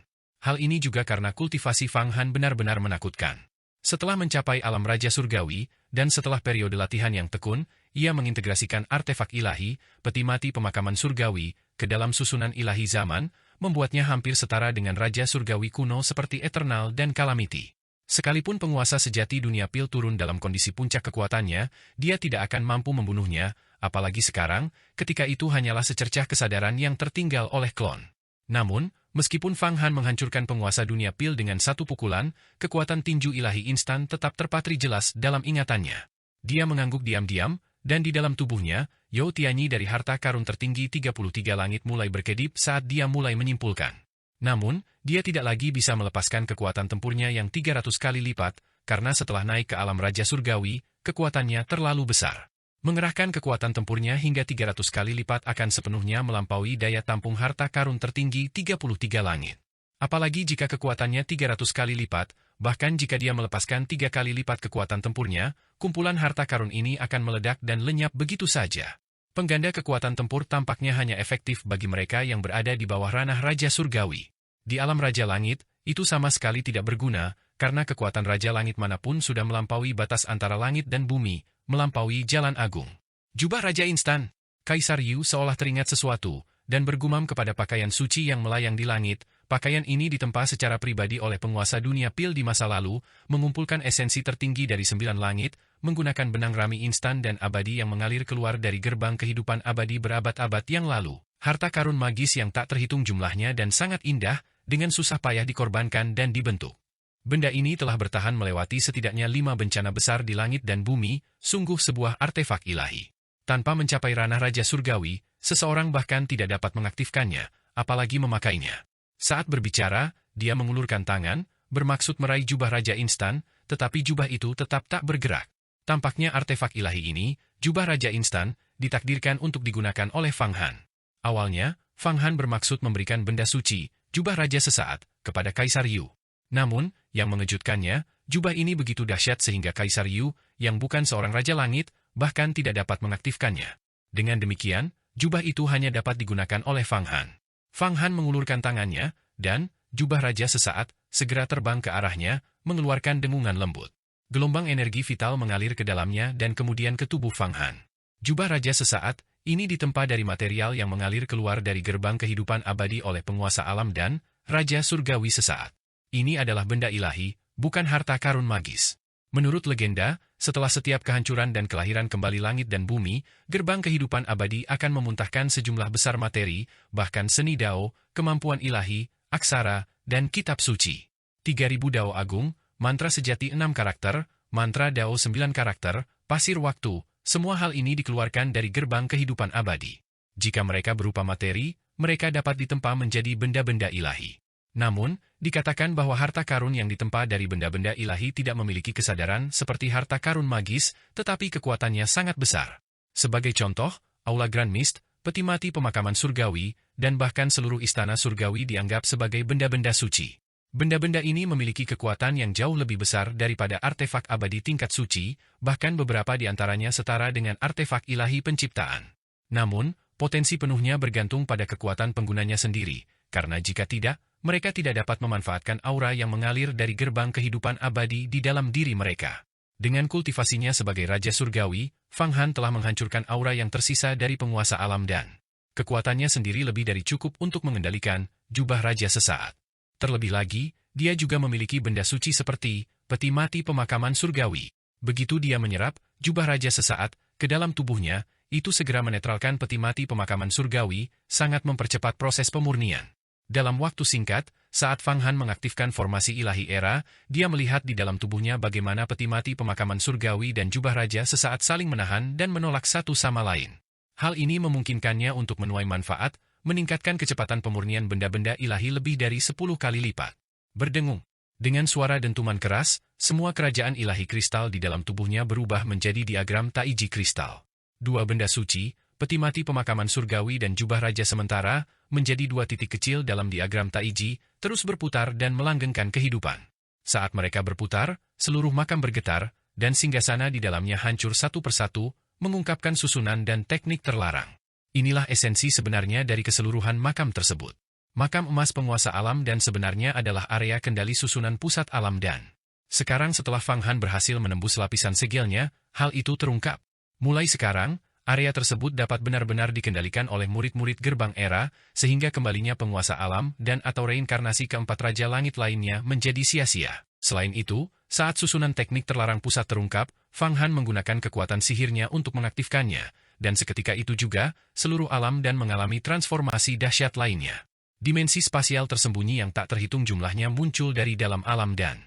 Hal ini juga karena kultivasi Fang Han benar-benar menakutkan. Setelah mencapai alam Raja Surgawi, dan setelah periode latihan yang tekun, ia mengintegrasikan artefak ilahi, peti mati pemakaman surgawi, ke dalam susunan ilahi zaman, membuatnya hampir setara dengan Raja Surgawi kuno seperti Eternal dan Calamity. Sekalipun penguasa sejati dunia pil turun dalam kondisi puncak kekuatannya, dia tidak akan mampu membunuhnya, apalagi sekarang, ketika itu hanyalah secercah kesadaran yang tertinggal oleh klon. Namun, meskipun Fang Han menghancurkan penguasa dunia pil dengan satu pukulan, kekuatan tinju ilahi instan tetap terpatri jelas dalam ingatannya. Dia mengangguk diam-diam, dan di dalam tubuhnya, You Tianyi dari harta karun tertinggi 33 langit mulai berkedip saat dia mulai menyimpulkan. Namun, dia tidak lagi bisa melepaskan kekuatan tempurnya yang 300 kali lipat, karena setelah naik ke alam Raja Surgawi, kekuatannya terlalu besar. Mengerahkan kekuatan tempurnya hingga 300 kali lipat akan sepenuhnya melampaui daya tampung harta karun tertinggi 33 langit. Apalagi jika kekuatannya 300 kali lipat, bahkan jika dia melepaskan 3 kali lipat kekuatan tempurnya, kumpulan harta karun ini akan meledak dan lenyap begitu saja. Pengganda kekuatan tempur tampaknya hanya efektif bagi mereka yang berada di bawah ranah Raja Surgawi. Di alam Raja Langit, itu sama sekali tidak berguna, karena kekuatan Raja Langit manapun sudah melampaui batas antara langit dan bumi, melampaui jalan agung. Jubah Raja Instan. Kaisar Yu seolah teringat sesuatu, dan bergumam kepada pakaian suci yang melayang di langit. Pakaian ini ditempa secara pribadi oleh penguasa dunia pil di masa lalu, mengumpulkan esensi tertinggi dari 9 langit, menggunakan benang rami instan dan abadi yang mengalir keluar dari gerbang kehidupan abadi berabad-abad yang lalu. Harta karun magis yang tak terhitung jumlahnya dan sangat indah, dengan susah payah dikorbankan dan dibentuk. Benda ini telah bertahan melewati setidaknya 5 bencana besar di langit dan bumi, sungguh sebuah artefak ilahi. Tanpa mencapai ranah Raja Surgawi, seseorang bahkan tidak dapat mengaktifkannya, apalagi memakainya. Saat berbicara, dia mengulurkan tangan, bermaksud meraih jubah Raja Instan, tetapi jubah itu tetap tak bergerak. Tampaknya artefak ilahi ini, jubah Raja Instan, ditakdirkan untuk digunakan oleh Fang Han. Awalnya, Fang Han bermaksud memberikan benda suci, jubah Raja sesaat, kepada Kaisar Yu. Namun, yang mengejutkannya, jubah ini begitu dahsyat sehingga Kaisar Yu, yang bukan seorang Raja Langit, bahkan tidak dapat mengaktifkannya. Dengan demikian, jubah itu hanya dapat digunakan oleh Fang Han. Fang Han mengulurkan tangannya, dan, jubah Raja sesaat, segera terbang ke arahnya, mengeluarkan dengungan lembut. Gelombang energi vital mengalir ke dalamnya dan kemudian ke tubuh Fang Han. Jubah Raja sesaat, ini ditempa dari material yang mengalir keluar dari gerbang kehidupan abadi oleh penguasa alam dan, Raja Surgawi sesaat. Ini adalah benda ilahi, bukan harta karun magis. Menurut legenda, setelah setiap kehancuran dan kelahiran kembali langit dan bumi, gerbang kehidupan abadi akan memuntahkan sejumlah besar materi, bahkan seni Dao, kemampuan ilahi, aksara, dan kitab suci. 3000 Dao Agung, mantra sejati 6 karakter, mantra Dao 9 karakter, pasir waktu, semua hal ini dikeluarkan dari gerbang kehidupan abadi. Jika mereka berupa materi, mereka dapat ditempa menjadi benda-benda ilahi. Namun, dikatakan bahwa harta karun yang ditempa dari benda-benda ilahi tidak memiliki kesadaran seperti harta karun magis, tetapi kekuatannya sangat besar. Sebagai contoh, Aula Grand Mist, peti mati pemakaman surgawi, dan bahkan seluruh istana surgawi dianggap sebagai benda-benda suci. Benda-benda ini memiliki kekuatan yang jauh lebih besar daripada artefak abadi tingkat suci, bahkan beberapa di antaranya setara dengan artefak ilahi penciptaan. Namun, potensi penuhnya bergantung pada kekuatan penggunanya sendiri, karena jika tidak, mereka tidak dapat memanfaatkan aura yang mengalir dari gerbang kehidupan abadi di dalam diri mereka. Dengan kultivasinya sebagai Raja Surgawi, Fang Han telah menghancurkan aura yang tersisa dari penguasa alam dan kekuatannya sendiri lebih dari cukup untuk mengendalikan jubah Raja sesaat. Terlebih lagi, dia juga memiliki benda suci seperti peti mati pemakaman surgawi. Begitu dia menyerap jubah Raja sesaat ke dalam tubuhnya, itu segera menetralkan peti mati pemakaman surgawi, sangat mempercepat proses pemurnian. Dalam waktu singkat, saat Fang Han mengaktifkan formasi ilahi era, dia melihat di dalam tubuhnya bagaimana peti mati pemakaman surgawi dan jubah raja sesaat saling menahan dan menolak satu sama lain. Hal ini memungkinkannya untuk menuai manfaat, meningkatkan kecepatan pemurnian benda-benda ilahi lebih dari 10 kali lipat. Berdengung. Dengan suara dentuman keras, semua kerajaan ilahi kristal di dalam tubuhnya berubah menjadi diagram Taiji kristal. Dua benda suci, peti mati pemakaman surgawi dan jubah raja sementara, menjadi dua titik kecil dalam diagram Taiji, terus berputar dan melanggengkan kehidupan. Saat mereka berputar, seluruh makam bergetar, dan singgasana di dalamnya hancur satu persatu, mengungkapkan susunan dan teknik terlarang. Inilah esensi sebenarnya dari keseluruhan makam tersebut. Makam emas penguasa alam dan sebenarnya adalah area kendali susunan pusat alam dan. Sekarang setelah Fang Han berhasil menembus lapisan segelnya, hal itu terungkap. Mulai sekarang, area tersebut dapat benar-benar dikendalikan oleh murid-murid gerbang era, sehingga kembalinya penguasa alam dan atau reinkarnasi keempat raja langit lainnya menjadi sia-sia. Selain itu, saat susunan teknik terlarang pusat terungkap, Fang Han menggunakan kekuatan sihirnya untuk mengaktifkannya, dan seketika itu juga, seluruh alam dan mengalami transformasi dahsyat lainnya. Dimensi spasial tersembunyi yang tak terhitung jumlahnya muncul dari dalam alam dan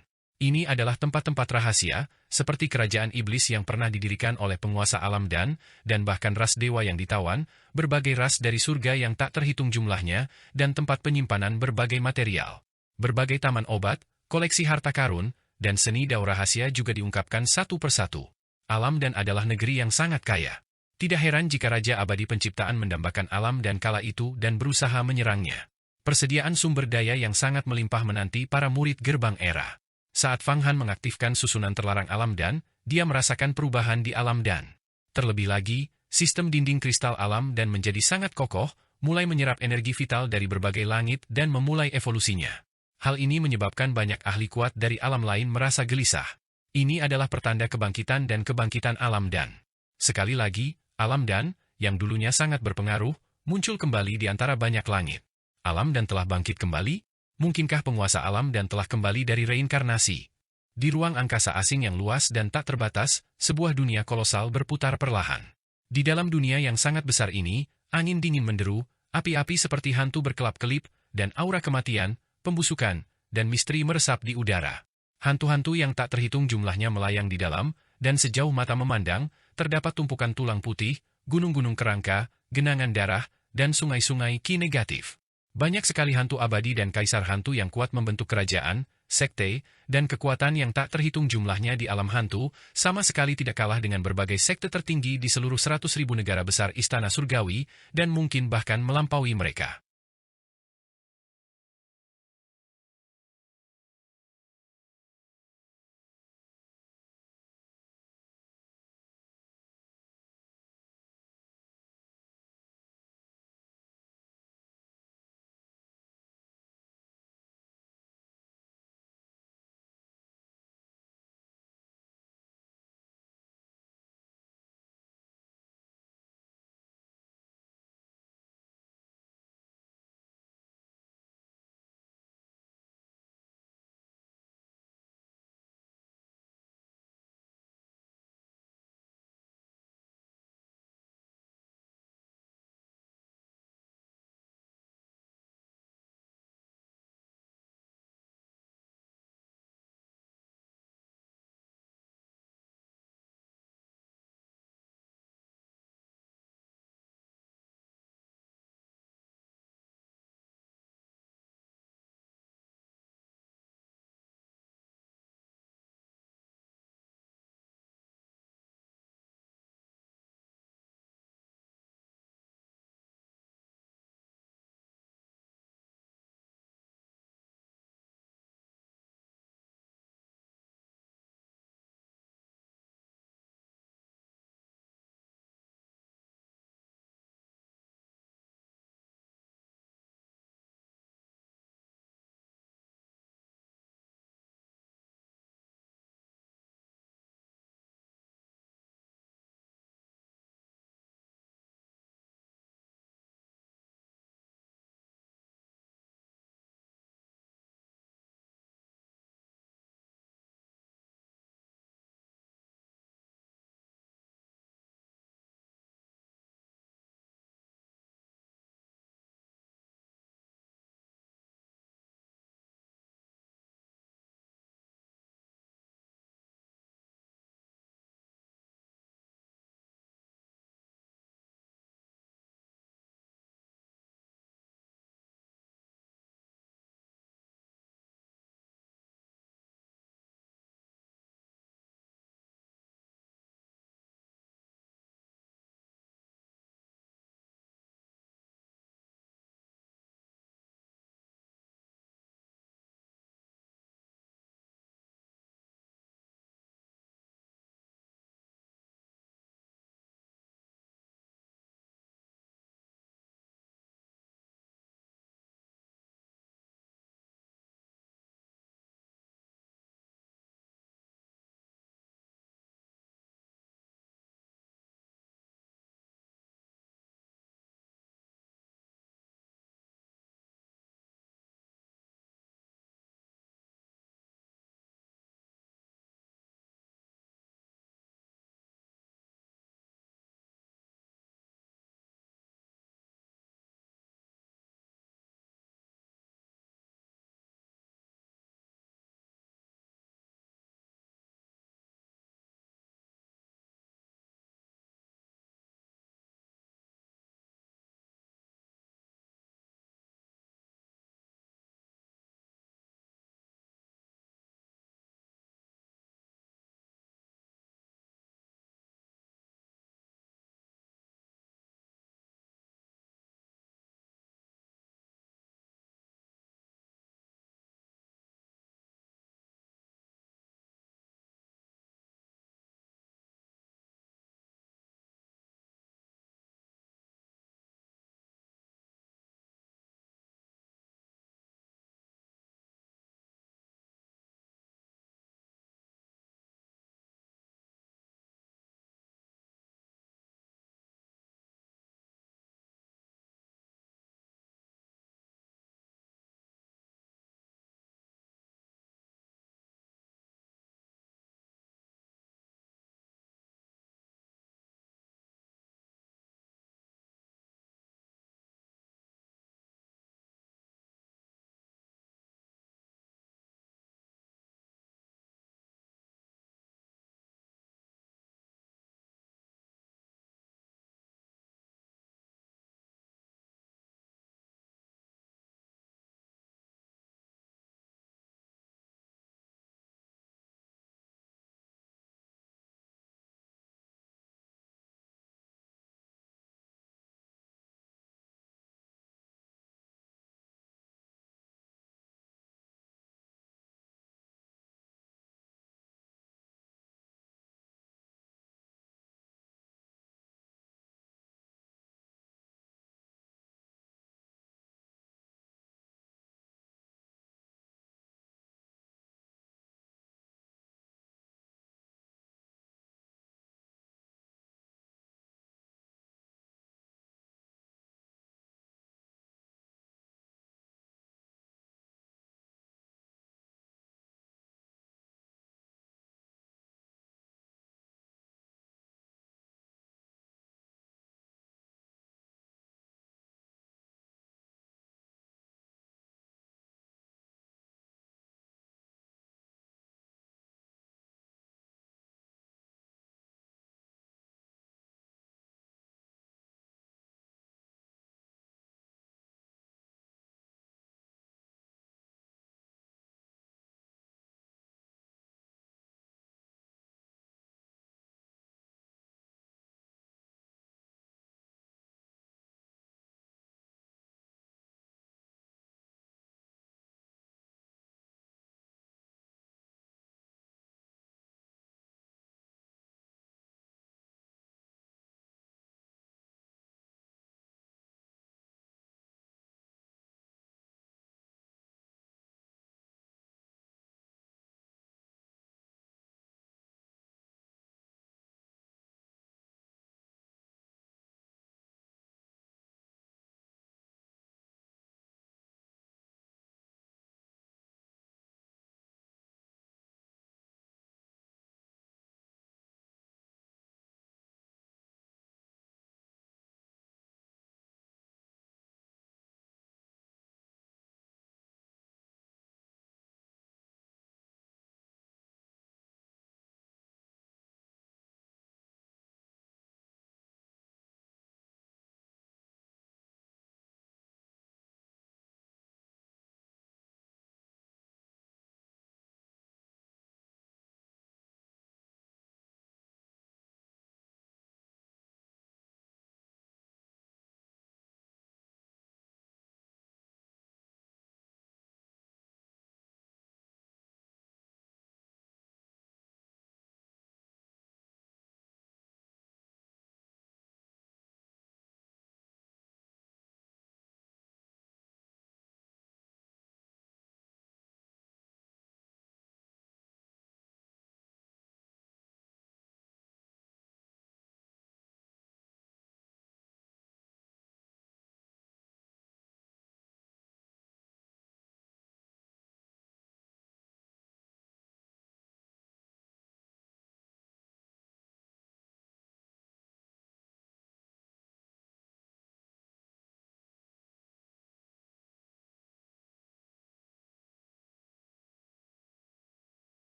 ini adalah tempat-tempat rahasia, seperti kerajaan iblis yang pernah didirikan oleh penguasa alam dan bahkan ras dewa yang ditawan, berbagai ras dari surga yang tak terhitung jumlahnya, dan tempat penyimpanan berbagai material. Berbagai taman obat, koleksi harta karun, dan seni dao rahasia juga diungkapkan satu persatu. Alam dan adalah negeri yang sangat kaya. Tidak heran jika Raja Abadi Penciptaan mendambakan alam dan kala itu dan berusaha menyerangnya. Persediaan sumber daya yang sangat melimpah menanti para murid gerbang era. Saat Fang Han mengaktifkan susunan terlarang alam dan, dia merasakan perubahan di alam dan. Terlebih lagi, sistem dinding kristal alam dan menjadi sangat kokoh, mulai menyerap energi vital dari berbagai langit dan memulai evolusinya. Hal ini menyebabkan banyak ahli kuat dari alam lain merasa gelisah. Ini adalah pertanda kebangkitan dan kebangkitan alam dan. Sekali lagi, alam dan, yang dulunya sangat berpengaruh, muncul kembali di antara banyak langit. Alam dan telah bangkit kembali? Mungkinkah penguasa alam dan telah kembali dari reinkarnasi? Di ruang angkasa asing yang luas dan tak terbatas, sebuah dunia kolosal berputar perlahan. Di dalam dunia yang sangat besar ini, angin dingin menderu, api-api seperti hantu berkelap-kelip, dan aura kematian, pembusukan, dan misteri meresap di udara. Hantu-hantu yang tak terhitung jumlahnya melayang di dalam, dan sejauh mata memandang, terdapat tumpukan tulang putih, gunung-gunung kerangka, genangan darah, dan sungai-sungai ki negatif. Banyak sekali hantu abadi dan kaisar hantu yang kuat membentuk kerajaan, sekte, dan kekuatan yang tak terhitung jumlahnya di alam hantu, sama sekali tidak kalah dengan berbagai sekte tertinggi di seluruh 100.000 negara besar istana surgawi, dan mungkin bahkan melampaui mereka.